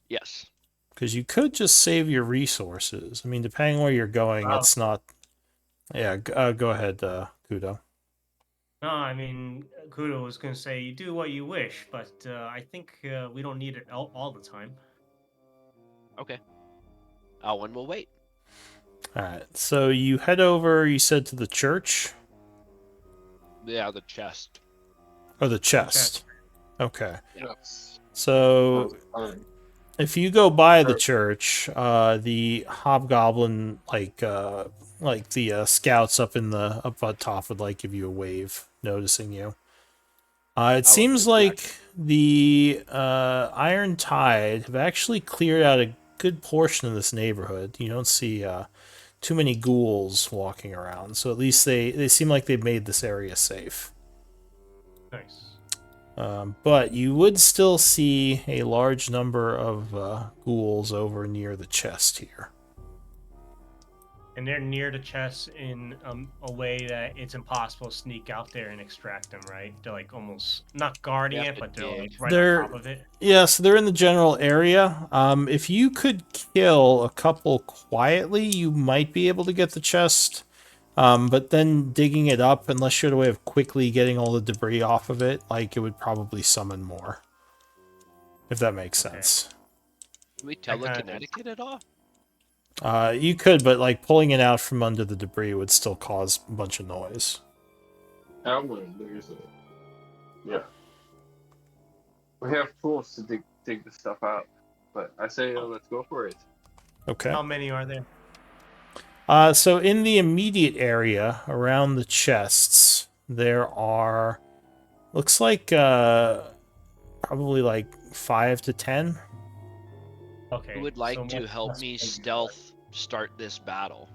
Yes. Because you could just save your resources. I mean, depending where you're going, it's not. Yeah, go ahead, Kudo. No, I mean, Kudo was going to say, you do what you wish, but I think we don't need it all the time. Okay. Alwyn will wait. All right. So you head over. You said to the church. Yeah, the chest. Oh, the chest. Okay. Yes. So if you go by the church, the hobgoblin, like the scouts up top would give you a wave, noticing you. It seems like the Iron Tide have actually cleared out a good portion of this neighborhood. You don't see too many ghouls walking around, so at least they seem like they've made this area safe. Nice. But you would still see a large number of ghouls over near the chest here. And they're near the chest in a way that it's impossible to sneak out there and extract them, right? They're almost not guarding it, but they're right on top of it. Yeah, so they're in the general area. If you could kill a couple quietly, you might be able to get the chest. But then digging it up, unless you had a way of quickly getting all the debris off of it, it would probably summon more. If that makes sense. Can we telekinetic it at all? You could, but pulling it out from under the debris would still cause a bunch of noise. Alwyn, there's yeah. We have tools to dig the stuff out, but I say let's go for it. Okay. How many are there? So in the immediate area around the chests, there are, looks like probably 5 to 10. Okay. Who would like to help me stealth start this battle?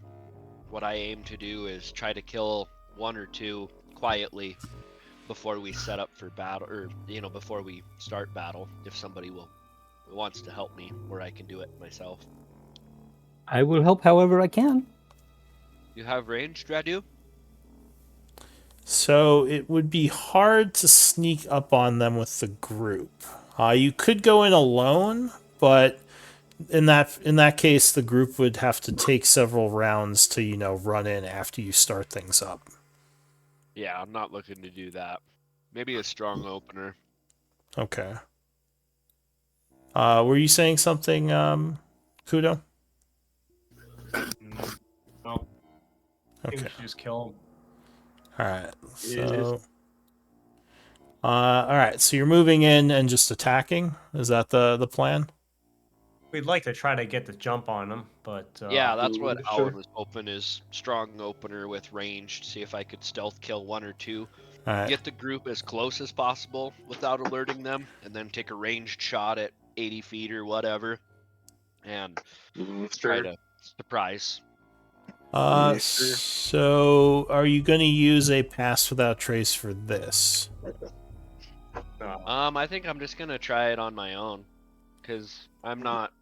What I aim to do is try to kill one or two quietly before we set up for battle, or before we start battle. If somebody wants to help me, or I can do it myself. I will help however I can. You have range, Dradu? So it would be hard to sneak up on them with the group. You could go in alone, but in that case, the group would have to take several rounds to, run in after you start things up. Yeah, I'm not looking to do that. Maybe a strong opener. Okay. Were you saying something, Kudo? No. I think Okay. we should just kill him. All right. So, all right. So you're moving in and just attacking. Is that the plan? We'd like to try to get the jump on him, but Yeah, that's what Sure. Alan was hoping is strong opener with ranged. See if I could stealth kill one or two. All right. Get the group as close as possible without alerting them, and then take a ranged shot at 80 feet or whatever, and try to surprise. Sure. So are you going to use a pass without trace for this? I think I'm just gonna try it on my own, cause I'm not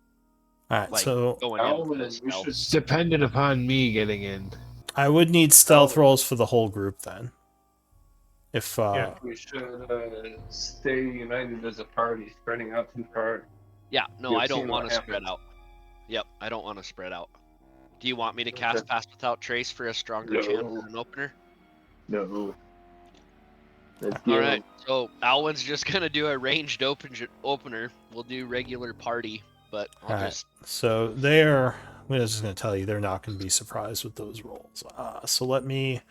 All right. like So going in for this stealth. It's dependent upon me getting in. I would need stealth rolls for the whole group then. If Yeah. We should stay united as a party, spreading out too far. Yeah, no, You've I don't seen want what to spread happens. out. Yep, I don't want to spread out. Do you want me to cast Pass Without Trace for a stronger chance than an opener? No. All right, so Alwyn's just gonna do a ranged opener. We'll do regular party, but I'll all right. just So they're. I was just going to tell you they're not going to be surprised with those rolls. So let me I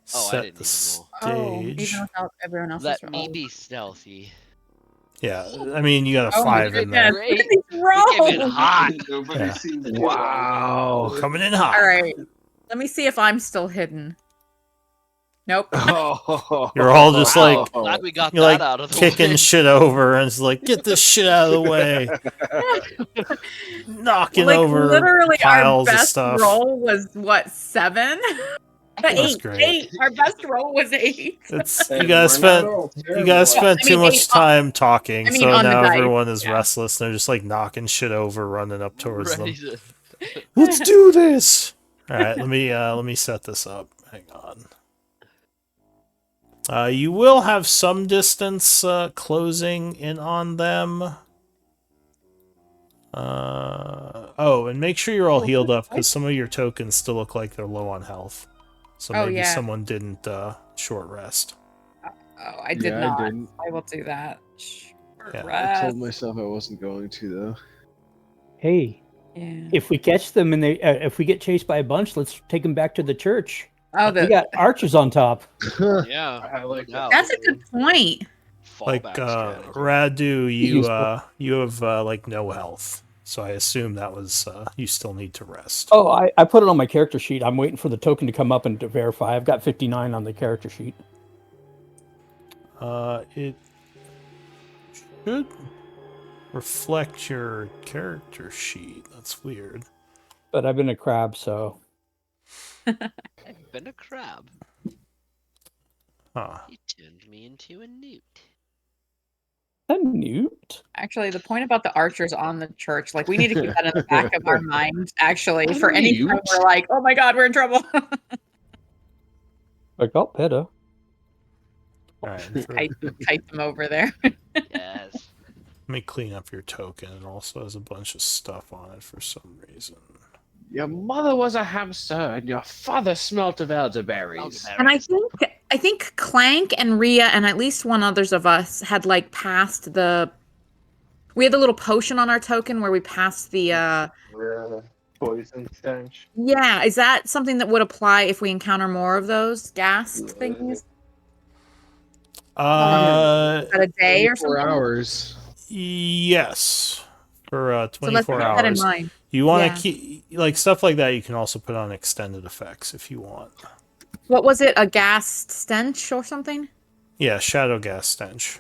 set didn't the even roll. stage. Even without everyone else's Let me rolls. be stealthy. Yeah, I mean you got a Oh my 5 in there. Great. These We came in rolls! hot. Nobody Yeah. seems to Wow. Coming in hot. All right. Let me see if I'm still hidden. Nope. Oh, You're all just Wow, like glad we got you're that like out of the kicking way. shit over, and it's like get this shit out of the way, knocking Like over literally, our piles of best stuff. roll was what, 7? That's Eight. great. 8. Our best roll was 8. It's Hey, you guys we're not spent all you terrible. guys spent I too mean, much 8 time talking, I mean, so on the now dice, everyone is yeah. restless. They're just like knocking shit over, running up towards Ready them. to... Let's do this. All right, let me set this up. Hang on. You will have some distance closing in on them. Oh, and make sure you're all healed up because some of your tokens still look like they're low on health. So Oh, maybe yeah. someone didn't short rest. Oh, I did Yeah, not. I didn't. I will do that. Yeah. I told myself I wasn't going to though. Hey, Yeah. if we catch them and if we get chased by a bunch, let's take them back to the church. Oh, We got archers on top. Yeah, I like no doubt. that's a good point. Like Fallback strategy. Radu, Useful. you have like no health, so I assume that was you still need to rest. Oh, I put it on my character sheet. I'm waiting for the token to come up and to verify. I've got 59 on the character sheet. It should reflect your character sheet. That's weird. But I've been a crab, so I've been a crab. Huh. You turned me into a newt. a newt. Actually, the point about the archers on the church, like we need to keep that in the back of our mind. Actually, for any time we're like, oh my god, we're in trouble. I got better. All right. For, Type them over there. Yes. let me clean up your token. It also has a bunch of stuff on it for some reason. Your mother was a hamster, and your father smelt of elderberries. And I think Clank and Rhea and at least one others of us had like passed the. We had the little potion on our token where we passed the. Poison stench. Yeah, is that something that would apply if we encounter more of those gassed things? At a day or 24 something. hours. Yes. For So let's 24 keep that in hours. mind. You want to Yeah. keep like stuff like that. You can also put on extended effects if you want. What was it? A gas stench or something? Yeah, shadow gas stench.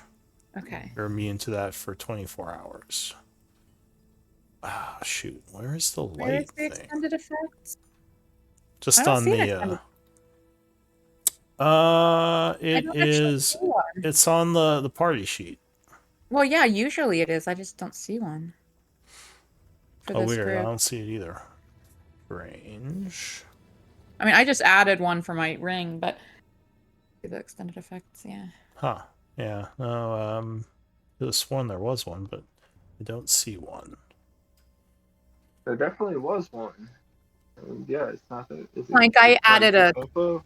Okay. You're immune to that for 24 hours. Ah, shoot. Where is the Where is light the thing? extended effects? Just I don't on see an the extended- it don't actually is see one. it's on the party sheet. Well, yeah, usually it is. I just don't see one. For Oh, this weird. I group. don't see it either. Range. I mean, I just added one for my ring, but the extended effects, yeah. Huh. Yeah. No, I could have sworn there was one, but I don't see one. There definitely was one. Yeah, it's not that. Is it, Clank, it's not a topo?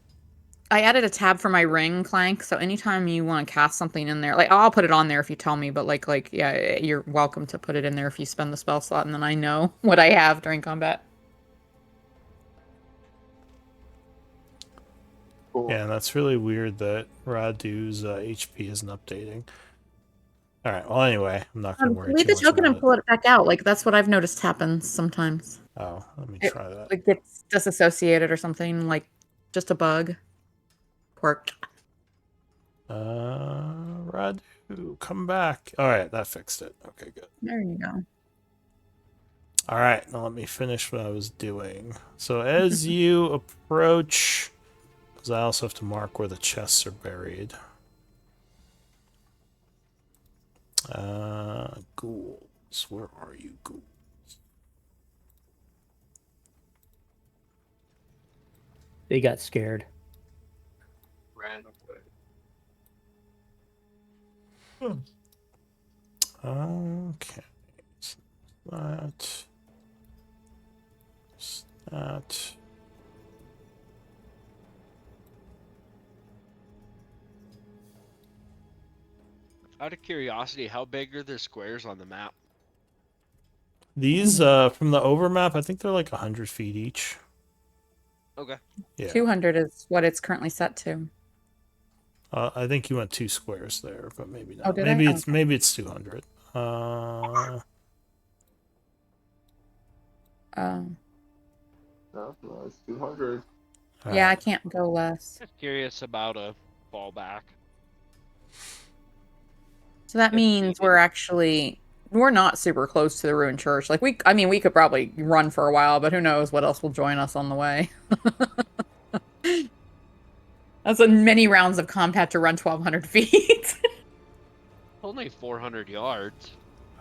I added a tab for my ring, Clank. So anytime you want to cast something in there, like I'll put it on there if you tell me. But yeah, you're welcome to put it in there if you spend the spell slot, and then I know what I have during combat. Cool. Yeah, and that's really weird that Radu's HP isn't updating. All right. Well, anyway, I'm not going to worry Delete too the much token about and it. pull it back out. Like that's what I've noticed happens sometimes. Oh, let me It try that. like gets disassociated or something. Like just a bug. Quirk. Radu, come back. All right, that fixed it. Okay, good. There you go. All right, now let me finish what I was doing. So as you approach, because I also have to mark where the chests are buried. Ghouls. Where are you, ghouls? They got scared. Ran away. Okay. So that. That. Out of curiosity, how big are the squares on the map? These, from the overmap, I think they're like 100 feet each. Okay. Yeah. 200 is what it's currently set to. I think you went 2 squares there, but maybe not. Oh, did maybe I? it's maybe it's 200. Oh. No, it's 200. Yeah, I can't go less. Just curious about a fallback. So that means we're not super close to the ruined church. Like we could probably run for a while, but who knows what else will join us on the way. That's many rounds of combat to run 1,200 feet. Only 400 yards.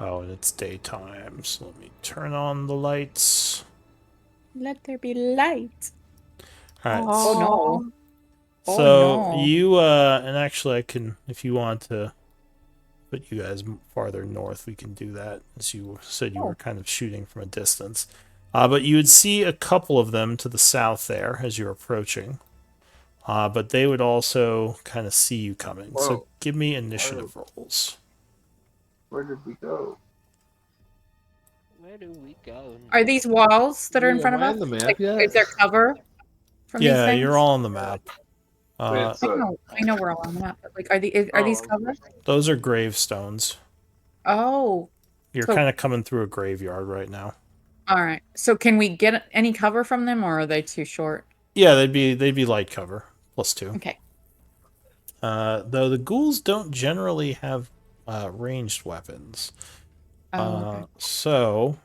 Oh, and it's daytime, so let me turn on the lights. Let there be light. All right. Oh no. So no. you and actually I can, if you want to put you guys farther north, we can do that. As you said, you were kind of shooting from a distance. But you would see a couple of them to the south there as you're approaching. But they would also kind of see you coming. Whoa. So give me initiative rolls. Where did we go? Where do we go? Are these walls that are in Am front of I us? on the map Like, yet? is there cover from these Yeah, things? you're all on the map. It's, I know we're all on the map, but like, are these covered? Those are gravestones. Oh, You're So- kind of coming through a graveyard right now. all right. So can we get any cover from them, or are they too short? Yeah, they'd be light cover +2. Okay. Though the ghouls don't generally have ranged weapons. Okay. So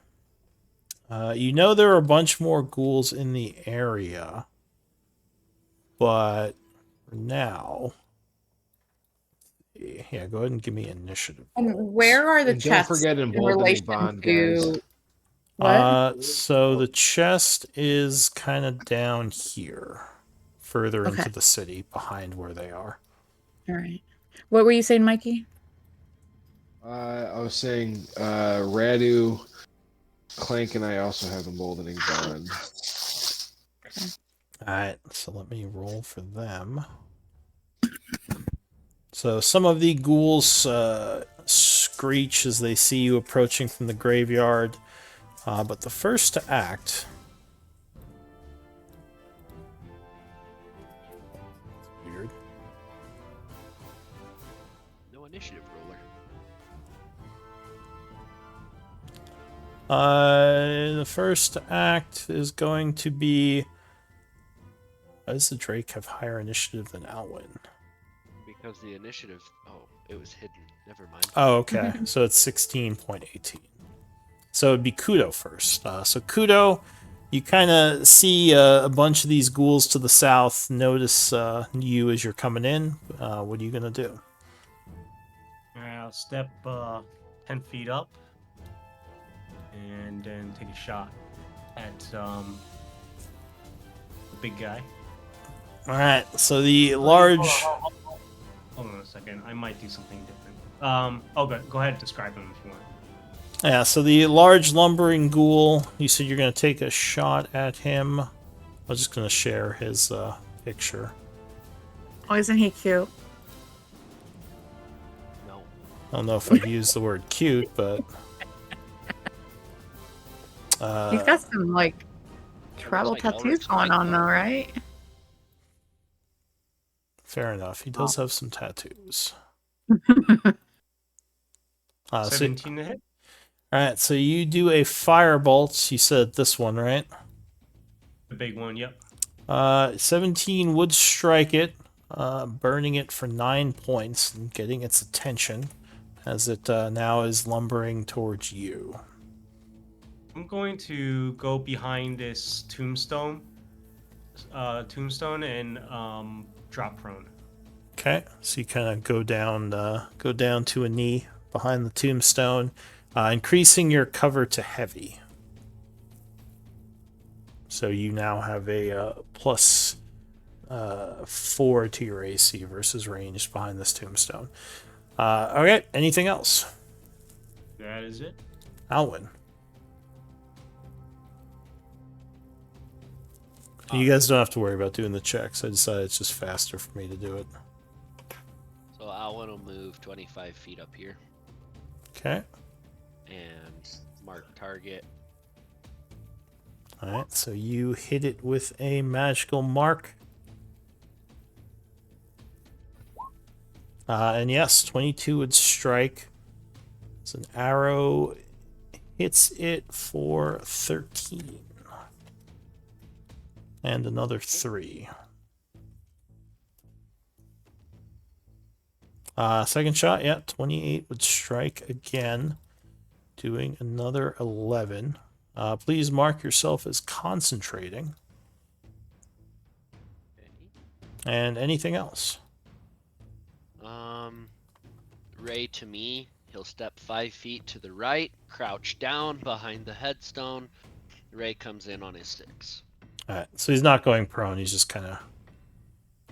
you know there are a bunch more ghouls in the area, but for now, yeah, go ahead and give me initiative. And where are the And don't chests forget in emboldening relation bond, to guys. what? So the chest is kind of down here, further Okay. into the city, behind where they are. All right. What were you saying, Mikey? I was saying Radu, Clank, and I also have emboldening bond. Alright, so let me roll for them. So some of the ghouls screech as they see you approaching from the graveyard, but the first to act... Weird. No initiative roller. The first act is going to be... Does the Drake have higher initiative than Alwyn? Because the initiative... Oh, it was hidden. Never mind. Oh, okay. So it's 16.18. So it'd be Kudo first. So Kudo, you kind of see a bunch of these ghouls to the south. Notice you as you're coming in. What are you going to do? I'll step 10 feet up and then take a shot at the big guy. All right. So the large... Hold on a second. I might do something different. Go ahead and describe him if you want. Yeah, so the large lumbering ghoul, you said you're going to take a shot at him. I'm just going to share his picture. Oh, isn't he cute? No. I don't know if I'd use the word cute, but... He's got some, like, tribal like tattoos Elric's going mic, on, though, right? Fair enough. He does have some tattoos. 17 to hit. Alright, so you do a firebolt. You said this one, right? The big one, yep. 17 would strike it, burning it for 9 points and getting its attention as it now is lumbering towards you. I'm going to go behind this tombstone, and drop prone. Okay, so you kind of go down to a knee behind the tombstone, increasing your cover to heavy. So you now have a plus 4 to your AC versus ranged behind this tombstone. Okay, anything else? That is it. Alwyn. You guys don't have to worry about doing the checks. I decided it's just faster for me to do it. So Alwyn will move 25 feet up here Okay. and mark target. Alright, so you hit it with a magical mark. And yes, 22 would strike. It's an arrow. Hits it for 13. And another 3. Second shot, yeah, 28 would strike again, doing another 11. Please mark yourself as concentrating. And anything else? Ray to me, he'll step 5 feet to the right, crouch down behind the headstone. Ray comes in on his 6. Alright, so he's not going prone, he's just kind of...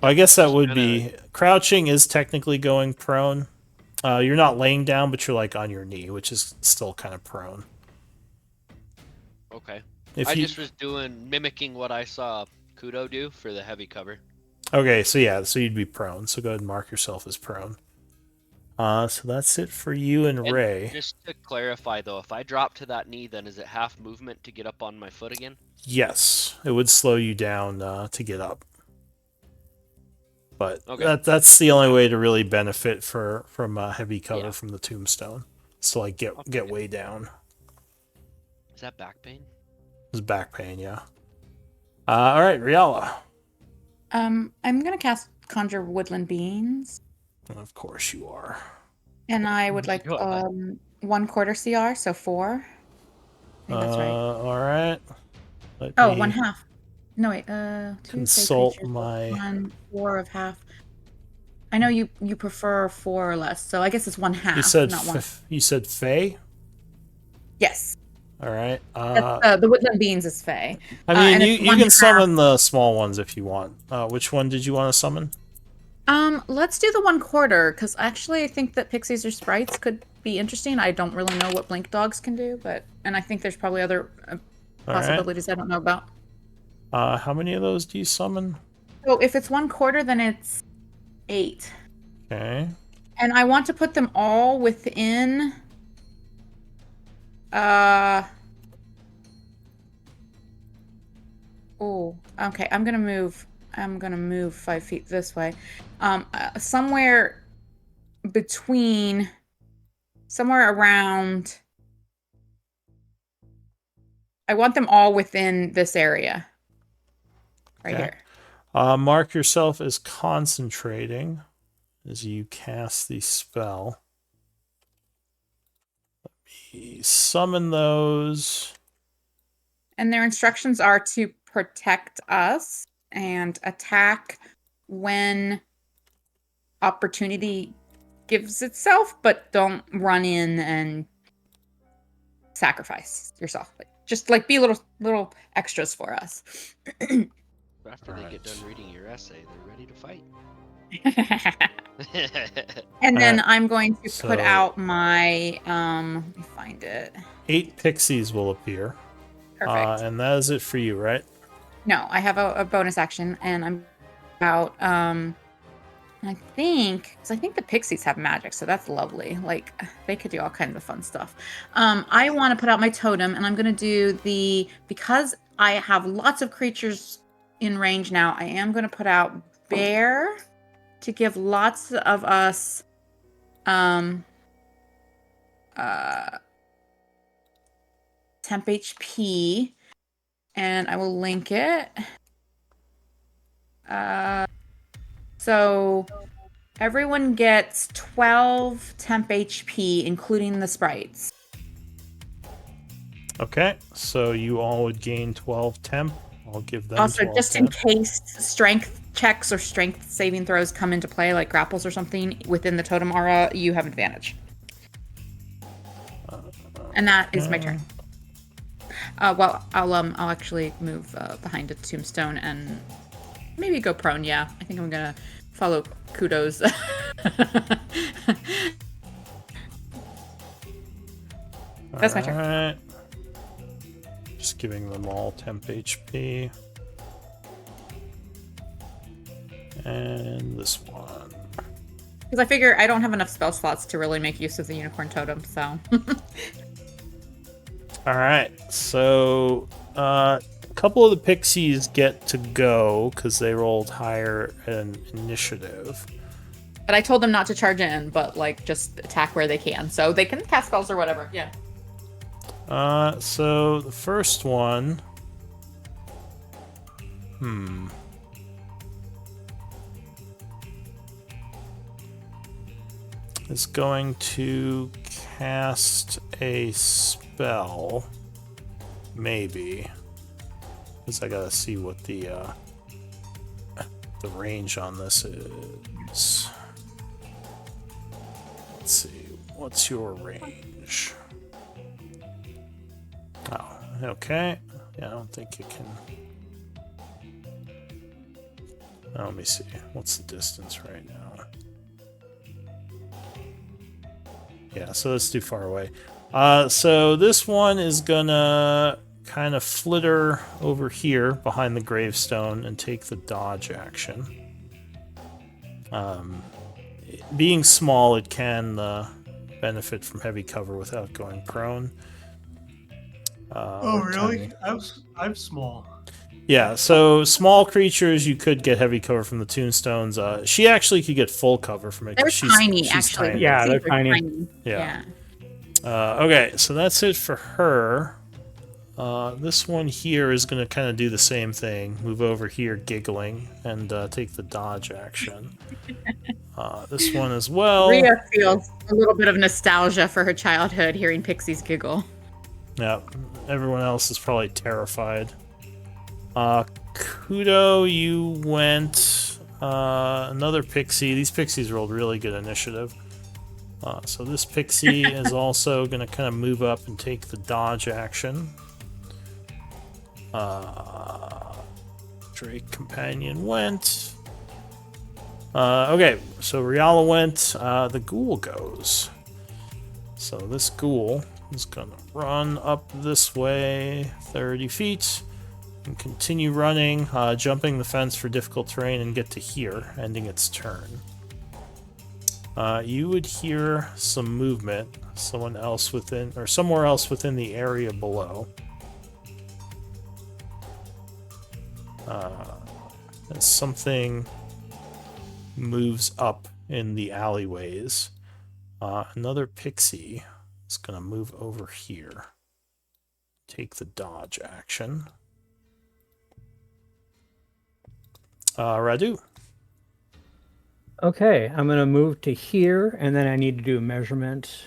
Well, I guess that would be... Crouching is technically going prone. You're not laying down, but you're like on your knee, which is still kind of prone. Okay. If I you... just was mimicking what I saw Kudo do for the heavy cover. Okay, so yeah, so you'd be prone. So go ahead and mark yourself as prone. So that's it for you and Ray. Just to clarify though, if I drop to that knee, then is it half movement to get up on my foot again? Yes, it would slow you down to get up. But Okay. that's the only way to really benefit from heavy cover from the tombstone. So like get way down. Is that back pain? It's back pain, yeah. All right, Riala. I'm gonna cast Conjure Woodland Beings, Of course you are. and I would like 1/4 CR, so 4. I think that's right. All right. Oh, 1/2. No wait. 2 consult creatures, my 1, 4 of half. I know you prefer 4 or less, so I guess it's 1/2. You said not 1. You said Fae? Yes. All right. The Woodland Beings is Fae. I mean, and you can summon the small ones if you want. Which one did you want to summon? Let's do the 1/4 because actually I think that pixies or sprites could be interesting. I don't really know what blink dogs can do, and I think there's probably other possibilities I don't know about. How many of those do you summon? So if it's 1/4, then it's 8. Okay. And I want to put them all within. Oh, okay. I'm gonna move 5 feet this way. Somewhere around. I want them all within this area. Right here. Mark yourself as concentrating as you cast the spell. Let me summon those. And their instructions are to protect us and attack when opportunity gives itself, but don't run in and sacrifice yourself. Just like be little extras for us. After they get done reading your essay, they're ready to fight. And then Alright, I'm going to so- put out my let me find it. 8 pixies will appear. Perfect. And that is it for you, right? No, I have a bonus action, and I'm out. I think the pixies have magic, so that's lovely. Like they could do all kinds of fun stuff. I want to put out my totem, and I'm gonna do because I have lots of creatures in range now. I am gonna put out bear to give lots of us temp HP, and I will link it. So everyone gets 12 temp HP, including the sprites. Okay, so you all would gain 12 temp. I'll give them Also, 12 just temp. in case strength checks or strength saving throws come into play, like grapples or something within the totem aura, you have advantage. And that is my turn. Well, I'll actually move behind a tombstone and maybe go prone. Yeah, I think I'm gonna follow Kudos. That's my turn. Alright. Just giving them all temp HP. And this one. Because I figure I don't have enough spell slots to really make use of the unicorn totem, so. Alright, so a couple of the pixies get to go because they rolled higher in initiative. But I told them not to charge in, but like just attack where they can. So they can cast spells or whatever, yeah. So the first one. Is going to cast a spell. Maybe. Because I gotta see what the range on this is. Let's see. What's your range? Oh, okay. Yeah, I don't think it can. Let me see. What's the distance right now? Yeah, so that's too far away. So this one is gonna kind of flitter over here behind the gravestone and take the dodge action. Being small, it can benefit from heavy cover without going prone. Oh, or really? tiny. I'm small. Yeah, so small creatures, you could get heavy cover from the tombstones. She actually could get full cover from it. They're tiny, she's actually. tiny. Yeah, they're They're tiny. Yeah. Okay, so that's it for her. This one here is going to kind of do the same thing. Move over here, giggling, and take the dodge action. This one as well. Rhea feels a little bit of nostalgia for her childhood hearing Pixies giggle. Yeah, everyone else is probably terrified. Kudo, you went another pixie. These pixies rolled really good initiative. So this pixie is also going to kind of move up and take the dodge action. Drake Companion went. Okay, so Riala went. The ghoul goes. So this ghoul is going to run up this way 30 feet and continue running, jumping the fence for difficult terrain and get to here, ending its turn. You would hear some movement, somewhere else within the area below. As something moves up in the alleyways. Another pixie is going to move over here. Take the dodge action. Radu. Okay, I'm going to move to here, and then I need to do a measurement.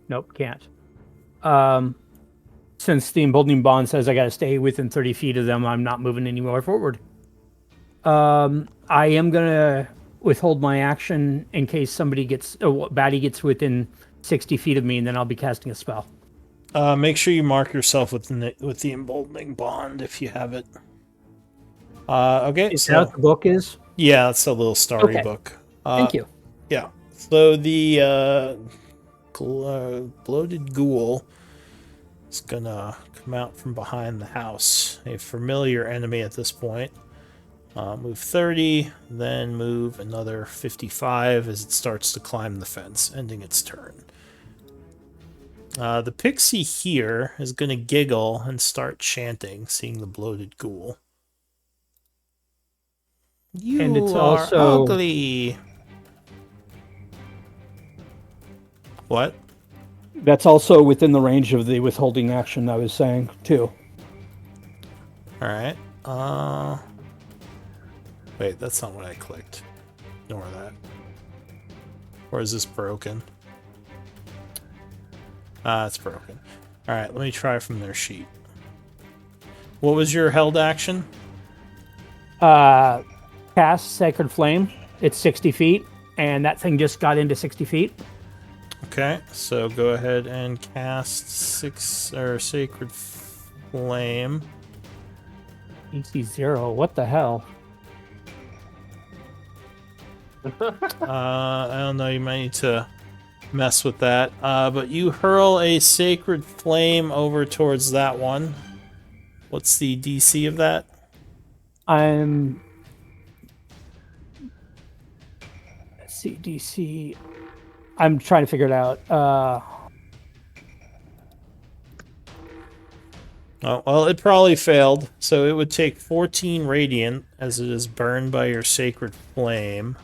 Nope, can't. Since the emboldening bond says I got to stay within 30 feet of them, I'm not moving any more forward. I am going to withhold my action in case baddie gets within 60 feet of me, and then I'll be casting a spell. Make sure you mark yourself with the emboldening bond if you have it. Okay, Is so that what the book is? yeah, it's a little starry Okay. book. Thank you. Yeah. So the bloated ghoul is gonna come out from behind the house. A familiar enemy at this point. Move 30, then move another 55 as it starts to climb the fence, ending its turn. The pixie here is going to giggle and start chanting, seeing the bloated ghoul. You And it's are also- ugly. What? That's also within the range of the withholding action I was saying, too. Alright. Wait, that's not what I clicked. Ignore that. Or is this broken? It's broken. Alright, let me try from their sheet. What was your held action? Cast Sacred Flame. It's 60 feet, and that thing just got into 60 feet. Okay, so go ahead and cast Sacred Flame. EC 0. What the hell? I don't know, you might need to mess with that. But you hurl a Sacred Flame over towards that one. What's the DC of that? Let's see, DC. I'm trying to figure it out. Oh, well, it probably failed. So it would take 14 radiant as it is burned by your Sacred Flame.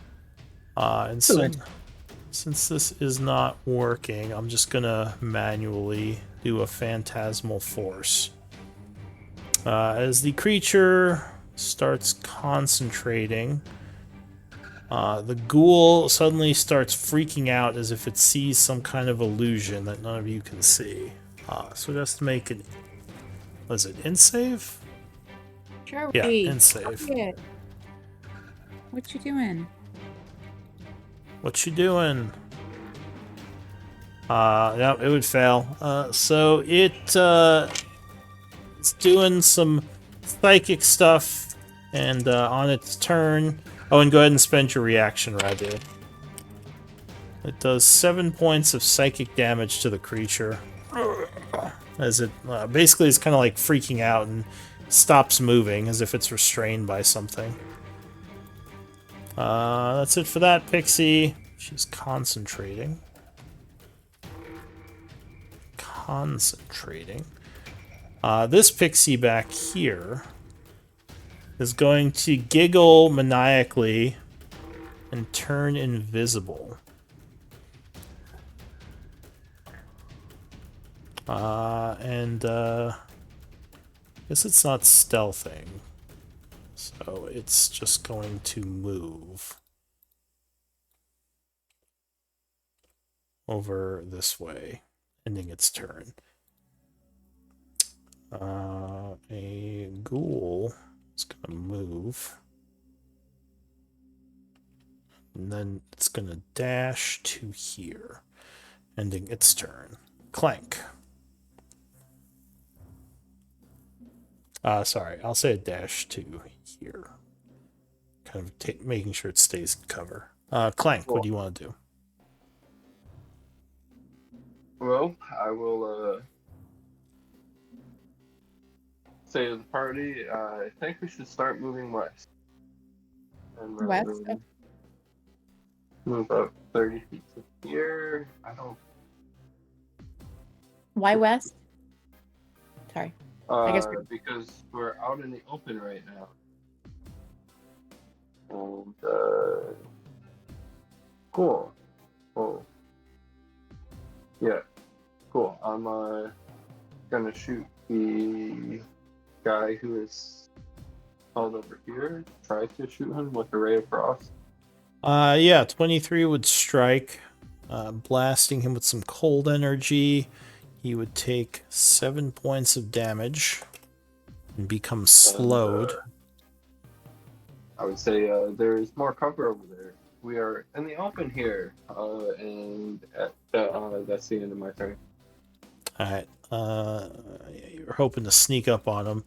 And since this is not working, I'm just gonna manually do a Phantasmal Force. As the creature starts concentrating, the ghoul suddenly starts freaking out as if it sees some kind of illusion that none of you can see. So just make it... Was it in-save? Joey, Yeah, in-save. stop it. What you doing? What you doing? Yeah, it would fail. So it's doing some psychic stuff, and on its turn... Oh, and go ahead and spend your reaction, Radu. It does 7 points of psychic damage to the creature. As it basically is kind of like freaking out and stops moving as if it's restrained by something. That's it for that pixie. She's concentrating. This pixie back here is going to giggle maniacally and turn invisible. I guess it's not stealthing, so it's just going to move over this way, ending its turn. A ghoul is going to move, and then it's going to dash to here, ending its turn. Clank. Sorry, I'll say a dash to here. Kind of making sure it stays in cover. Clank, Cool. what do you want to do? Well, I will say to the party, I think we should start moving west. And West? move up 30 feet to here. I don't... Why west? Sorry. I guess because we're out in the open right now. And, cool. Oh. Yeah, cool. I'm, gonna shoot the guy who is held over here. Try to shoot him with a ray of frost. Yeah, 23 would strike, blasting him with some cold energy. He would take 7 points of damage and become slowed. I would say there's more cover over there. We are in the open here, and that's the end of my turn. Alright, you're hoping to sneak up on him.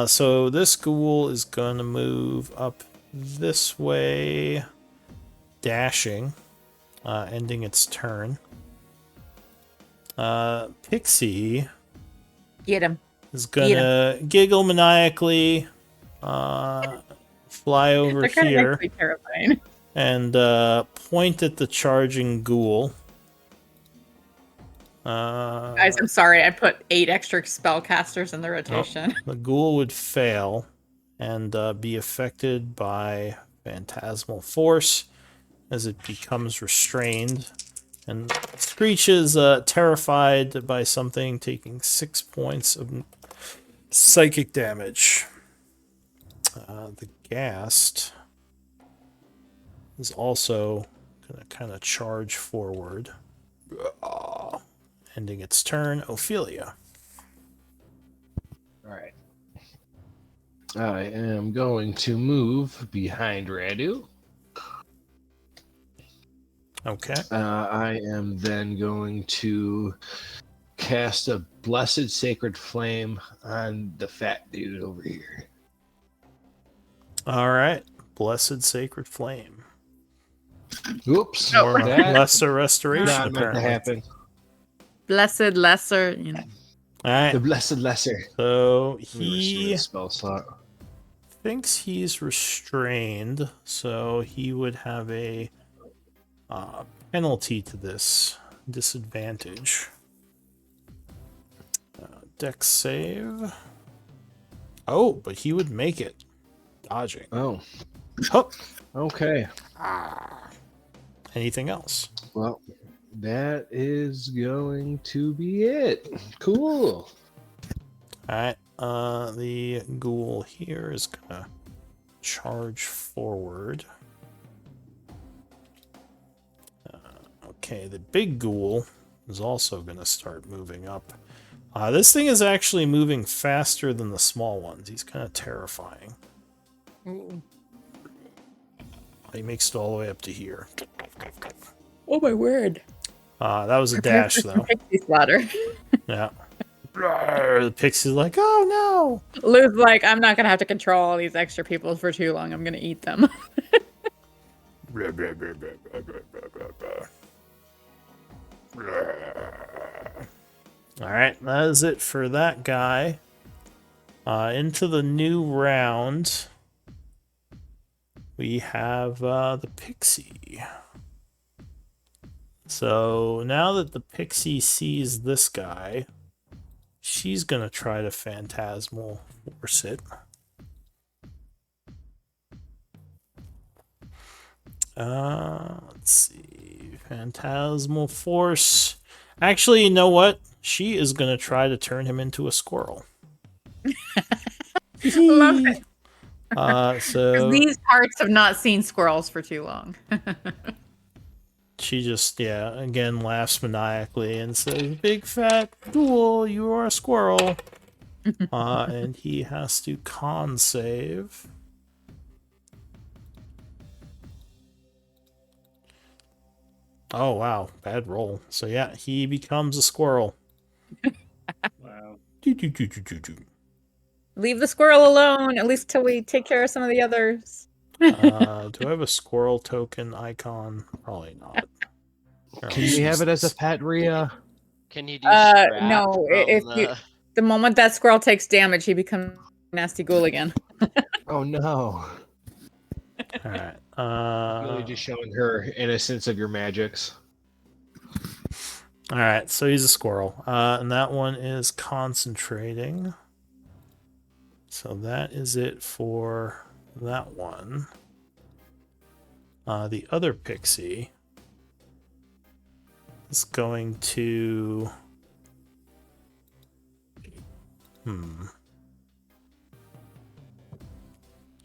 So this ghoul is going to move up this way, dashing, ending its turn. Pixie Get him. is gonna giggle maniacally, fly over They're kind of here, actually terrifying. and point at the charging ghoul. Guys, I'm sorry. I put 8 extra spellcasters in the rotation. The ghoul would fail and be affected by phantasmal force as it becomes restrained. And Screech is terrified by something, taking 6 points of psychic damage. The Ghast is also going to kind of charge forward, ending its turn. Ophelia. All right. I am going to move behind Radu. Okay. I am then going to cast a Blessed Sacred Flame on the fat dude over here. All right. Blessed Sacred Flame. Oops. Or That Lesser Restoration, not meant to apparently. happen. Blessed lesser, you know. All right. The Blessed Lesser. So Let me restore he the spell slot. thinks he's restrained, so he would have a penalty to this disadvantage. Dex save. Oh, but he would make it. Dodging. Oh, Oh. okay. Anything else? Well, that is going to be it. Cool. Alright, the ghoul here is gonna charge forward. Okay, the big ghoul is also gonna start moving up. This thing is actually moving faster than the small ones. He's kind of terrifying. Ooh. He makes it all the way up to here. Oh my word. That was a dash, though. Pixie slaughter. Yeah. The pixie's like, oh no! Lou's like, I'm not gonna have to control all these extra people for too long. I'm gonna eat them. Alright, that is it for that guy. Into the new round, we have the pixie. So now that the pixie sees this guy, she's gonna try to phantasmal force it. Let's see. Phantasmal force. Actually, you know what? She is gonna try to turn him into a squirrel. Love it. So These parts have not seen squirrels for too long. she just, again laughs maniacally and says, "Big fat fool, you are a squirrel." And he has to con save. Oh wow, bad roll. So yeah, he becomes a squirrel. Wow. Leave the squirrel alone, at least till we take care of some of the others. Do I have a squirrel token icon? Probably not. Can we have it as a pet, Rhea? Can you do scrap no, if from you the moment that squirrel takes damage, he becomes a nasty ghoul again. Oh no. Alright. Really just showing her innocence of your magics. Alright, so he's a squirrel. And that one is concentrating. So that is it for that one. The other pixie is going to...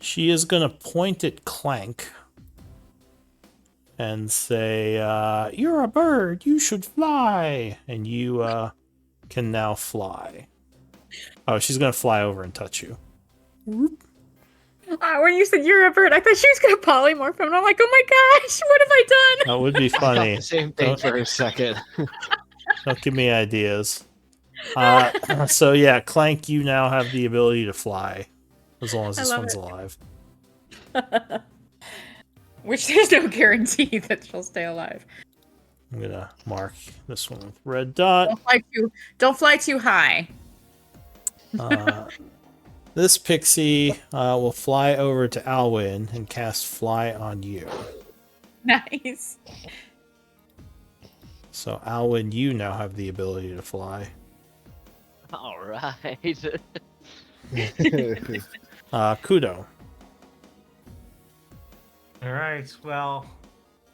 She is going to point at Clank and say, "You're a bird, you should fly." And you can now fly. Oh, she's going to fly over and touch you. When you said you're a bird, I thought she was going to polymorph him. And I'm like, oh my gosh, what have I done? That would be I thought funny. the same thing for a second. Don't give me ideas. So yeah, Clank, you now have the ability to fly, as long as I this love one's it. alive. Which there's no guarantee that she'll stay alive. I'm gonna mark this one with red dot. Don't fly too high. This pixie will fly over to Alwyn and cast Fly on you. Nice. So Alwyn, you now have the ability to fly. All right. Kudo. All right. Well,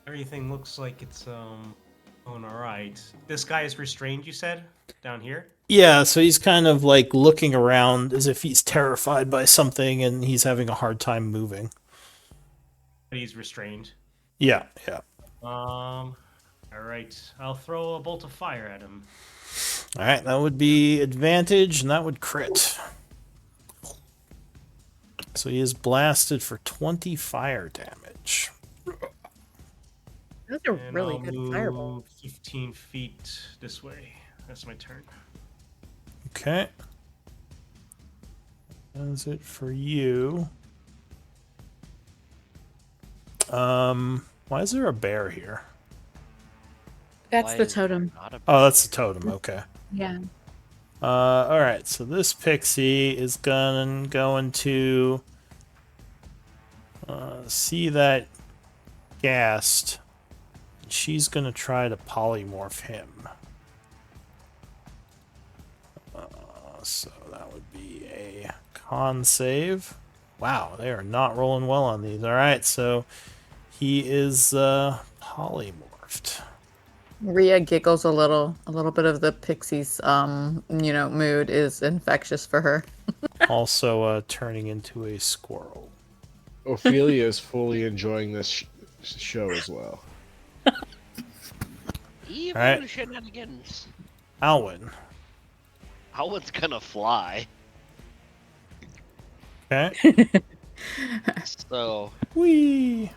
everything looks like it's going all right. This guy is restrained. You said down here. Yeah, so he's kind of like looking around as if he's terrified by something and he's having a hard time moving. But he's restrained. Yeah. All right. I'll throw a bolt of fire at him. All right, that would be advantage, and that would crit. So he is blasted for 20 fire damage. Those are And really I'll good move fireballs. 15 feet this way. That's my turn. Okay. That's it for you. Why is there a bear here? That's Why the is there totem. not a Oh, that's the totem. Okay. Yeah. All right. So this pixie is going to see that ghast. She's gonna try to polymorph him. So that would be a con save. Wow, they are not rolling well on these. All right, so he is polymorphed. Rhea giggles a little. A little bit of the pixie's mood is infectious for her. Also turning into a squirrel. Ophelia is fully enjoying this show as well. evil Alright. shenanigans? Alwyn. Alwyn's gonna fly. Okay. So, Whee!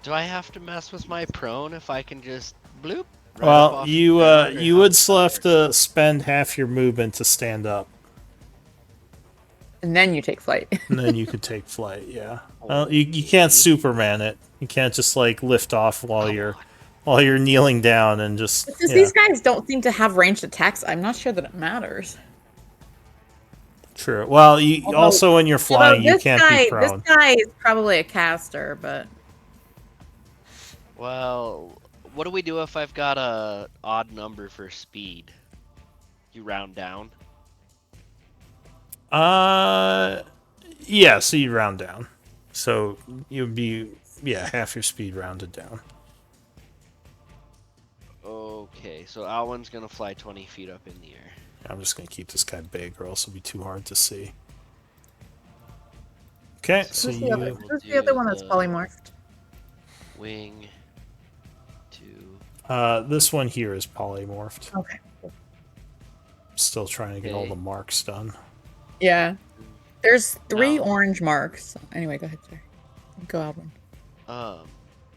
do I have to mess with my prone if I can just bloop? right up Well, off you the ground, or you how would does still that have work? to spend half your movement to stand up, And then you take flight. and then you could take flight. Yeah. Well, you can't Okay. Superman it. You can't just like lift off while Come you're on. kneeling down and just Because yeah. these guys don't seem to have ranged attacks, I'm not sure that it matters. True. Well, you Although- also when you're flying, you this can't guy, be prone. This guy is probably a caster, but Well, what do we do if I've got a odd number for speed? You round down. Yeah. So you round down. So you'd be half your speed rounded down. Okay, so Alwyn's gonna fly 20 feet up in the air. I'm just gonna keep this guy big, or else it'll be too hard to see. Okay, so who's the other, you who's the other one that's the- polymorphed? Wing to this one here is polymorphed. Okay. Still trying to get all Okay. the marks done. Yeah. There's 3 No. orange marks. Anyway, go ahead, sir. Go, Alvin.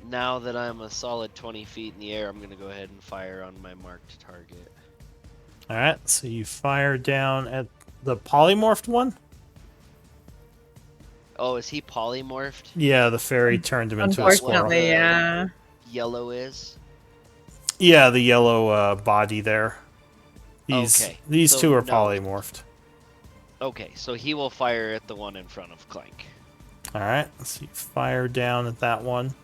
now that I'm a solid 20 feet in the air, I'm gonna go ahead and fire on my marked target. All right, so you fire down at the polymorphed one. Oh, is he polymorphed? Yeah, the fairy turned him into a squirrel. Unfortunately, yeah. Yellow is? Yeah, the yellow body there. These so two are no. polymorphed. Okay, so he will fire at the one in front of Clank. All right, so you fire down at that one. Do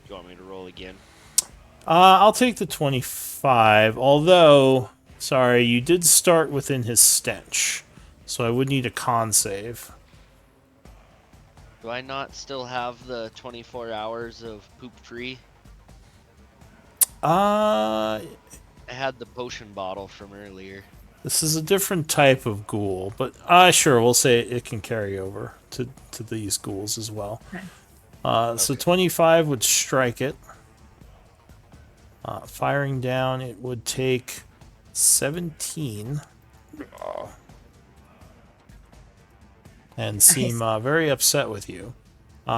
you want me to roll again? I'll take the 25. Although, sorry, you did start within his stench, so I would need a con save. Do I not still have the 24 hours of poop free? Uh, I had the potion bottle from earlier. this is a different type of ghoul, but sure, we'll say it can carry over to these ghouls as well. Okay. So 25 would strike it. Firing down, it would take 17. And seem very upset with you.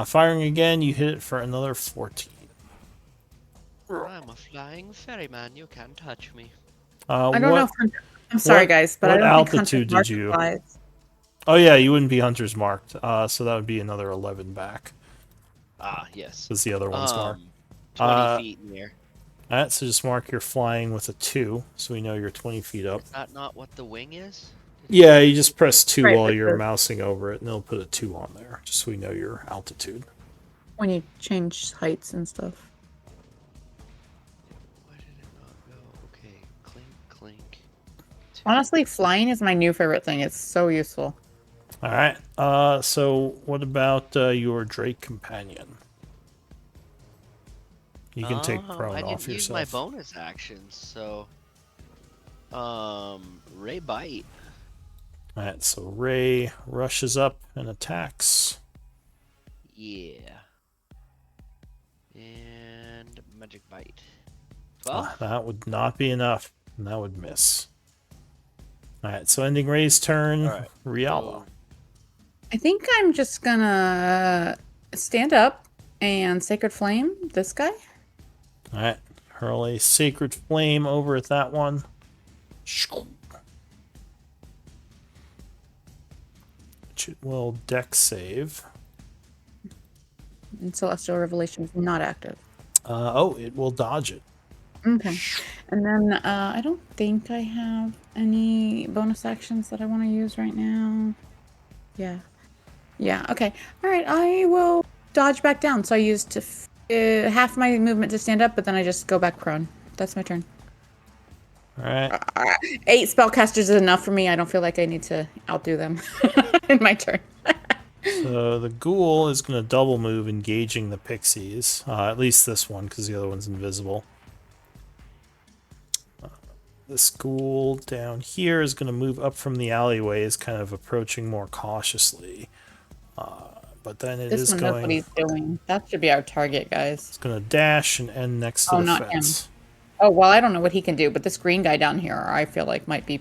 Firing again, you hit it for another 14. I'm a flying ferryman. You can't touch me. I don't know if I'm sorry, guys, but I what don't think altitude Hunter's did you? Mark applies. Oh yeah, you wouldn't be hunter's marked. So that would be another 11 back. Ah, yes. Because the other one's marked. 20 feet in the air. Alright, so just mark you're flying with a 2, so we know you're 20 feet up. Is that not what the wing is? Yeah, you just press 2 Right, while but you're the- mousing over it, and it'll put a 2 on there, just so we know your altitude. When you change heights and stuff. Why did it not go? Okay, clink, clink. Honestly, flying is my new favorite thing. It's so useful. Alright, so what about your Drake companion? You can take prone I off didn't use my yourself. bonus actions, so Ray bite. Alright, so Ray rushes up and attacks. Yeah. And magic bite. 12? That would not be enough, and that would miss. Alright, so ending Ray's turn, Alright, Riala. I think I'm just gonna stand up and Sacred Flame this guy. Alright, hurl a Sacred Flame over at that one. Which it will dex save. And Celestial Revelation is not active. It will dodge it. Okay. And then I don't think I have any bonus actions that I want to use right now. Yeah. Yeah, okay. All right, I will dodge back down. So I used half my movement to stand up, but then I just go back prone. That's my turn. Alright. 8 spellcasters is enough for me. I don't feel like I need to outdo them in my turn. So the ghoul is going to double move, engaging the pixies. At least this one, because the other one's invisible. This ghoul down here is going to move up from the alleyways, kind of approaching more cautiously. But then it This is one knows what going... he's doing. That should be our target, guys. It's going to dash and end next to Oh, the not him. fence. Oh, well, I don't know what he can do, but this green guy down here, I feel like might be...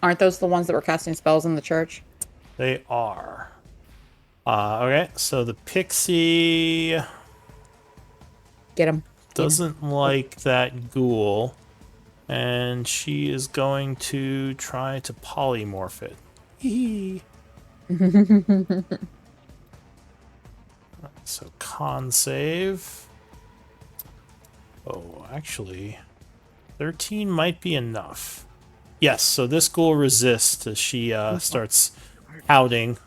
Aren't those the ones that were casting spells in the church? They are. Okay, so the pixie Get him. doesn't like that ghoul, and she is going to try to polymorph it. Hee. So con save. Oh, actually, 13 might be enough. Yes, so this ghoul resists as she starts outing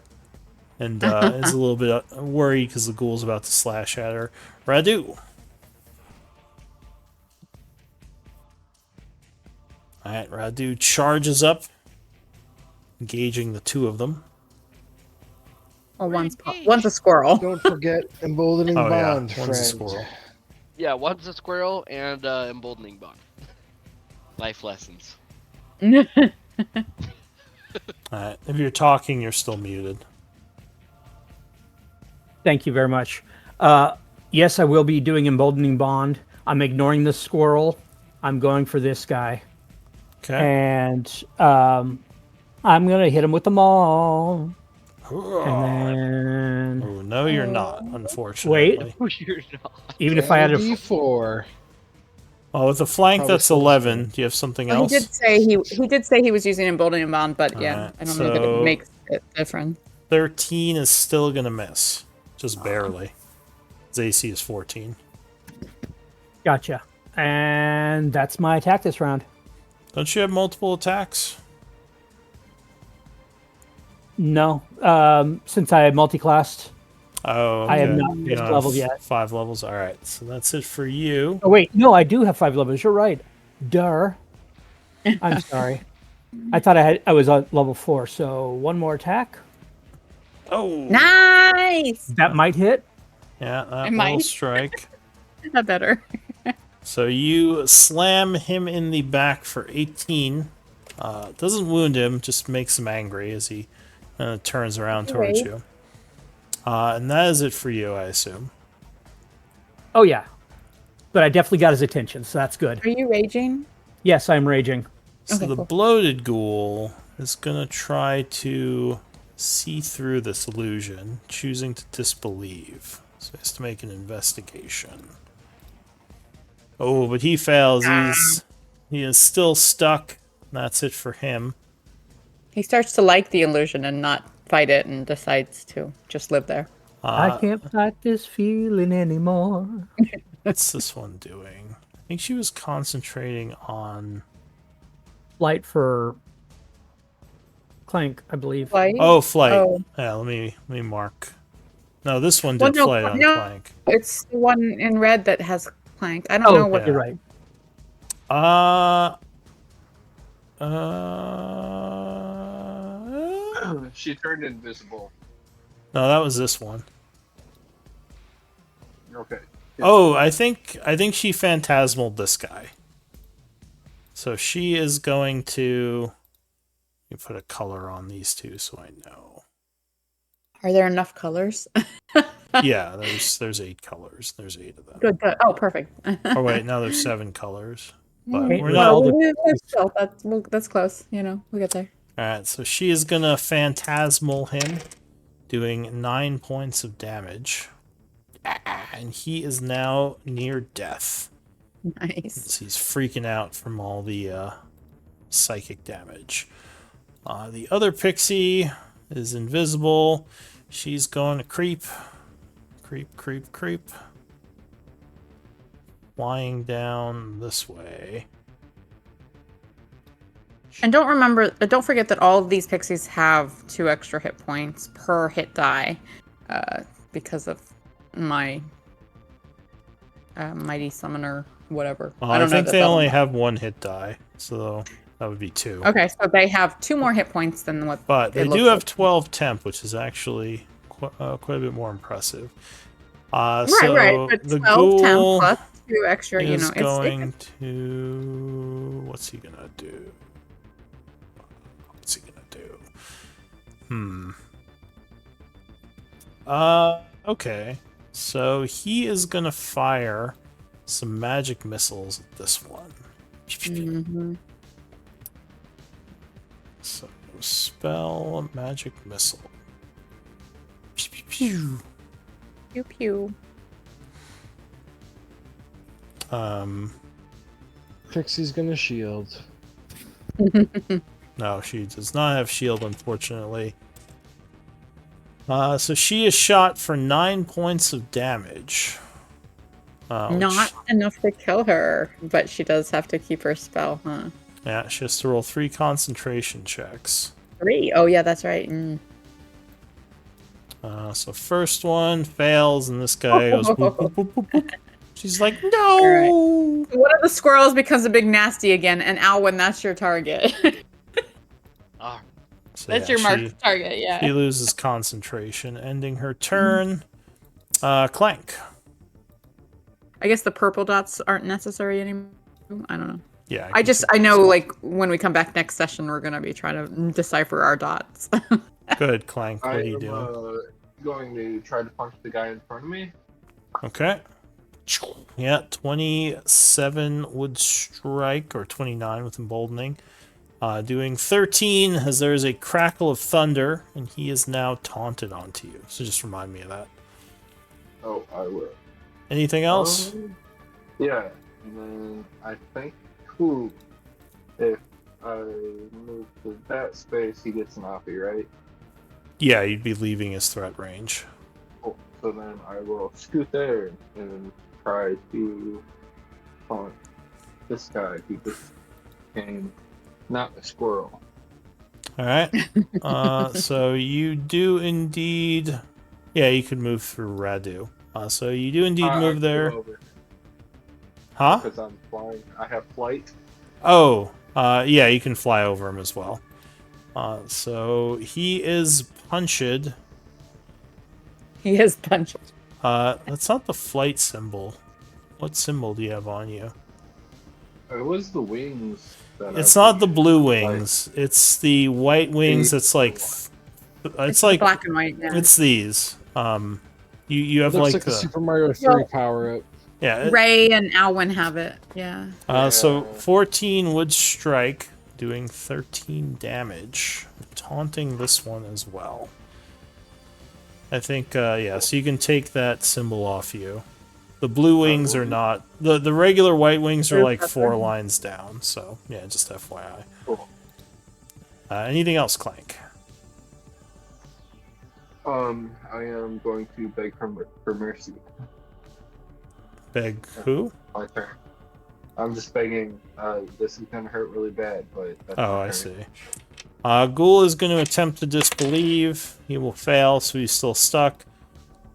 and is a little bit worried because the ghoul's about to slash at her. Radu. Alright, Radu charges up, engaging the two of them. Oh, one's a squirrel. Don't forget emboldening Oh, yeah, bond, one's a friend. squirrel. Yeah, one's a squirrel and emboldening bond. Life lessons. Alright, if you're talking, you're still muted. Thank you very much. Yes, I will be doing emboldening bond. I'm ignoring the squirrel. I'm going for this guy. Okay. And I'm going to hit him with the maul. And then... Oh, no, you're not, unfortunately. Wait. You're not. Even if I had a... D4. Well, with a flank, Probably that's still 11. Do you have something Well, else? he did say he was using emboldening bond, but yeah, Alright, I don't know that so- it makes it different. 13 is still going to miss. Just barely. His AC is 14. Gotcha. And that's my attack this round. Don't you have multiple attacks? No. Since I multi-classed, Oh, okay. I have not You reached don't level have yet. 5 levels. All right, so that's it for you. Oh, wait. No, I do have 5 levels. You're right. Duh. I'm sorry. I thought I was on level 4, so one more attack. Oh, Nice! That might hit. yeah, that It will might. strike. Not better. So you slam him in the back for 18. Doesn't wound him, just makes him angry as he turns around towards you. And that is it for you, I assume. Oh, yeah. But I definitely got his attention, so that's good. Are you raging? Yes, I'm raging. So Okay, the cool. bloated ghoul is going to try to see through this illusion, choosing to disbelieve. So he has to make an investigation. Oh, but he fails. He is still stuck. That's it for him. He starts to like the illusion and not fight it and decides to just live there. I can't fight this feeling anymore. What's this one doing? I think she was concentrating on Flight for Clank, I believe. Flight? Oh, flight. Oh. Yeah, let me mark. No, this one Well, did no, flight on no, Clank. it's the one in red that has Clank. I don't know what yeah. You're right. She turned invisible. No, that was this one. Okay. Oh, I think she phantasmaled this guy. So she is going to. Let me put a color on these two so I know. Are there enough colors? Yeah, there's 8 colors. There's 8 of them. Good. Oh, perfect. Oh wait, now there's 7 colors. But Right, we're well, not. That's close. You know, we'll get there. All right, so she is gonna phantasmal him, doing 9 points of damage, and he is now near death. Nice. He's freaking out from all the psychic damage. The other pixie is invisible. She's going to creep. Flying down this way. And don't forget that all of these pixies have 2 extra hit points per hit die, because of my mighty summoner, whatever. I think they only have 1 hit die, so that would be 2. Okay, so they have 2 more hit points than what. But they do have 12 temp, which is actually quite a bit more impressive. Right. But the 12 temp ghoul plus 2 extra, you know, is going to. What's he gonna do? Okay. So he is gonna fire some magic missiles at this one. Mm-hmm. So spell magic missile. Pew pew. Pixie's gonna shield. No, she does not have shield, unfortunately. So she is shot for 9 points of damage. Not enough to kill her, but she does have to keep her spell, huh? Yeah, she has to roll 3 concentration checks. 3? Oh, yeah, that's right. So first one fails, and this guy goes boop, boop, boop, boop, boop. She's like, no! Right. One of the squirrels becomes a big nasty again, and Alwyn, that's your target. So that's your marked target, yeah. She loses concentration, ending her turn. Clank. I guess the purple dots aren't necessary anymore. I don't know. Yeah. I know, like, when we come back next session, we're going to be trying to decipher our dots. Good, Clank. What are you doing? I'm going to try to punch the guy in front of me. Okay. Yeah, 27 would strike, or 29 with emboldening. Doing 13 as there is a crackle of thunder, and he is now taunted onto you. So just remind me of that. Oh, I will. Anything else? Yeah, and then I think, if I move to that space, he gets an offie, right? Yeah, you'd be leaving his threat range. Cool. So then I will scoot there and try to taunt this guy who just came, not a squirrel. Alright. So you do indeed... Yeah, you could move through Radu. So you do indeed move there. Huh? Because I'm flying. I have flight. Oh, yeah, you can fly over him as well. So he is punched. He is punched. That's not the flight symbol. What symbol do you have on you? It was the wings. It's not the blue wings. It's the white wings. It's like, it's like black and white. Yeah. It's these. You have Looks like the the Super Mario 3 power up. Yeah. Ray and Alwyn have it. Yeah. So 14 would strike, doing 13 damage, taunting this one as well. I think, yeah. So you can take that symbol off you. The blue wings are not... The regular white wings are Blue like 4 pepper. lines down, so yeah, just FYI. Cool. Anything else, Clank? I am going to beg for mercy. Beg who? My turn. I'm just begging. This is gonna hurt really bad, but that's Oh, my I turn. see. Ghoul is going to attempt to disbelieve. He will fail, so he's still stuck.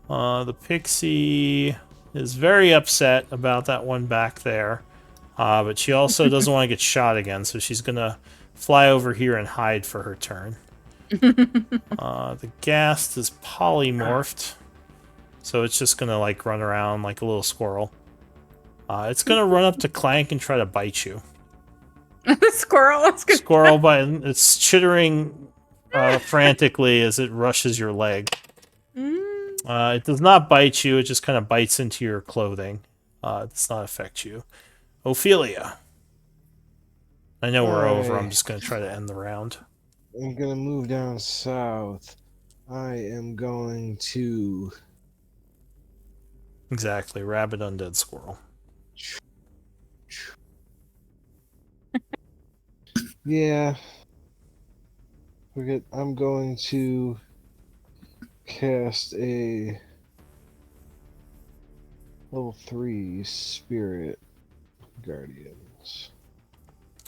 The pixie is very upset about that one back there. But she also doesn't want to get shot again, so she's going to fly over here and hide for her turn. The ghast is polymorphed, so it's just going to like run around like a little squirrel. It's going to run up to Clank and try to bite you. The squirrel. Squirrel bite. It's chittering frantically as it rushes your leg. It does not bite you. It just kind of bites into your clothing. It does not affect you. Ophelia. I know we're over. I'm just going to try to end the round. I'm gonna move down south. I am going to... Exactly. Rabbit, undead, squirrel. Yeah. I'm going to cast a level 3 Spirit Guardians.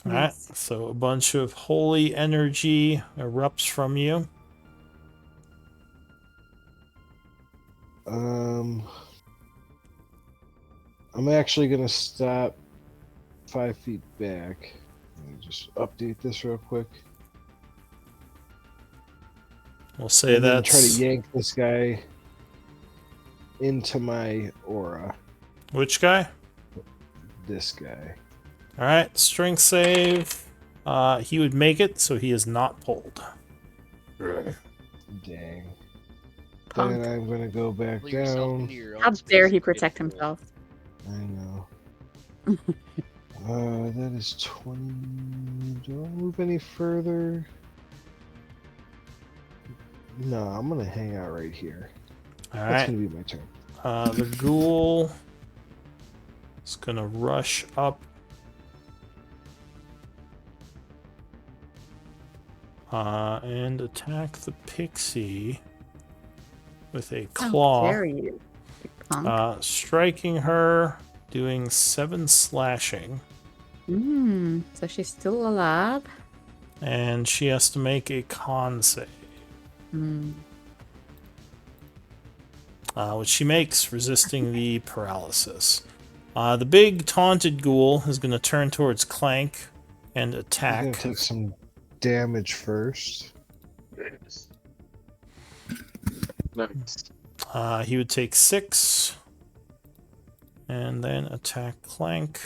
Alright, so a bunch of holy energy erupts from you. I'm actually gonna stop 5 feet back. Let me just update this real quick. We'll say I'm gonna that's... try to yank this guy into my aura. Which guy? This guy. Alright, strength save. He would make it, so he is not pulled. Dang. Punk. Then I'm gonna go back Pull yourself down. into your own How dare space he and protect get full. himself? I know. That is 20. Do I move any further? No, I'm gonna hang out right here. That's Alright, gonna be my turn. the ghoul is gonna rush up. And attack the pixie with a How claw. dare you, you punk. Striking her, doing 7 slashing. So she's still alive? And she has to make a con save. Which she makes, resisting the paralysis. The big taunted ghoul is going to turn towards Clank and I'm attack. gonna take some damage first. Nice. He would take 6. And then attack Clank.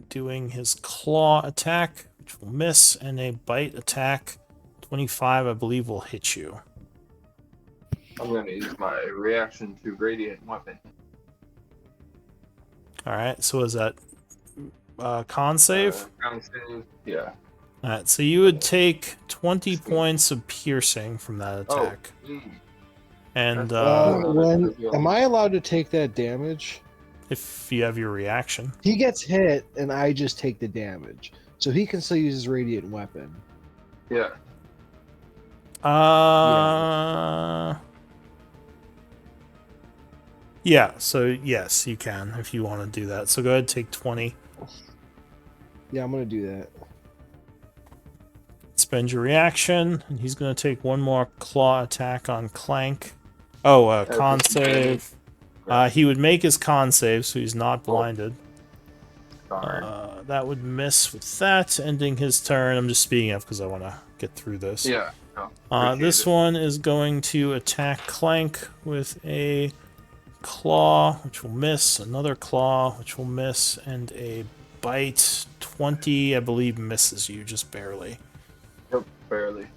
Doing his claw attack, which will miss, and a bite attack. 25, I believe, will hit you. I'm gonna use my reaction to radiant weapon. Alright, so is that con save? Con save. Yeah. Alright, so you would take 20 points of piercing from that attack. And Am I allowed to take that damage? if you have your reaction. He gets hit, and I just take the damage. So he can still use his radiant weapon. Yeah. Yeah, so yes, you can if you want to do that. So go ahead and take 20. Yeah, I'm gonna do that. Spend your reaction, and he's going to take one more claw attack on Clank. Oh, con save. He would make his con save, so he's not blinded. That would miss with that, ending his turn. I'm just speeding up because I want to get through this. Yeah. No, This one is going to attack Clank with a claw, which will miss, another claw, which will miss, and a bite. 20, I believe, misses you just barely. Yep, barely.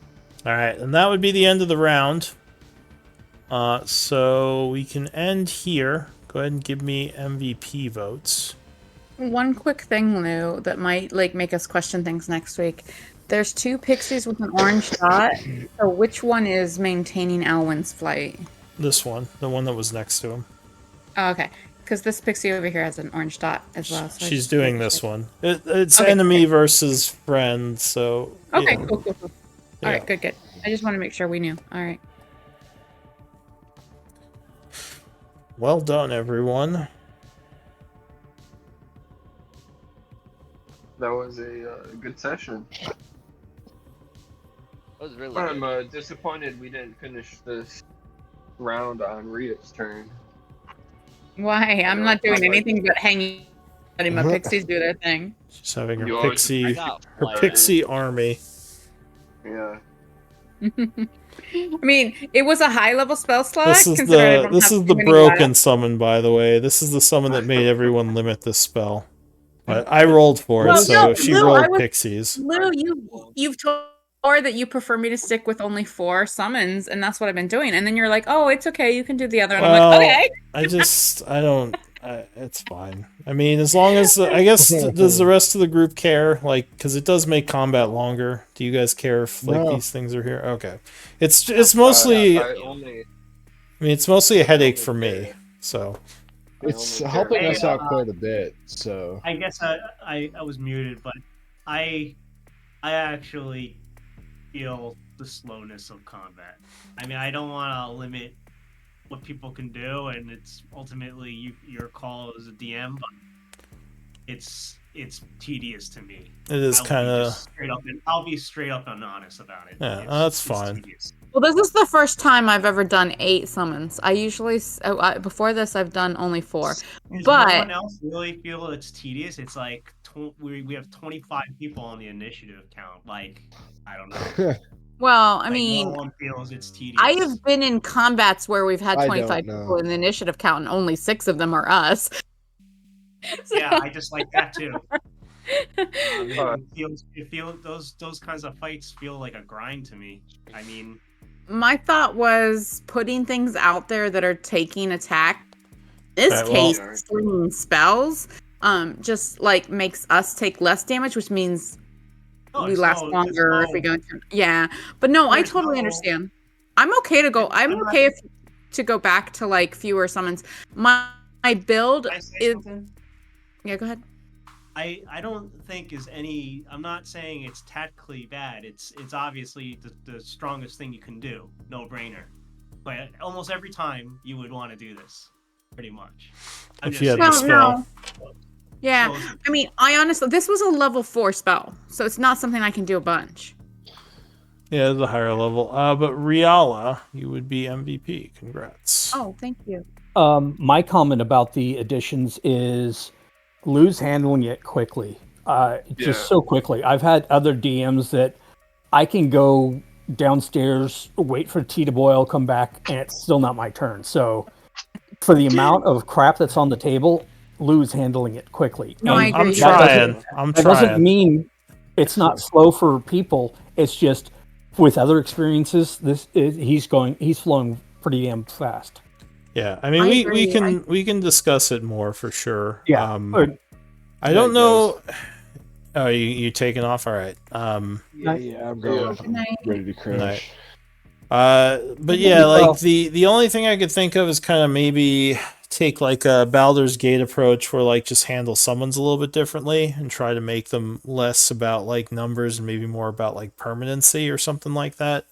Alright, and that would be the end of the round. So we can end here. Go ahead and give me MVP votes. One quick thing, Lou, that might make us question things next week. There's 2 pixies with an orange dot. So which one is maintaining Alwyn's flight? This one, the one that was next to him. Oh, okay. Because this pixie over here has an orange dot as well. So She's doing this one. It's Okay, enemy versus friend, so... Okay, yeah. cool. All Yeah. right, good. I just want to make sure we knew. All right. Well done, everyone. That was a good session. That was really I'm good. disappointed we didn't finish this round on Rita's turn. Why? I'm not doing anything but hanging, letting my pixies do their thing. She's having her You always- pixie, I got her flighted. pixie army. Yeah. I mean, it was a high level spell slot. This is considering I don't have the too many broken left. summon, by the way. This is the summon that made everyone limit this spell. But I rolled for it, Well, so no, she Lou, rolled I was- pixies. Lou, you've told her that you prefer me to stick with only 4 summons, and that's what I've been doing. And then you're like, "Oh, it's okay, you can do the other." And Well, I'm like, "Okay." I don't. It's fine. I mean, as long as I guess does the rest of the group care? Like, because it does make combat longer. Do you guys care if like No. these things are here? Okay, it's mostly. I only. I mean, it's mostly a headache for me. So It's only helping care- us out quite a bit. So I guess I was muted, but I actually feel the slowness of combat. I mean, I don't want to limit what people can do, and it's ultimately your call as a DM, but it's tedious to me. it is kind of. I'll be straight up and honest about it. Yeah, It's- that's it's fine. tedious. Well, this is the first time I've ever done 8 summons. I usually before this I've done only 4. Does no But one else really feel it's tedious? It's like we have 25 people on the initiative count. Like, I don't know. well, I Like, mean, no one feels it's tedious. I have been in combats where we've had I 25 don't know. people in the initiative count, and only 6 of them are us. So- Yeah, I just like that too. Uh, It feels those kinds of fights feel like a grind to me. I mean, My thought was putting things out there that are taking attack. In this Okay, well- case, slinging spells, just like makes us take less damage, which means no, we it's last no- it's longer if we no- go into. Yeah, but no, I There's totally no- understand. I'm okay to go. I'm I'm not- okay to go back to like fewer summons. My build Can I say is. something? Yeah, go ahead. I don't think is any. I'm not saying it's tactically bad. It's obviously the strongest thing you can do. No brainer. But almost every time you would want to do this, pretty much. I'm If just you had saying. the No, spell. no. Yeah, So- I mean, I honestly, this was a level 4 spell, so it's not something I can do a bunch. Yeah, the higher level. But Riala, you would be MVP. Congrats. Oh, thank you. My comment about the additions is Lou's handling it quickly, just so quickly. I've had other DMs that I can go downstairs, wait for tea to boil, come back, and it's still not my turn. So for the amount of crap that's on the table, Lou's handling it quickly. No, And I agree. I'm That trying. I'm that doesn't trying. mean it's not slow for people. It's just with other experiences, he's flowing pretty damn fast. Yeah, I mean, I we agree. we can discuss it more for sure. Yeah. I don't Yeah, know. Oh, you taking off? All right. yeah, I'm going. Good night. I'm ready to crash. But yeah, like the only thing I could think of is kind of maybe take like a Baldur's Gate approach where like just handle summons a little bit differently and try to make them less about like numbers and maybe more about like permanency or something like that.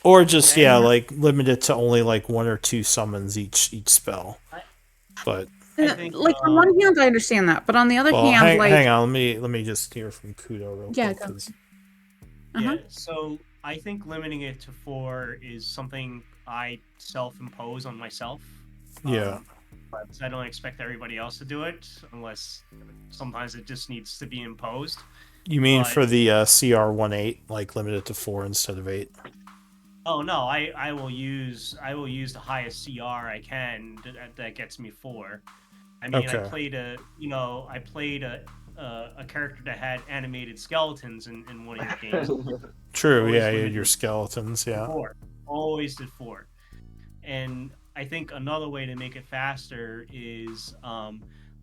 Or just like limit it to only like 1 or 2 summons each spell. But I think, Like on one hand, I understand that, but on the other well, hand, like hang on, let me just hear from Kudo real Yeah, quick. go. 'Cause- Uh-huh. Yeah, so I think limiting it to 4 is something I self-impose on myself. Yeah. But I don't expect everybody else to do it, unless sometimes it just needs to be imposed. You mean But- for the CR18, like limited to 4 instead of 8? Oh no, I will use the highest CR I can that gets me 4. I mean, Okay. I played a character that had animated skeletons in one of your games. True, Always yeah, you had limited your to skeletons, yeah. 4. Always did 4. And I think another way to make it faster is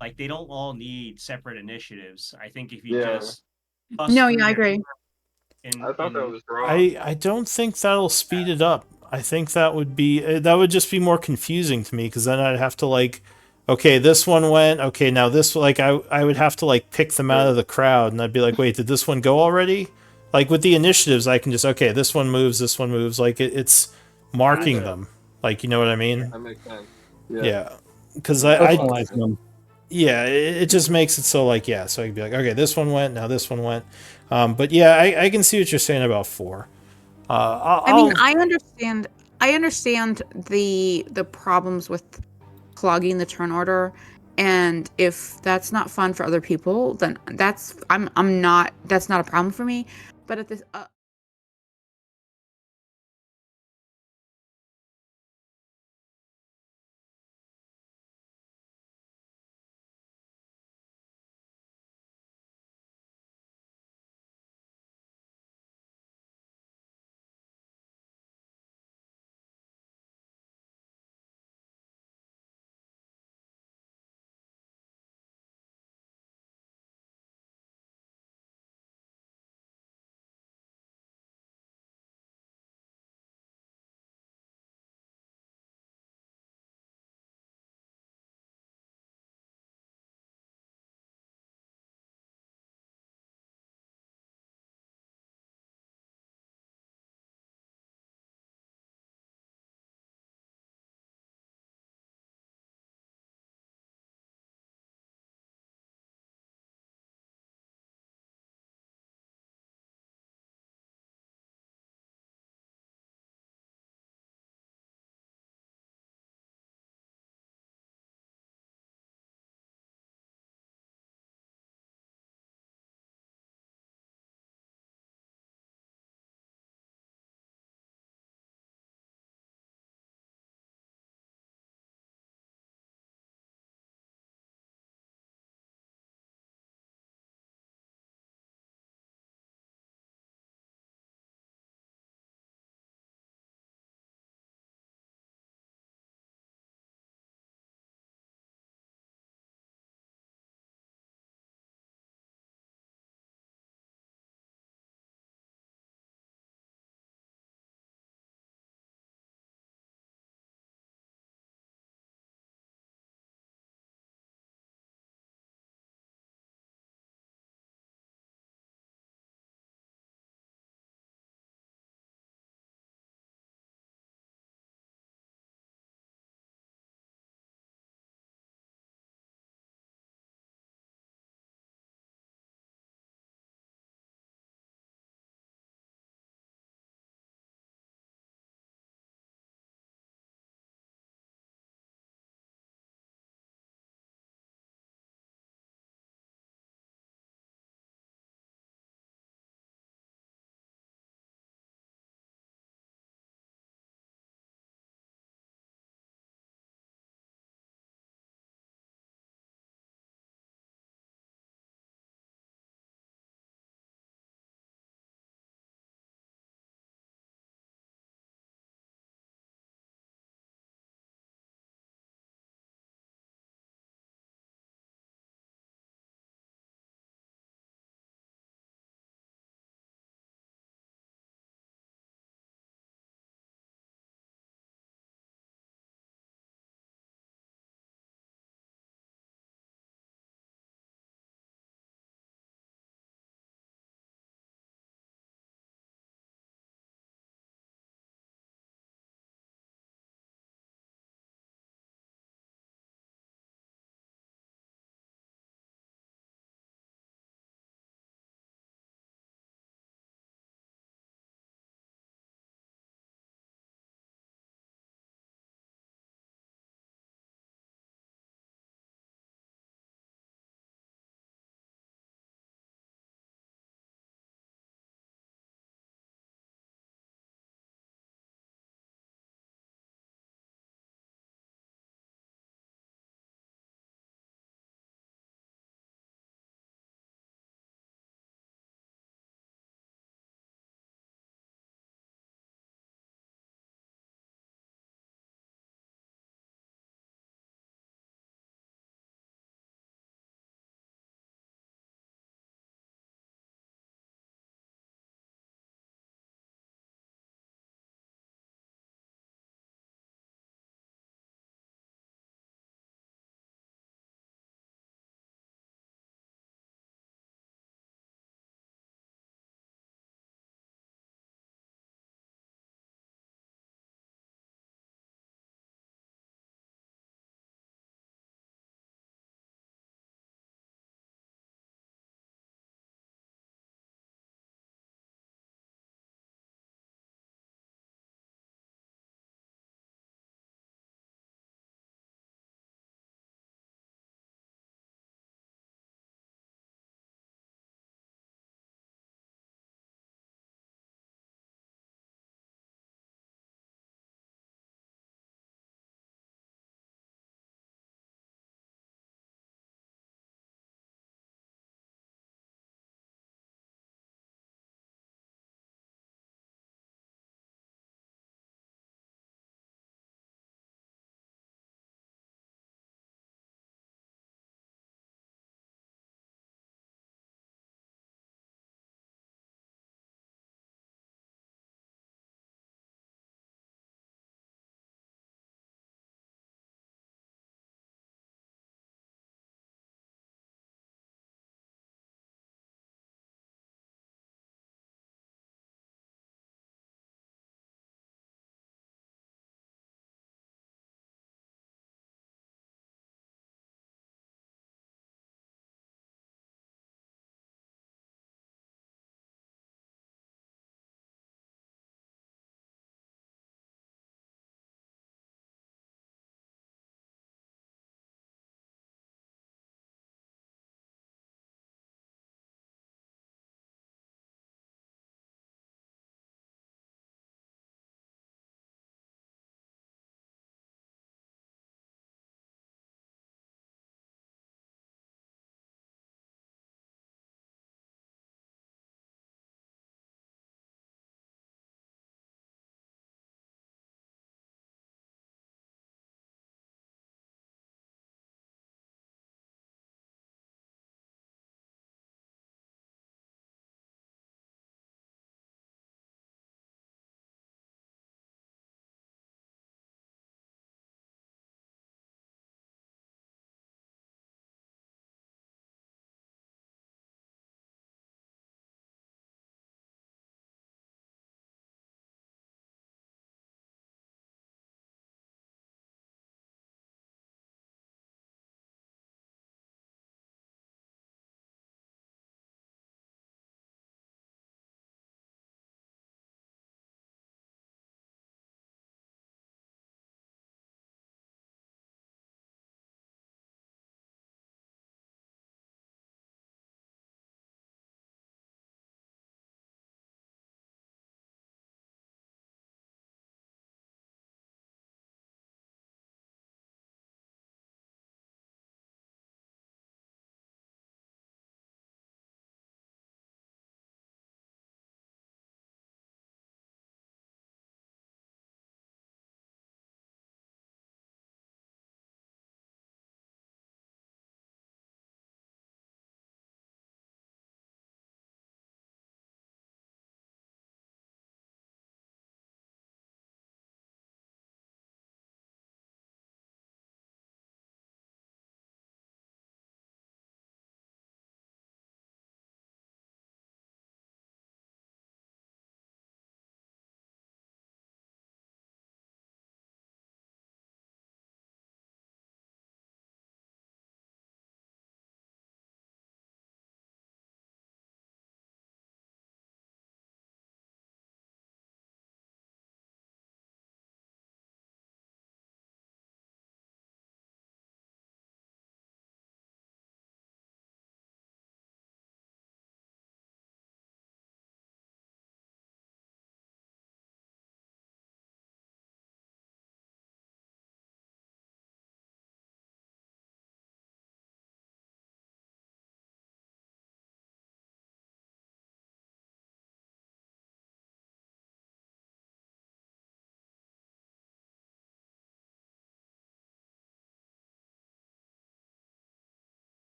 like they don't all need separate initiatives. I think if you just no, yeah, I agree. I thought that was wrong. I don't think that'll speed it up. I think that would just be more confusing to me, because then I'd have to like, okay, this one went, okay, now this, like, I would have to like pick them out of the crowd, and I'd be like, wait, did this one go already? Like with the initiatives, I can just, okay, this one moves, like it's marking them, like, you know what I mean? That makes sense. Yeah, because Personalize them. yeah, it just makes it so like, yeah, so I could be like, okay, this one went, now this one went, but yeah, I can see what you're saying about 4. I mean, I understand the problems with clogging the turn order, and if that's not fun for other people, then that's not a problem for me. But at this